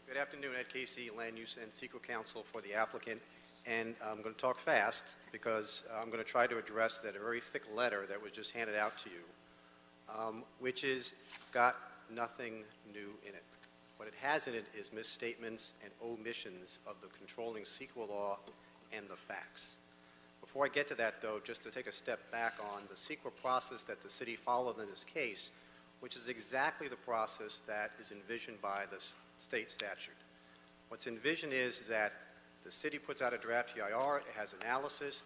Good afternoon, Ed Casey, Land Use and CEQA Counsel for the applicant. And I'm going to talk fast because I'm going to try to address that very thick letter that was just handed out to you, which is got nothing new in it. What it has in it is misstatements and omissions of the controlling CEQA law and the facts. Before I get to that, though, just to take a step back on the CEQA process that the city followed in this case, which is exactly the process that is envisioned by the state statute. What's envisioned is that the city puts out a draft EIR, it has analysis,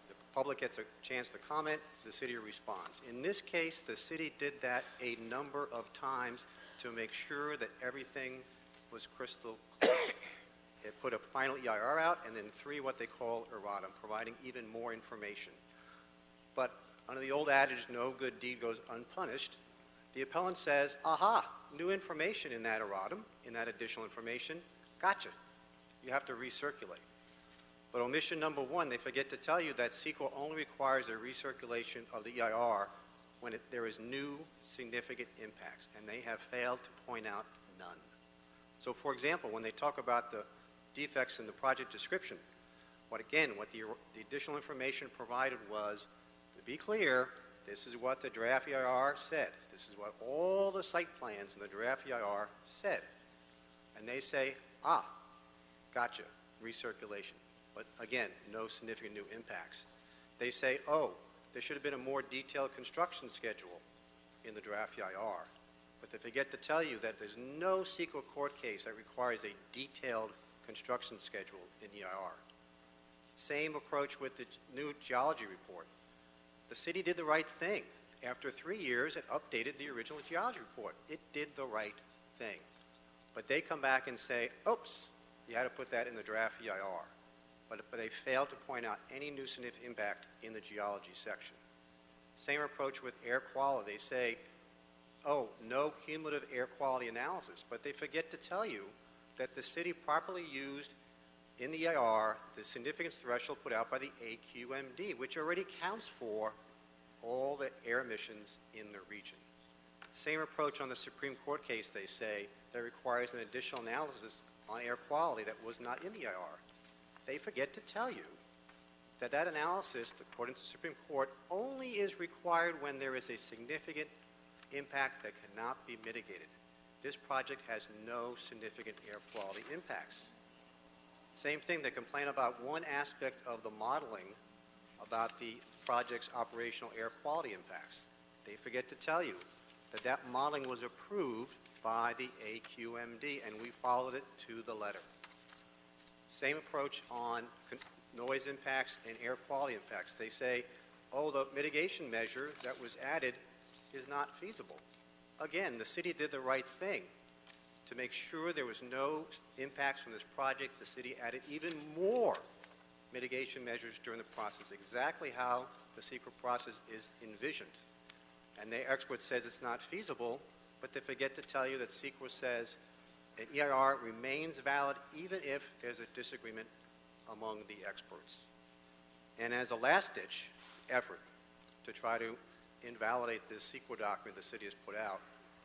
the public gets a chance to comment, the city responds. In this case, the city did that a number of times to make sure that everything was crystal clear. It put a final EIR out, and then 3 what they call erratum, providing even more information. but under the old adage, no good deed goes unpunished, the appellant says, aha, new information in that erratum, in that additional information, gotcha. You have to recirculate. But omission number one, they forget to tell you that CEQA only requires a recirculation of the EIR when there is new significant impacts, and they have failed to point out none. So for example, when they talk about the defects in the project description, what the additional information provided was, to be clear, this is what the draft EIR said. This is what all the site plans in the draft EIR said. And they say, ah, gotcha, recirculation. But again, no significant new impacts. They say, oh, there should have been a more detailed construction schedule in the draft EIR. But they forget to tell you that there's no CEQA court case that requires a detailed construction schedule in EIR. Same approach with the new geology report. The city did the right thing. After 3 years, it updated the original geology report. It did the right thing. But they come back and say, oops, you had to put that in the draft EIR. But they failed to point out any new significant impact in the geology section. Same approach with air quality. They say, oh, no cumulative air quality analysis. But they forget to tell you that the city properly used in the EIR the significance threshold put out by the AQMD, which already counts for all the air emissions in the region. Same approach on the Supreme Court case, they say, that requires an additional analysis on air quality that was not in the EIR. They forget to tell you that that analysis, according to the Supreme Court, only is required when there is a significant impact that cannot be mitigated. This project has no significant air quality impacts. Same thing, they complain about one aspect of the modeling about the project's operational air quality impacts. They forget to tell you that that modeling was approved by the AQMD, and we followed it to the letter. Same approach on noise impacts and air quality impacts. They say, oh, the mitigation measure that was added is not feasible. Again, the city did the right thing. To make sure there was no impacts from this project, the city added even more mitigation measures during the process, exactly how the CEQA process is envisioned. And the expert says it's not feasible, but they forget to tell you that CEQA says an EIR remains valid even if there's a disagreement among the experts. And as a last-ditch effort to try to invalidate this CEQA document the city has put out,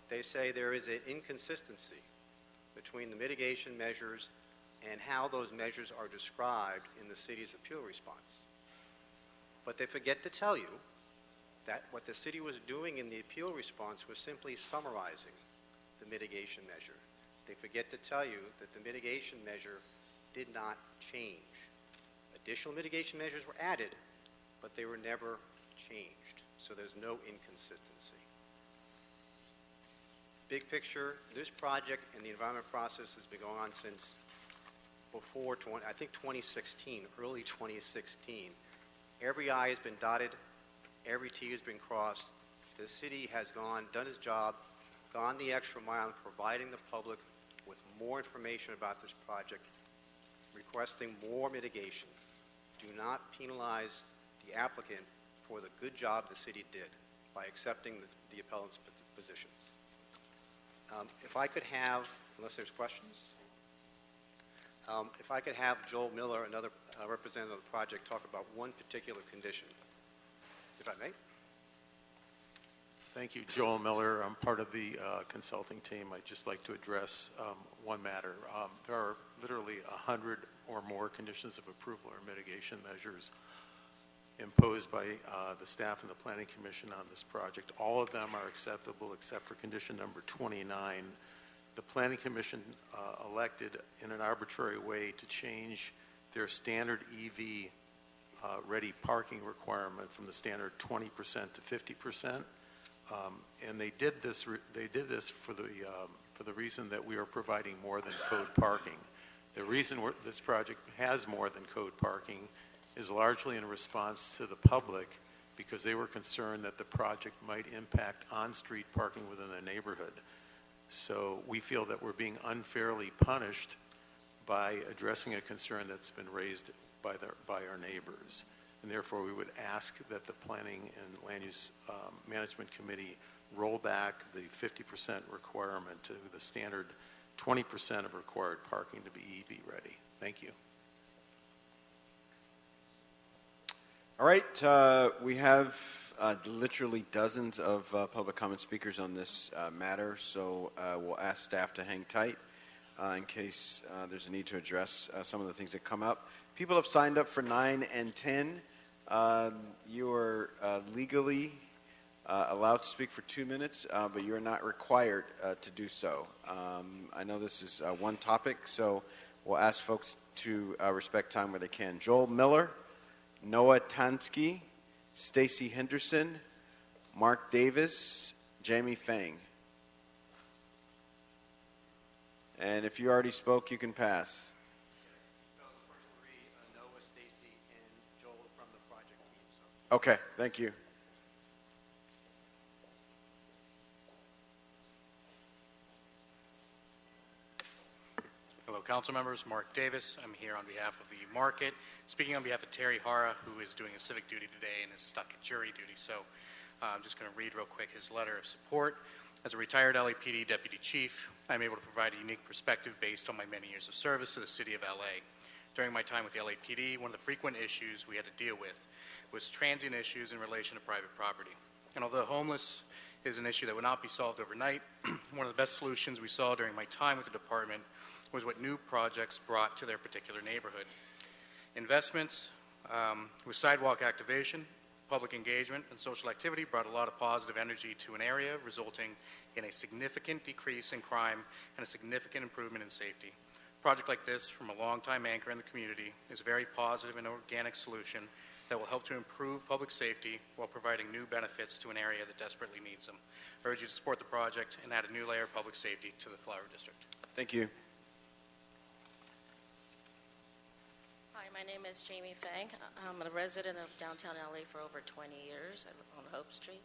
they say there is an inconsistency between the mitigation measures and how those measures are described in the city's appeal response. But they forget to tell you that what the city was doing in the appeal response was simply summarizing the mitigation measure. They forget to tell you that the mitigation measure did not change. Additional mitigation measures were added, but they were never changed. So there's no inconsistency. Big picture, this project and the environment process has been going on since before, I think 2016, early 2016. Every I has been dotted, every T has been crossed. The city has done its job, gone the extra mile in providing the public with more information about this project, requesting more mitigation. Do not penalize the applicant for the good job the city did by accepting the appellant's positions. If I could have, unless there's questions, if I could have Joel Miller, another representative of the project, talk about one particular condition, if I may. Thank you, Joel Miller. I'm part of the consulting team. I'd just like to address one matter. There are literally 100 or more conditions of approval or mitigation measures imposed by the staff and the Planning Commission on this project. All of them are acceptable except for condition number 29. The Planning Commission elected in an arbitrary way to change their standard EV ready parking requirement from the standard 20% to 50%. And they did this for the reason that we are providing more than code parking. The reason this project has more than code parking is largely in response to the public because they were concerned that the project might impact on-street parking within their neighborhood. So we feel that we're being unfairly punished by addressing a concern that's been raised by our neighbors. and therefore we would ask that the Planning and Land Use Management Committee roll back the 50% requirement to the standard 20% of required parking to be EV ready. Thank you. All right, we have literally dozens of public comment speakers on this matter, so we'll ask staff to hang tight in case there's a need to address some of the things that come up. People have signed up for 9 and 10. You are legally allowed to speak for 2 minutes, but you are not required to do so. I know this is one topic, so we'll ask folks to respect time where they can. Joel Miller, Noah Tansky, Stacy Henderson, Mark Davis, Jamie Fang. And if you already spoke, you can pass. So the first three, Noah, Stacy, and Joel from the project team. So. Okay, thank you. Hello, council members. Mark Davis. I'm here on behalf of the market, speaking on behalf of Terry Hara, who is doing a civic duty today and is stuck at jury duty. So I'm just going to read real quick his letter of support. As a retired LAPD deputy chief, I'm able to provide a unique perspective based on my many years of service to the city of LA. During my time with the LAPD, one of the frequent issues we had to deal with was transient issues in relation to private property. And although homeless is an issue that would not be solved overnight, one of the best solutions we saw during my time with the department was what new projects brought to their particular neighborhood. Investments with sidewalk activation, public engagement, and social activity brought a lot of positive energy to an area, resulting in a significant decrease in crime and a significant improvement in safety. A project like this, from a long-time anchor in the community, is a very positive and organic solution that will help to improve public safety while providing new benefits to an area that desperately needs them. I urge you to support the project and add a new layer of public safety to the Flower District. Thank you. Hi, my name is Jamie Fang. I'm a resident of downtown LA for over 20 years. I live on Hope Street.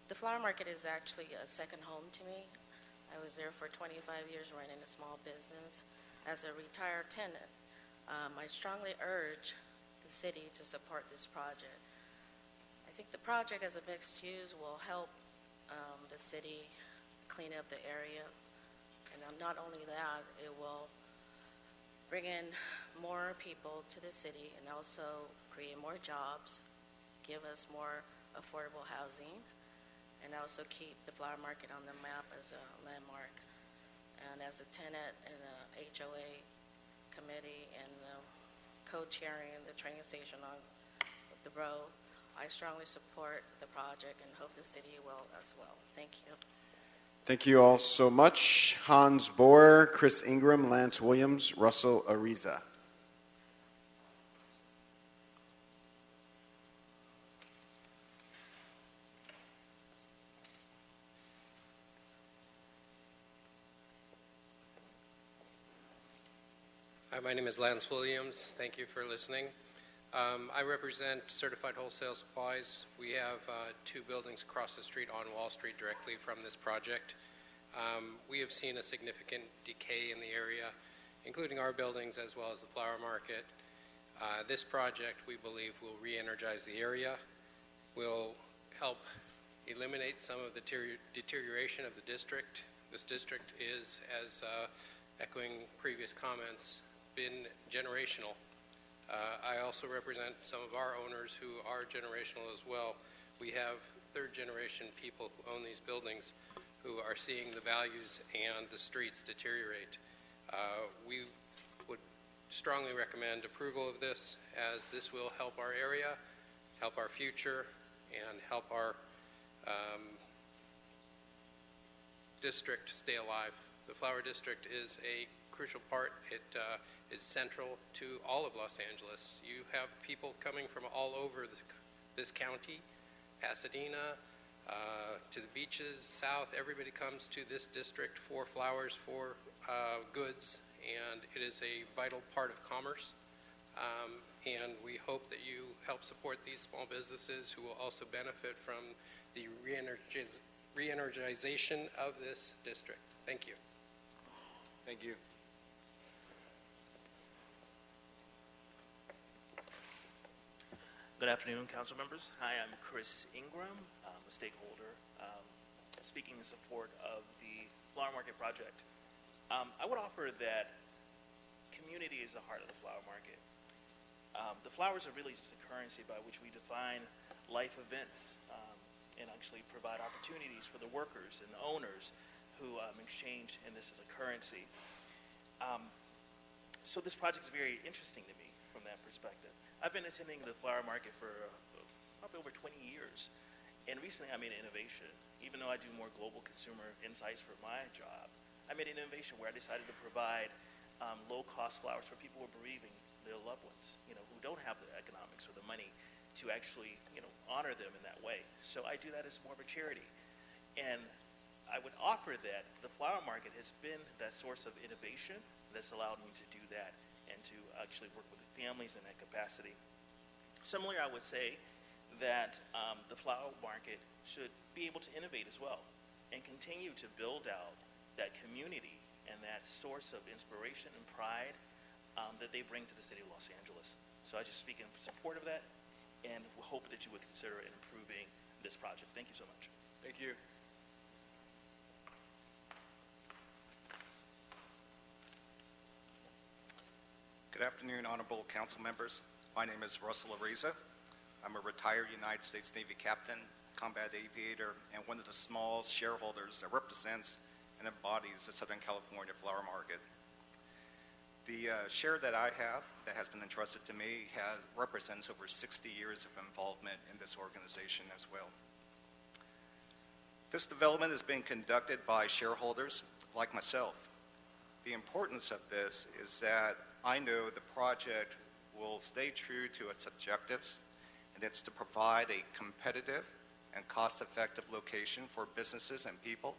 The flower market is actually a second home to me. I was there for 25 years running a small business. As a retired tenant, I strongly urge the city to support this project. I think the project as a mixed use will help the city clean up the area. And not only that, it will bring in more people to the city and also create more jobs, give us more affordable housing, and also keep the flower market on the map as a landmark. And as a tenant in the HOA committee and co-chairing the train station on the road, I strongly support the project and hope the city will as well. Thank you. Thank you all so much. Hans Bohr, Chris Ingram, Lance Williams, Russell Ariza. Hi, my name is Lance Williams. Thank you for listening. I represent Certified Wholesale Supplies. We have 2 buildings across the street on Wall Street directly from this project. We have seen a significant decay in the area, including our buildings as well as the flower market. This project, we believe, will re-energize the area, will help eliminate some of the deterioration of the district. This district is, as echoing previous comments, been generational. I also represent some of our owners who are generational as well. We have third-generation people who own these buildings who are seeing the values and the streets deteriorate. We would strongly recommend approval of this, as this will help our area, help our future, and help our district stay alive. The Flower District is a crucial part. It is central to all of Los Angeles. You have people coming from all over this county, Pasadena, to the beaches, south. Everybody comes to this district for flowers, for goods, and it is a vital part of commerce. And we hope that you help support these small businesses who will also benefit from the re-energization of this district. Thank you. Thank you. Good afternoon, council members. Hi, I'm Chris Ingram. I'm a stakeholder speaking in support of the flower market project. I would offer that community is the heart of the flower market. The flowers are really just a currency by which we define life events and actually provide opportunities for the workers and the owners who exchange in this as a currency. So this project is very interesting to me from that perspective. I've been attending the flower market for probably over 20 years. And recently I made an innovation. Even though I do more global consumer insights for my job, I made an innovation where I decided to provide low-cost flowers for people who are bereaving their loved ones, who don't have the economics or the money to actually, honor them in that way. So I do that as more of a charity. And I would offer that the flower market has been that source of innovation that's allowed me to do that and to actually work with the families in that capacity. Similarly, I would say that the flower market should be able to innovate as well and continue to build out that community and that source of inspiration and pride that they bring to the city of Los Angeles. So I just speak in support of that and hope that you would consider improving this project. Thank you so much. Thank you. Good afternoon, honorable council members. My name is Russell Ariza. I'm a retired United States Navy captain, combat aviator, and one of the small shareholders that represents and embodies the Southern California flower market. The share that I have that has been entrusted to me represents over 60 years of involvement in this organization as well. This development is being conducted by shareholders like myself. The importance of this is that I know the project will stay true to its objectives, and it's to provide a competitive and cost-effective location for businesses and people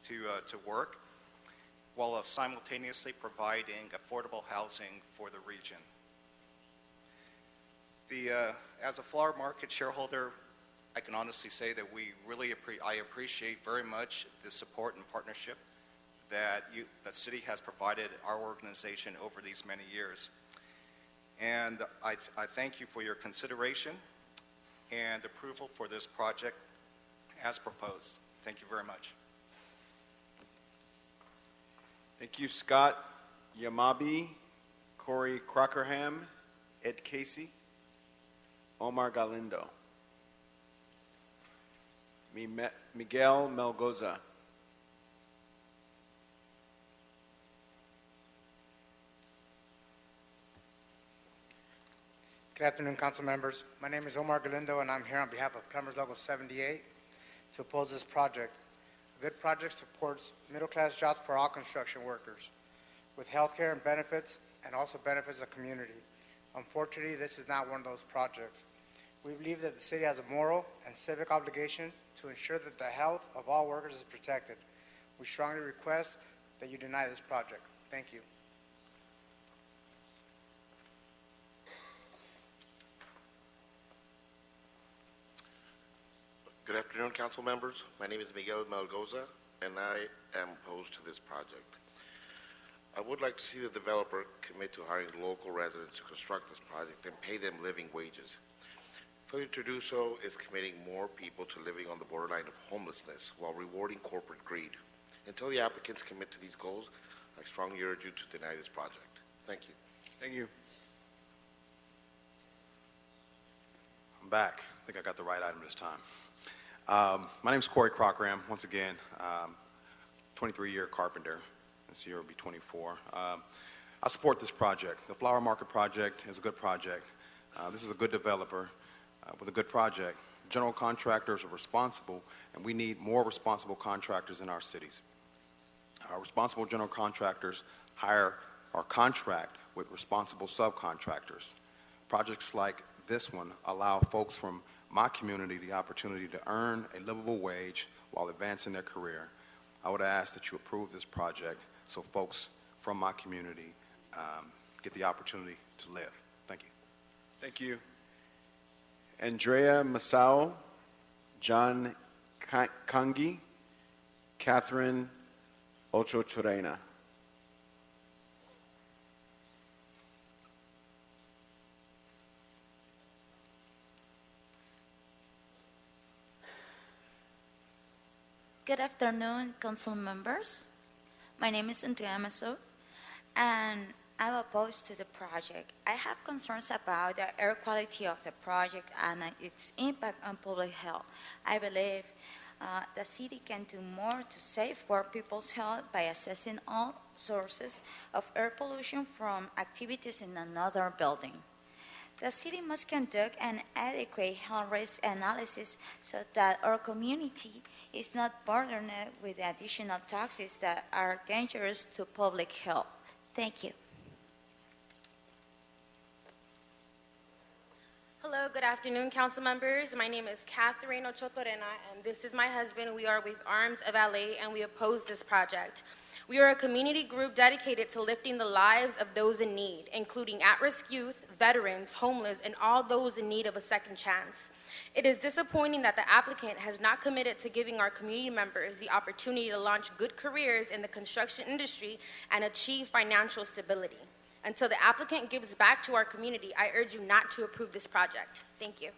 to work, while simultaneously providing affordable housing for the region. As a flower market shareholder, I can honestly say that I appreciate very much the support and partnership that the city has provided our organization over these many years. And I thank you for your consideration and approval for this project as proposed. Thank you very much. Thank you, Scott Yamabi, Corey Crockerham, Ed Casey, Omar Galindo, Miguel Melgoza. Good afternoon, council members. My name is Omar Galindo, and I'm here on behalf of Plumbers Local 78 to oppose this project. A good project supports middle-class jobs for all construction workers with health care and benefits, and also benefits the community. Unfortunately, this is not one of those projects. We believe that the city has a moral and civic obligation to ensure that the health of all workers is protected. We strongly request that you deny this project. Thank you. Good afternoon, council members. My name is Miguel Melgoza, and I am opposed to this project. I would like to see the developer commit to hiring local residents to construct this project and pay them living wages. Failure to do so is committing more people to living on the borderline of homelessness while rewarding corporate greed. Until the applicants commit to these goals, I strongly urge you to deny this project. Thank you. Thank you. I'm back. I think I got the right item this time. My name is Corey Crockeram. Once again, 23-year carpenter. This year will be 24. I support this project. The Flower Market project is a good project. This is a good developer with a good project. General contractors are responsible, and we need more responsible contractors in our cities. Our responsible general contractors hire or contract with responsible subcontractors. Projects like this one allow folks from my community the opportunity to earn a livable wage while advancing their career. I would ask that you approve this project so folks from my community get the opportunity to live. Thank you. Thank you. Andrea Masao, John Kangi, Catherine Ocho Turena. Good afternoon, council members. My name is Anti-Displacement, and I'm opposed to the project. I have concerns about the air quality of the project and its impact on public health. I believe the city can do more to safeguard people's health by assessing all sources of air pollution from activities in another building. The city must conduct an adequate health risk analysis so that our community is not burdened with additional taxes that are dangerous to public health. Thank you. Hello, good afternoon, council members. My name is Catherine Ochotorena, and this is my husband. We are with Arms of LA, and we oppose this project. We are a community group dedicated to lifting the lives of those in need, including at-risk youth, veterans, homeless, and all those in need of a second chance. It is disappointing that the applicant has not committed to giving our community members the opportunity to launch good careers in the construction industry and achieve financial stability. Until the applicant gives back to our community, I urge you not to approve this project. Thank you.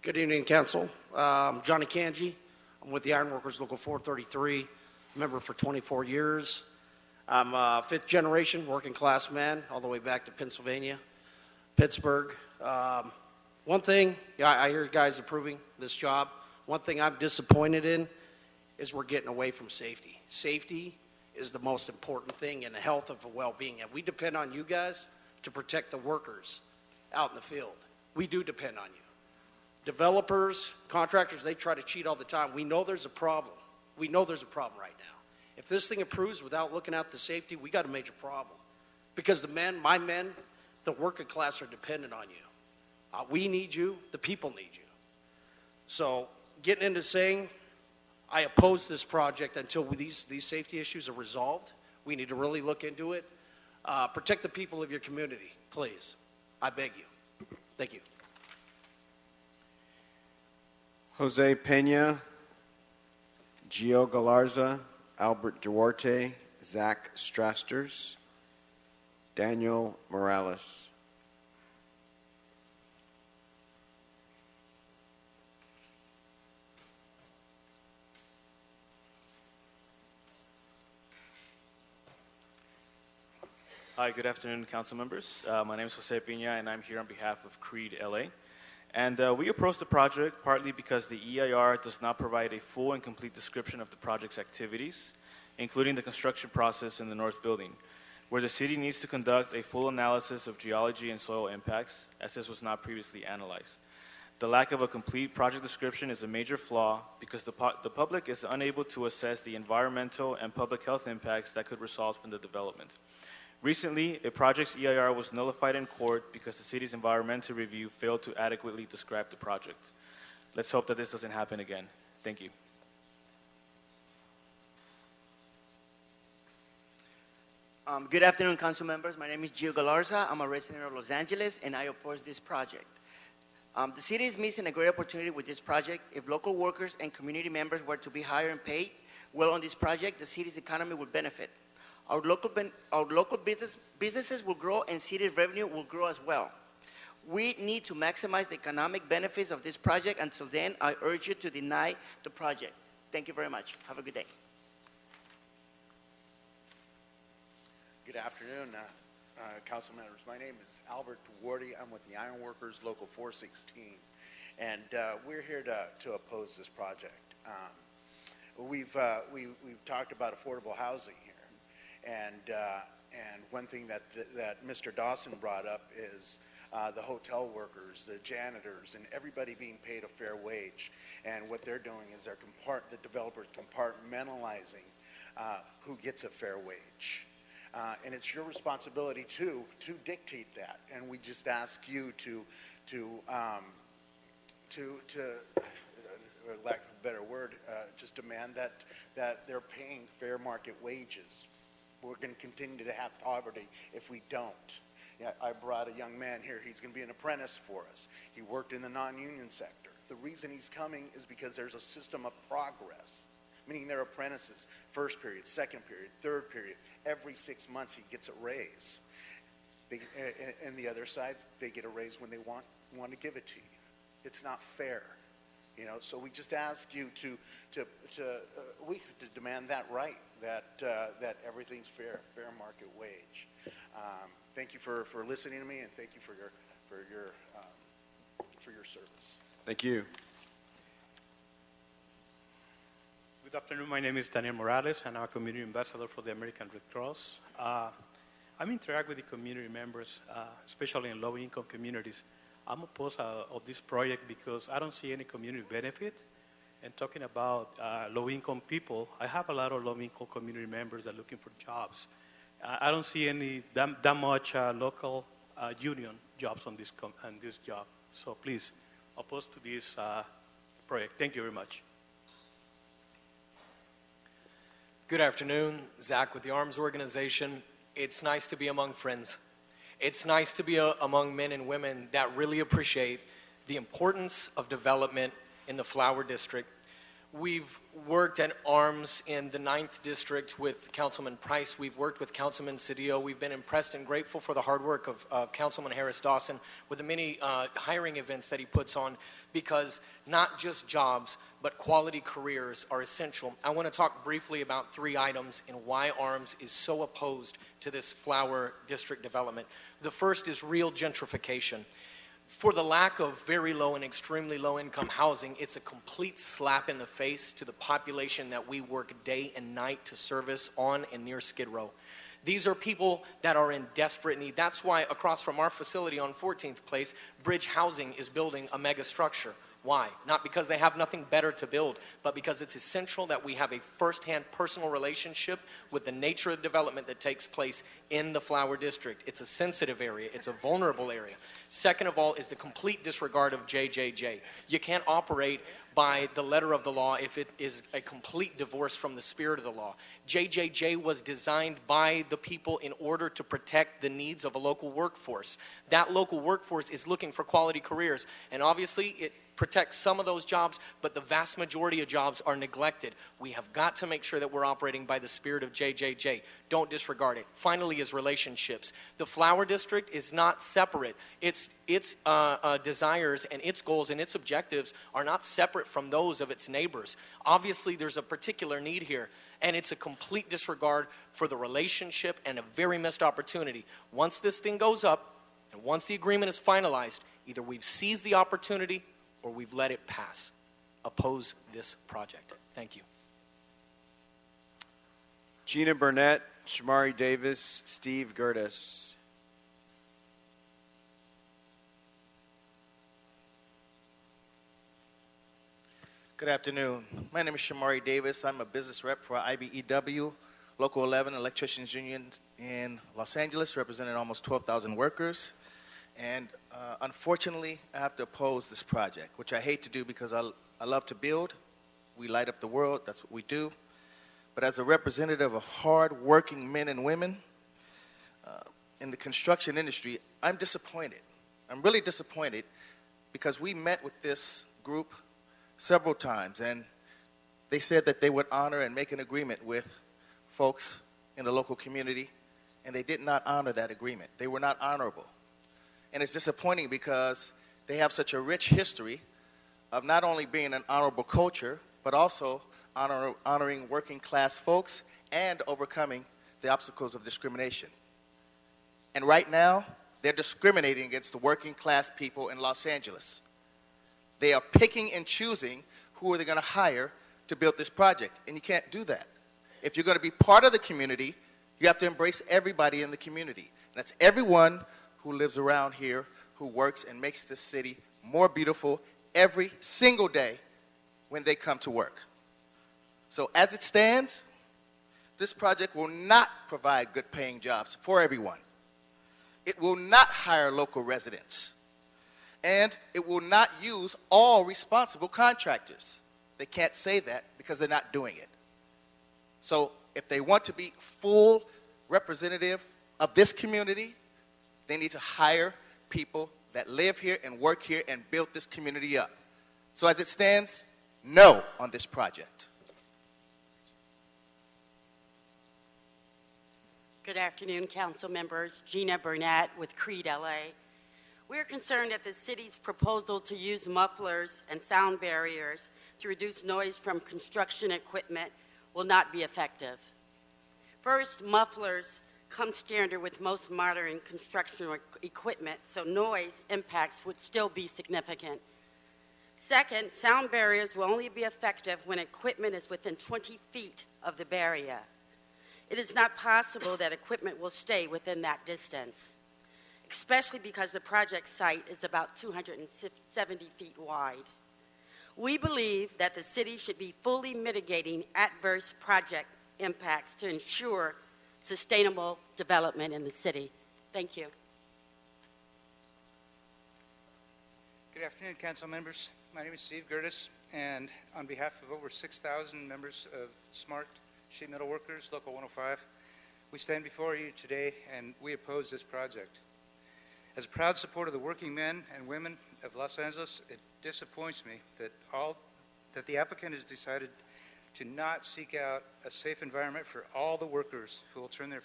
Good evening, Council. I'm Johnny Kanji. I'm with the Ironworkers Local 433, member for 24 years. I'm a fifth generation working class man, all the way back to Pennsylvania, Pittsburgh. One thing, I hear you guys approving this job. One thing I'm disappointed in is we're getting away from safety. Safety is the most important thing in the health of the well-being, and we depend on you guys to protect the workers out in the field. We do depend on you. Developers, contractors, they try to cheat all the time. We know there's a problem. We know there's a problem right now. If this thing approves without looking at the safety, we got a major problem. Because the men, my men, the working class are dependent on you. We need you, the people need you. So getting into saying, I oppose this project until these safety issues are resolved. We need to really look into it. Protect the people of your community, please. I beg you. Thank you. Jose Pena, Gio Galarza, Albert Duarte, Zach Strasters, Daniel Morales. Hi, good afternoon, council members. My name is Jose Pena, and I'm here on behalf of Creed LA. And we approached the project partly because the EIR does not provide a full and complete description of the project's activities, including the construction process in the north building, where the city needs to conduct a full analysis of geology and soil impacts, as this was not previously analyzed. The lack of a complete project description is a major flaw because the public is unable to assess the environmental and public health impacts that could result from the development. Recently, a project's EIR was nullified in court because the city's environmental review failed to adequately describe the project. Let's hope that this doesn't happen again. Thank you. Good afternoon, council members. My name is Gio Galarza. I'm a resident of Los Angeles, and I oppose this project. The city is missing a great opportunity with this project. If local workers and community members were to be hired and paid well on this project, the city's economy would benefit. Our local businesses will grow, and city revenue will grow as well. We need to maximize the economic benefits of this project. Until then, I urge you to deny the project. Thank you very much. Have a good day. Good afternoon, council members. My name is Albert Duarte. I'm with the Ironworkers Local 416, and we're here to oppose this project. We've talked about affordable housing here. And one thing that Mr. Dawson brought up is the hotel workers, the janitors, and everybody being paid a fair wage. And what they're doing is the developers compartmentalizing who gets a fair wage. And it's your responsibility to dictate that. And we just ask you to lack of a better word, just demand that they're paying fair market wages. We're going to continue to have poverty if we don't. Yeah, I brought a young man here. He's going to be an apprentice for us. He worked in the non-union sector. The reason he's coming is because there's a system of progress, meaning they're apprentices, first period, second period, third period. Every 6 months he gets a raise. And the other side, they get a raise when they want to give it to you. It's not fair. So we just ask you to demand that right, that everything's fair market wage. Thank you for listening to me, and thank you for your service. Thank you. Good afternoon. My name is Daniel Morales, and I'm a community ambassador for the American Red Cross. I'm interact with the community members, especially in low-income communities. I'm opposed of this project because I don't see any community benefit. And talking about low-income people, I have a lot of low-income community members that are looking for jobs. I don't see any that much local union jobs on this job. So please, oppose to this project. Thank you very much. Good afternoon, Zach with the Arms Organization. It's nice to be among friends. It's nice to be among men and women that really appreciate the importance of development in the Flower District. We've worked at Arms in the 9th District with Councilman Price. We've worked with Councilman Cedillo. We've been impressed and grateful for the hard work of Councilman Harris Dawson with the many hiring events that he puts on, because not just jobs, but quality careers are essential. I want to talk briefly about 3 items and why Arms is so opposed to this Flower District development. The first is real gentrification. For the lack of very low and extremely low income housing, it's a complete slap in the face to the population that we work day and night to service on and near Skid Row. These are people that are in desperate need. That's why across from our facility on 14th Place, Bridge Housing is building a mega structure. Why? Not because they have nothing better to build, but because it's essential that we have a firsthand personal relationship with the nature of development that takes place in the Flower District. It's a sensitive area. It's a vulnerable area. Second of all is the complete disregard of JJJ. You can't operate by the letter of the law if it is a complete divorce from the spirit of the law. JJJ was designed by the people in order to protect the needs of a local workforce. That local workforce is looking for quality careers, and obviously it protects some of those jobs, but the vast majority of jobs are neglected. We have got to make sure that we're operating by the spirit of JJJ. Don't disregard it. Finally is relationships. The Flower District is not separate. Its desires and its goals and its objectives are not separate from those of its neighbors. Obviously, there's a particular need here, and it's a complete disregard for the relationship and a very missed opportunity. Once this thing goes up, and once the agreement is finalized, either we've seized the opportunity or we've let it pass. Oppose this project. Thank you. Gina Burnett, Shamari Davis, Steve Gertis. Good afternoon. My name is Shamari Davis. I'm a business rep for IBEW, Local 11 Electricians Union in Los Angeles, representing almost 12,000 workers. And unfortunately, I have to oppose this project, which I hate to do because I love to build. We light up the world. That's what we do. But as a representative of hard-working men and women in the construction industry, I'm disappointed. I'm really disappointed because we met with this group several times, and they said that they would honor and make an agreement with folks in the local community, and they did not honor that agreement. They were not honorable. And it's disappointing because they have such a rich history of not only being an honorable culture, but also honoring working class folks and overcoming the obstacles of discrimination. And right now, they're discriminating against the working class people in Los Angeles. They are picking and choosing who are they going to hire to build this project, and you can't do that. If you're going to be part of the community, you have to embrace everybody in the community. And that's everyone who lives around here, who works and makes this city more beautiful every single day when they come to work. So as it stands, this project will not provide good paying jobs for everyone. It will not hire local residents. And it will not use all responsible contractors. They can't say that because they're not doing it. So if they want to be full representative of this community, they need to hire people that live here and work here and build this community up. So as it stands, no on this project. Good afternoon, council members. Gina Burnett with Creed LA. We're concerned that the city's proposal to use mufflers and sound barriers to reduce noise from construction equipment will not be effective. First, mufflers come standard with most modern construction equipment, so noise impacts would still be significant. Second, sound barriers will only be effective when equipment is within 20 feet of the barrier. It is not possible that equipment will stay within that distance, especially because the project site is about 270 feet wide. We believe that the city should be fully mitigating adverse project impacts to ensure sustainable development in the city. Thank you. Good afternoon, council members. My name is Steve Gertis, and on behalf of over 6,000 members of SMART Sheet Metal Workers, Local 105, we stand before you today and we oppose this project. As a proud supporter of the working men and women of Los Angeles, it disappoints me that the applicant has decided to not seek out a safe environment for all the workers who will turn their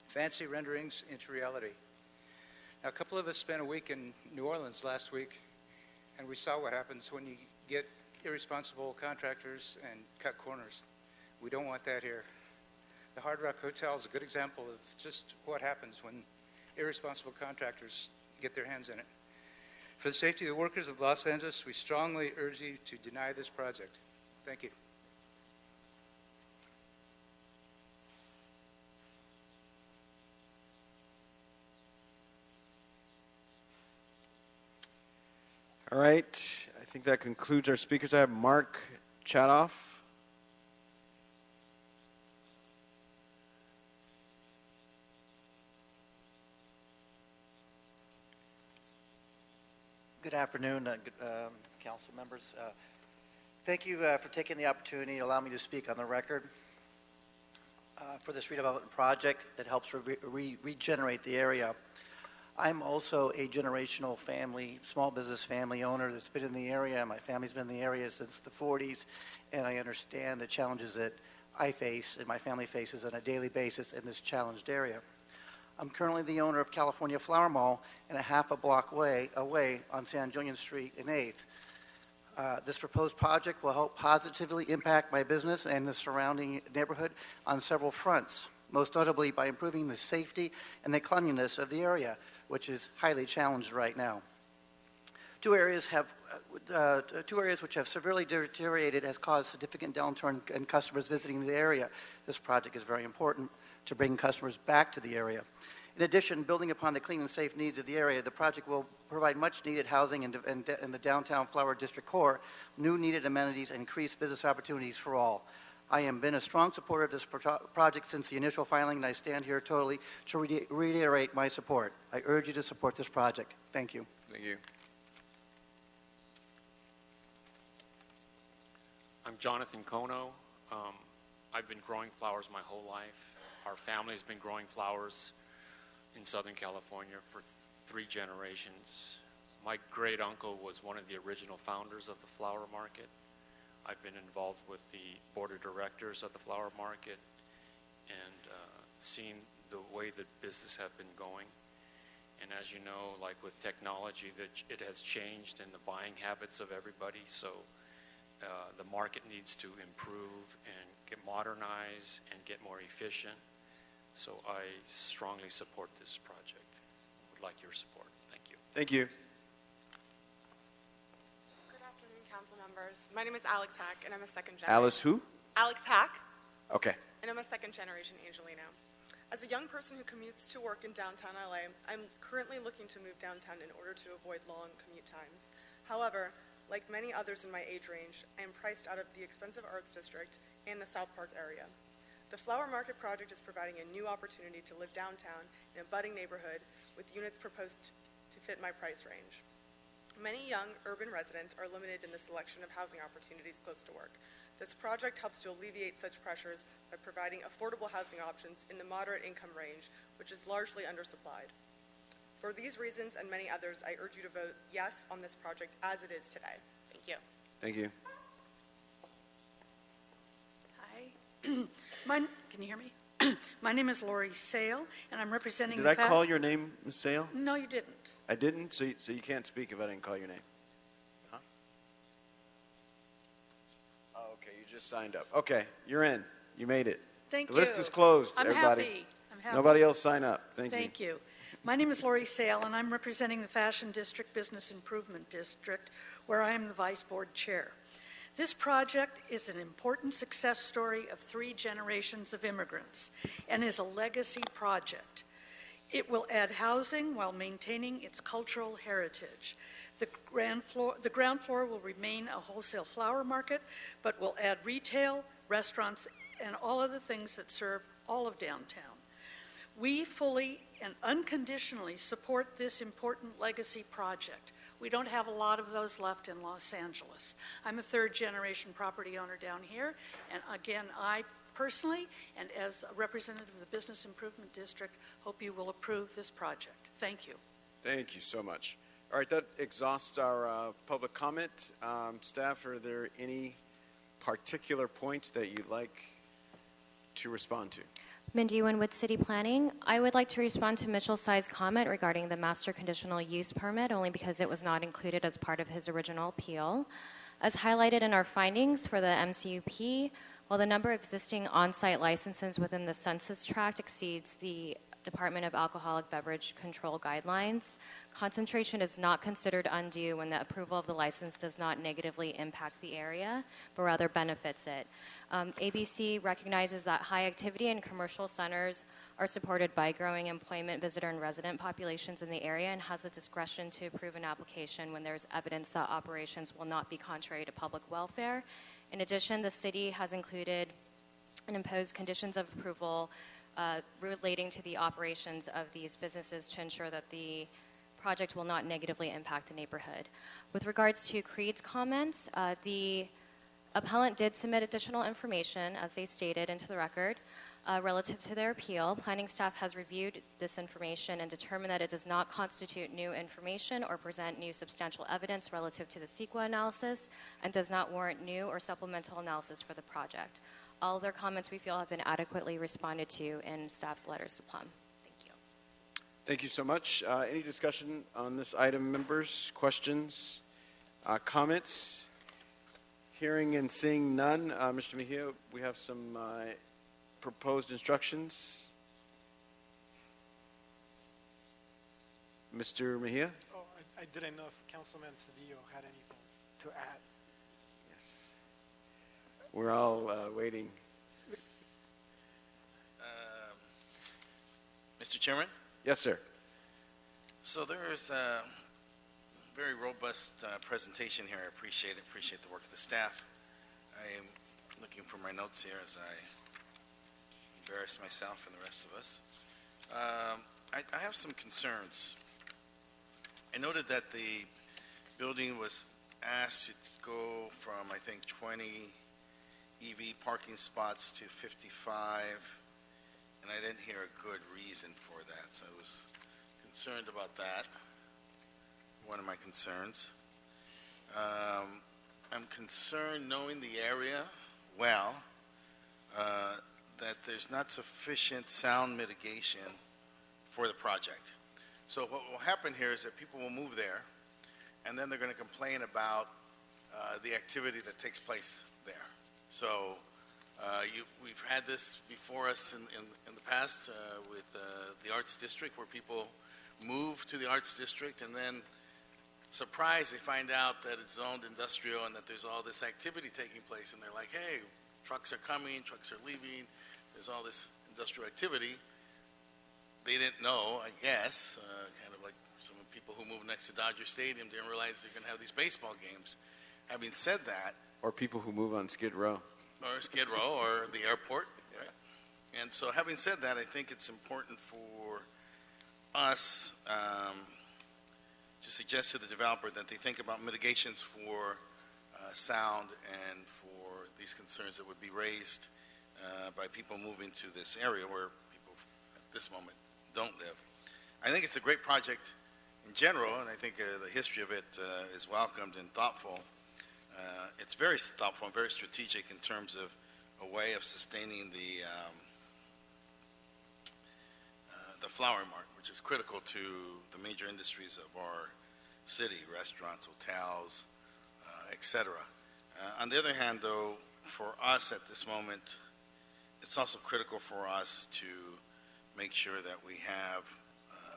fancy renderings into reality. Now, a couple of us spent a week in New Orleans last week, and we saw what happens when you get irresponsible contractors and cut corners. We don't want that here. The Hard Rock Hotel is a good example of just what happens when irresponsible contractors get their hands in it. For the safety of the workers of Los Angeles, we strongly urge you to deny this project. Thank you. All right, I think that concludes our speakers. I have Mark Chadoff. Good afternoon, council members. Thank you for taking the opportunity to allow me to speak on the record for this redevelopment project that helps regenerate the area. I'm also a generational family, small business family owner that's been in the area. My family's been in the area since the 40s, and I understand the challenges that I face and my family faces on a daily basis in this challenged area. I'm currently the owner of California Flower Mall and a half a block away on San Julian Street in 8th. This proposed project will help positively impact my business and the surrounding neighborhood on several fronts, most notably by improving the safety and the cleanliness of the area, which is highly challenged right now. Two areas which have severely deteriorated has caused significant downturn in customers visiting the area. This project is very important to bring customers back to the area. In addition, building upon the clean and safe needs of the area, the project will provide much needed housing in the downtown Flower District core, new needed amenities, and increased business opportunities for all. I have been a strong supporter of this project since the initial filing, and I stand here totally to reiterate my support. I urge you to support this project. Thank you. Thank you. I'm Jonathan Kono. I've been growing flowers my whole life. Our family's been growing flowers in Southern California for 3 generations. My great uncle was one of the original founders of the flower market. I've been involved with the board of directors of the flower market and seen the way that business have been going. And as you know, like with technology, that it has changed in the buying habits of everybody. So the market needs to improve and get modernized and get more efficient. So I strongly support this project. Would like your support. Thank you. Thank you. Good afternoon, council members. My name is Alex Hack, and I'm a second generation. Alice who? Alex Hack, Okay. and I'm a second generation Angelino. As a young person who commutes to work in downtown LA, I'm currently looking to move downtown in order to avoid long commute times. However, like many others in my age range, I am priced out of the expensive arts district and the South Park area. The Flower Market project is providing a new opportunity to live downtown in a budding neighborhood with units proposed to fit my price range. Many young urban residents are limited in the selection of housing opportunities close to work. This project helps to alleviate such pressures by providing affordable housing options in the moderate income range, which is largely undersupplied. For these reasons and many others, I urge you to vote yes on this project as it is today. Thank you. Thank you. Hi. Can you hear me? My name is Lori Sale, and I'm representing Did the I call your name, Ms. Sale? No, you didn't. I didn't? So you can't speak if I didn't call your name? Huh? Oh, okay, you just signed up. Okay, you're in. You made it. Thank the you. list is closed, I'm everybody. happy. I'm happy. Nobody else sign up. Thank you. Thank you. My name is Lori Sale, and I'm representing the Fashion District Business Improvement District, where I am the Vice Board Chair. This project is an important success story of 3 generations of immigrants and is a legacy project. It will add housing while maintaining its cultural heritage. The ground floor will remain a wholesale flower market, but will add retail, restaurants, and all of the things that serve all of downtown. We fully and unconditionally support this important legacy project. We don't have a lot of those left in Los Angeles. I'm a 3rd-generation property owner down here, and again, I personally, and as a representative of the Business Improvement District, hope you will approve this project. Thank you. Thank you so much. All right, that exhausts our public comment. Staff, are there any particular points that you'd like to respond to? Mindy Ewan with City Planning. I would like to respond to Mitchell Tsai's comment regarding the master conditional use permit, only because it was not included as part of his original appeal. As highlighted in our findings for the MCUP, while the number of existing on-site licenses within the census tract exceeds the Department of Alcoholic Beverage Control guidelines, concentration is not considered undue when the approval of the license does not negatively impact the area, but rather benefits it. ABC recognizes that high activity in commercial centers are supported by growing employment, visitor, and resident populations in the area, and has the discretion to approve an application when there's evidence that operations will not be contrary to public welfare. In addition, the city has included and imposed conditions of approval relating to the operations of these businesses to ensure that the project will not negatively impact the neighborhood. With regards to Creed's comments, the appellant did submit additional information, as they stated, into the record relative to their appeal. Planning staff has reviewed this information and determined that it does not constitute new information or present new substantial evidence relative to the CEQA analysis and does not warrant new or supplemental analysis for the project. All of their comments we feel have been adequately responded to in staff's letters to Plum. Thank you. Thank you so much. Any discussion on this item, members? Questions? Comments? Hearing and seeing none. Mr. Mejia, we have some proposed instructions. Mr. Mejia? Oh, I didn't know if Councilman Cedillo had anything to add. We're all waiting. Mr. Chairman? Yes, sir. So there is a very robust presentation here. I appreciate it. Appreciate the work of the staff. I am looking for my notes here as I embarrass myself and the rest of us. I have some concerns. I noted that the building was asked to go from, I think, 20 EV parking spots to 55, and I didn't hear a good reason for that, so I was concerned about that. One of my concerns. I'm concerned, knowing the area well, that there's not sufficient sound mitigation for the project. So what will happen here is that people will move there, and then they're going to complain about the activity that takes place there. So we've had this before us in the past with the Arts District, where people move to the Arts District and then, surprised, they find out that it's zoned industrial and that there's all this activity taking place, and they're like, hey, trucks are coming, trucks are leaving, there's all this industrial activity. They didn't know, I guess, kind of like some people who move next to Dodger Stadium didn't realize they're going to have these baseball games. Having said that, or people who move on Skid Row. Or Skid Row, or the airport. Right? And so having said that, I think it's important for us to suggest to the developer that they think about mitigations for sound and for these concerns that would be raised by people moving to this area where people at this moment don't live. I think it's a great project in general, and I think the history of it is welcomed and thoughtful. It's very thoughtful and very strategic in terms of a way of sustaining the the flower mart, which is critical to the major industries of our city, restaurants, hotels, etc. On the other hand, though, for us at this moment, it's also critical for us to make sure that we have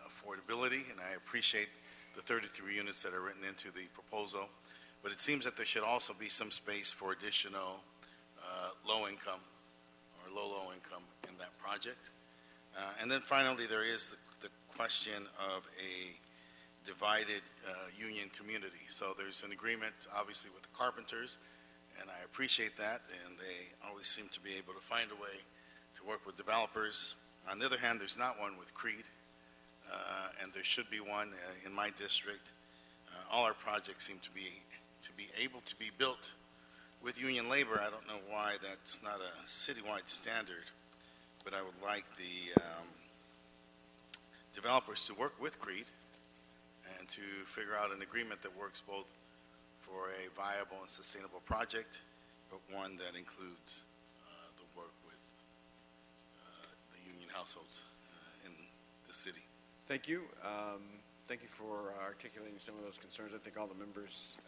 affordability, and I appreciate the 33 units that are written into the proposal, but it seems that there should also be some space for additional low income or low income in that project. And then finally, there is the question of a divided union community. So there's an agreement, obviously, with the carpenters, and I appreciate that, and they always seem to be able to find a way to work with developers. On the other hand, there's not one with Creed, and there should be one in my district. All our projects seem to be able to be built with union labor. I don't know why that's not a citywide standard, but I would like the developers to work with Creed and to figure out an agreement that works both for a viable and sustainable project, but one that includes the work with the union households in the city. Thank you. Thank you for articulating some of those concerns. I think all the members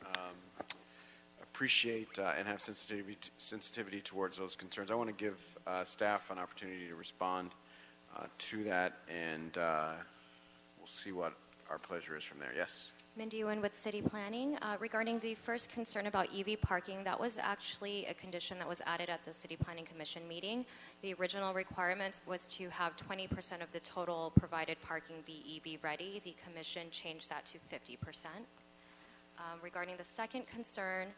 appreciate and have sensitivity towards those concerns. I want to give staff an opportunity to respond to that, and we'll see what our pleasure is from there. Yes? Mindy Nguyen with City Planning. Regarding the first concern about EV parking, that was actually a condition that was added at the City Planning Commission meeting. The original requirement was to have 20% of the total provided parking be EV ready. The commission changed that to 50%. Regarding the second concern,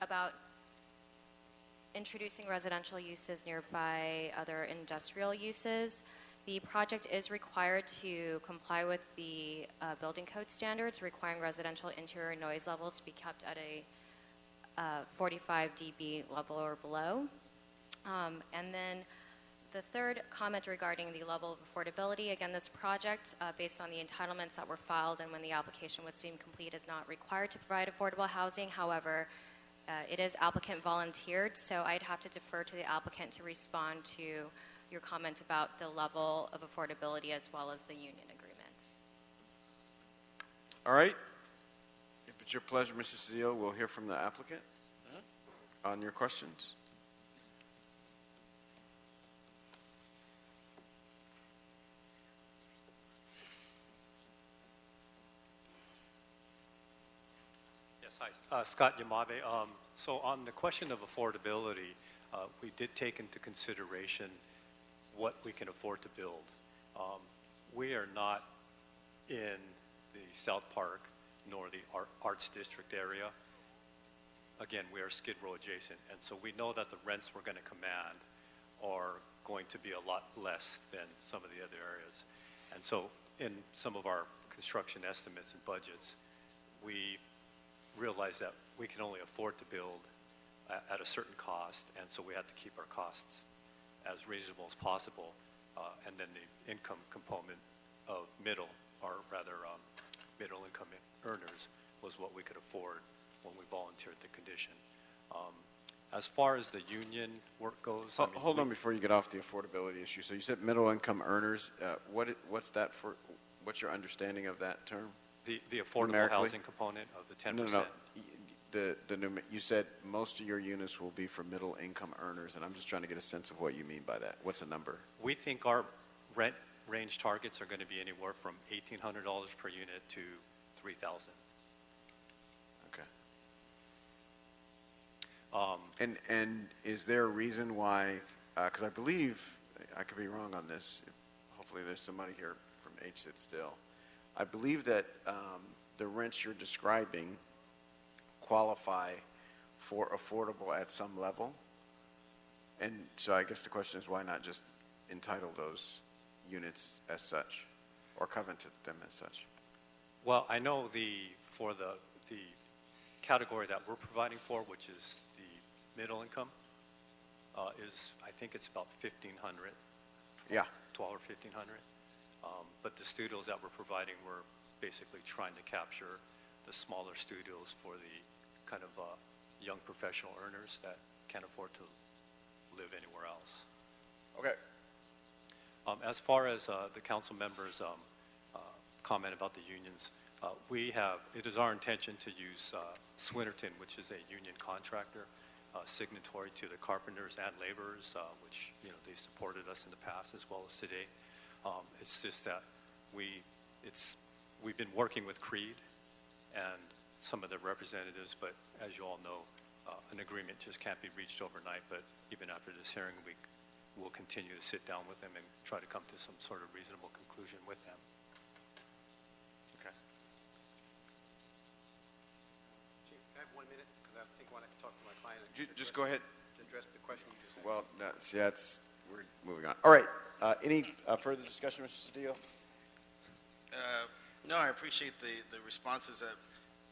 about introducing residential uses nearby other industrial uses, the project is required to comply with the building code standards, requiring residential interior noise levels to be kept at a 45 dB level or below. And then the third comment regarding the level of affordability, again, this project, based on the entitlements that were filed and when the application was deemed complete, is not required to provide affordable housing. However, it is applicant volunteered, so I'd have to defer to the applicant to respond to your comment about the level of affordability as well as the union agreements. All right. If it's your pleasure, Mr. Cedillo, we'll hear from the applicant on your questions. Yes, hi. Scott Yamabe. So on the question of affordability, we did take into consideration what we can afford to build. We are not in the South Park nor the Arts District area. Again, we are Skid Row adjacent, and so we know that the rents we're going to command are going to be a lot less than some of the other areas. And so in some of our construction estimates and budgets, we realize that we can only afford to build at a certain cost, and so we have to keep our costs as reasonable as possible, and then the income component of middle income earners was what we could afford when we volunteered the condition. As far as the union work goes, hold on before you get off the affordability issue. So you said middle income earners. What's that for? What's your understanding of that term? The affordable housing component of the 10%. No. You said most of your units will be for middle income earners, and I'm just trying to get a sense of what you mean by that. What's a number? We think our rent range targets are going to be anywhere from $1,800 per unit to $3,000. Okay. And is there a reason why? Because I believe, I could be wrong on this. Hopefully, there's somebody here from HSIT still. I believe that the rents you're describing qualify for affordable at some level. And so I guess the question is, why not just entitle those units as such or covenant them as such? Well, I know for the category that we're providing for, which is the middle income, I think it's about $1,500. Yeah. $1,200 or $1,500. But the studios that we're providing, we're basically trying to capture the smaller studios for the kind of young professional earners that can't afford to live anywhere else. Okay. As far as the council members' comment about the unions, it is our intention to use Swinnerton, which is a union contractor, signatory to the carpenters and laborers, which they supported us in the past as well as today. It's just that we've been working with Creed and some of the representatives, but as you all know, an agreement just can't be reached overnight. But even after this hearing, we will continue to sit down with them and try to come to some sort of reasonable conclusion with them. Okay. Chief, I have 1 minute because I think I want to talk to my client. Just go ahead. To address the question you just asked. Well, we're moving on. All right. Any further discussion, Mr. Cedillo? No, I appreciate the responses.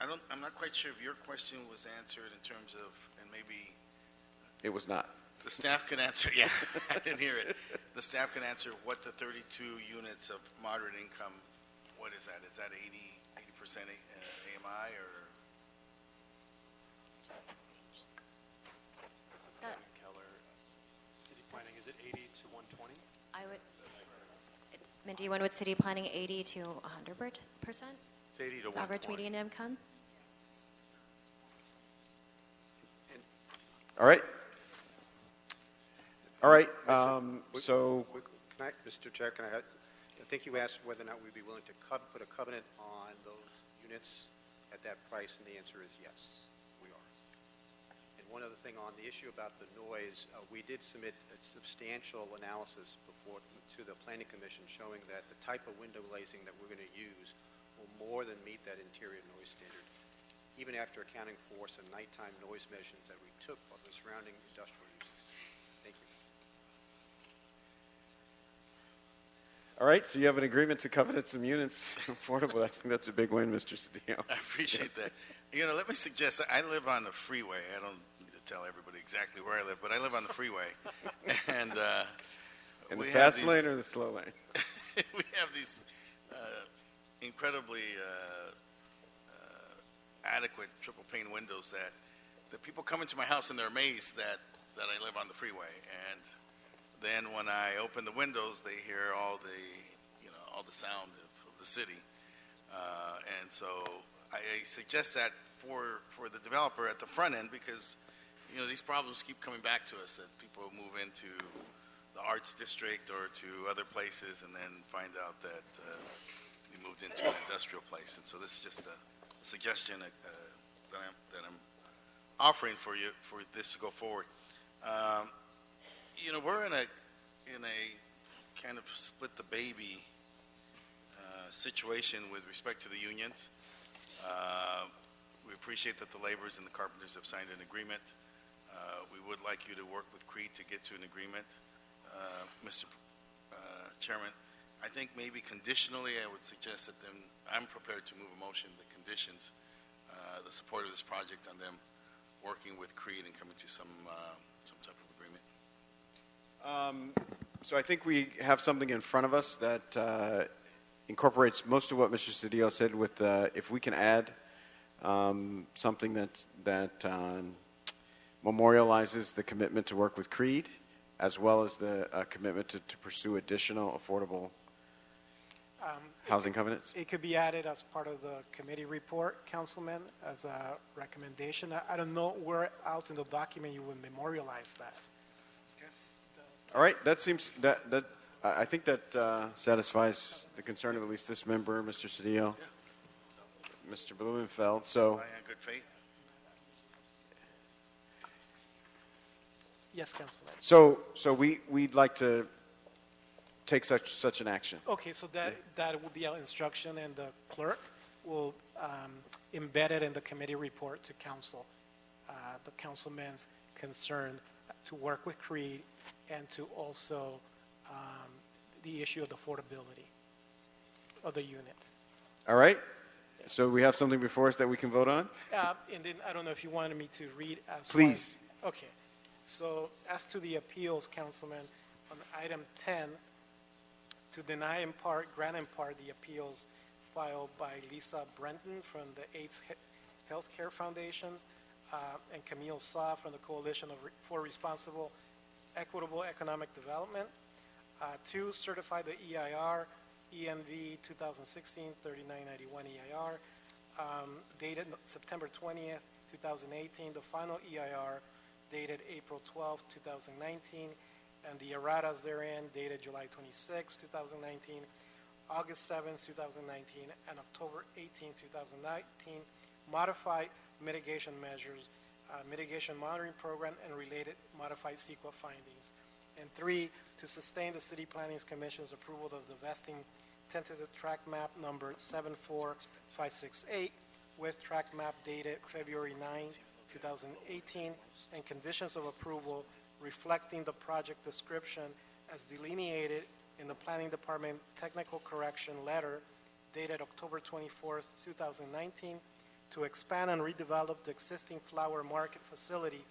I'm not quite sure if your question was answered in terms of, and maybe It was not. the staff can answer. Yeah, I didn't hear it. The staff can answer what the 32 units of moderate income. What is that? Is that 80% AMI or? City planning, is it 80 to 120? Mindy, when would city planning 80 to 100%? It's 80 to 120. Average median income? All right. All right. Mr. Chair, I think you asked whether or not we'd be willing to put a covenant on those units at that price, and the answer is yes, we are. And one other thing on the issue about the noise, we did submit a substantial analysis to the Planning Commission showing that the type of window glazing that we're going to use will more than meet that interior noise standard, even after accounting for some nighttime noise measurements that we took of the surrounding industrial uses. Thank you. All right, so you have an agreement to covenant some units affordable. I think that's a big win, Mr. Cedillo. I appreciate that. Let me suggest, I live on the freeway. I don't need to tell everybody exactly where I live, but I live on the freeway. And in the fast lane or the slow lane? We have these incredibly adequate triple pane windows that the people come into my house and they're amazed that I live on the freeway. And then when I open the windows, they hear all the sound of the city. And so I suggest that for the developer at the front end, because these problems keep coming back to us, that people move into the arts district or to other places and then find out that we moved into an industrial place. And so this is just a suggestion that I'm offering for you for this to go forward. We're in a kind of split the baby situation with respect to the unions. We appreciate that the laborers and the carpenters have signed an agreement. We would like you to work with Creed to get to an agreement. Mr. Chairman, I think maybe conditionally I would suggest that then I'm prepared to move a motion that conditions the support of this project on them working with Creed and coming to some type of agreement. So I think we have something in front of us that incorporates most of what Mr. Cedillo said with, if we can add something that memorializes the commitment to work with Creed, as well as the commitment to pursue additional affordable housing covenants? It could be added as part of the committee report, Councilman, as a recommendation. I don't know where else in the document you would memorialize that. All right, that seems I think that satisfies the concern of at least this member, Mr. Cedillo, Mr. Blumenfeld. So, in good faith. Yes, Councilman. So we'd like to take such an action. Okay, so that will be our instruction, and the clerk will embed it in the committee report to council. The councilman's concern to work with Creed and to also the issue of the affordability of the units. All right. So we have something before us that we can vote on? And then I don't know if you wanted me to read as Please. Okay. So as to the appeals, Councilman, on item 10, to deny in part, grant in part the appeals filed by Lisa Brenton from the AIDS Healthcare Foundation and Camille Saw from the Coalition for Responsible Equitable Economic Development. 2, certify the EIR, ENV 2016-3991 EIR, dated September 20th, 2018, the final EIR dated April 12th, 2019, and the erratas therein dated July 26, 2019, August 7th, 2019, and October 18th, 2019, modify mitigation measures, mitigation monitoring program, and related modified CEQA findings. And 3, to sustain the City Planning Commission's approval of the vesting tentative track map number 74568 with track map dated February 9, 2018, and conditions of approval reflecting the project description as delineated in the Planning Department Technical Correction Letter dated October 24, 2019, to expand and redevelop the existing flower market facility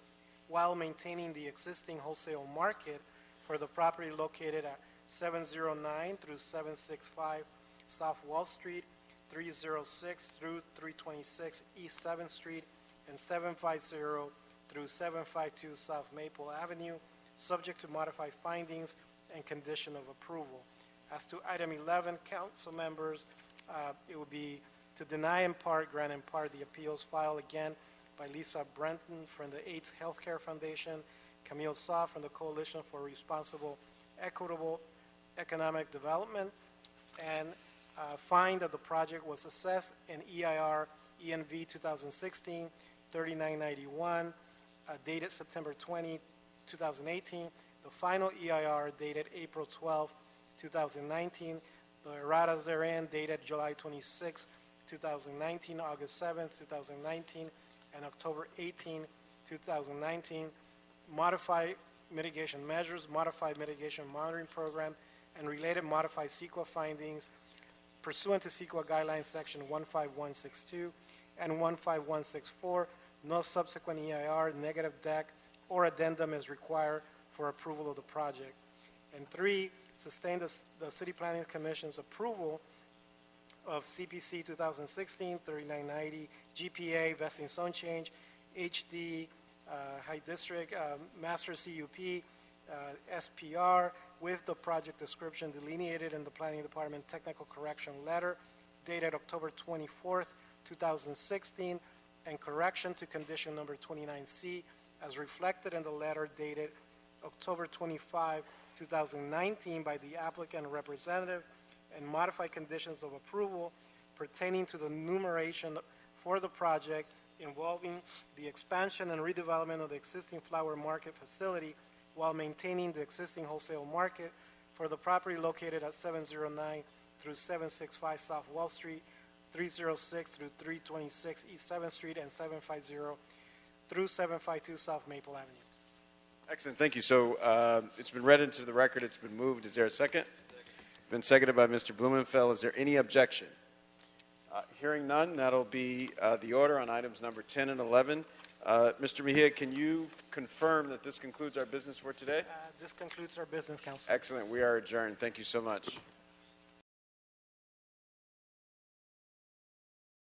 while maintaining the existing wholesale market for the property located at 709 through 765 South Wall Street, 306 through 326 East 7th Street, and 750 through 752 South Maple Avenue, subject to modified findings and condition of approval. As to item 11, council members, it would be to deny in part, grant in part the appeals filed again by Lisa Brenton from the AIDS Healthcare Foundation, Camille Saw from the Coalition for Responsible Equitable Economic Development, and find that the project was assessed in EIR ENV 2016-3991, dated September 20, 2018, the final EIR dated April 12, 2019, the erratas therein dated July 26, 2019, August 7, 2019, and October 18, 2019, modified mitigation measures, modified mitigation monitoring program, and related modified CEQA findings pursuant to CEQA Guidelines Section 15162 and 15164. No subsequent EIR, negative deck, or addendum is required for approval of the project. And 3, sustain the City Planning Commission's approval of CPC 2016-3990, GPA, vesting zone change, HD, High District, Master CUP, SPR, with the project description delineated in the Planning Department Technical Correction Letter dated October 24th, 2016, and correction to condition number 29C as reflected in the letter dated October 25, 2019 by the applicant representative, and modify conditions of approval pertaining to the numeration for the project involving the expansion and redevelopment of the existing flower market facility while maintaining the existing wholesale market for the property located at 709 through 765 South Wall Street, 306 through 326 East 7th Street, and 750 through 752 South Maple Avenue. Excellent, thank you. So it's been read into the record, it's been moved. Is there a second? Been seconded by Mr. Blumenfeld. Is there any objection? Hearing none, that'll be the order on items number 10 and 11. Mr. Mejia, can you confirm that this concludes our business for today? This concludes our business, Council. Excellent. We are adjourned. Thank you so much.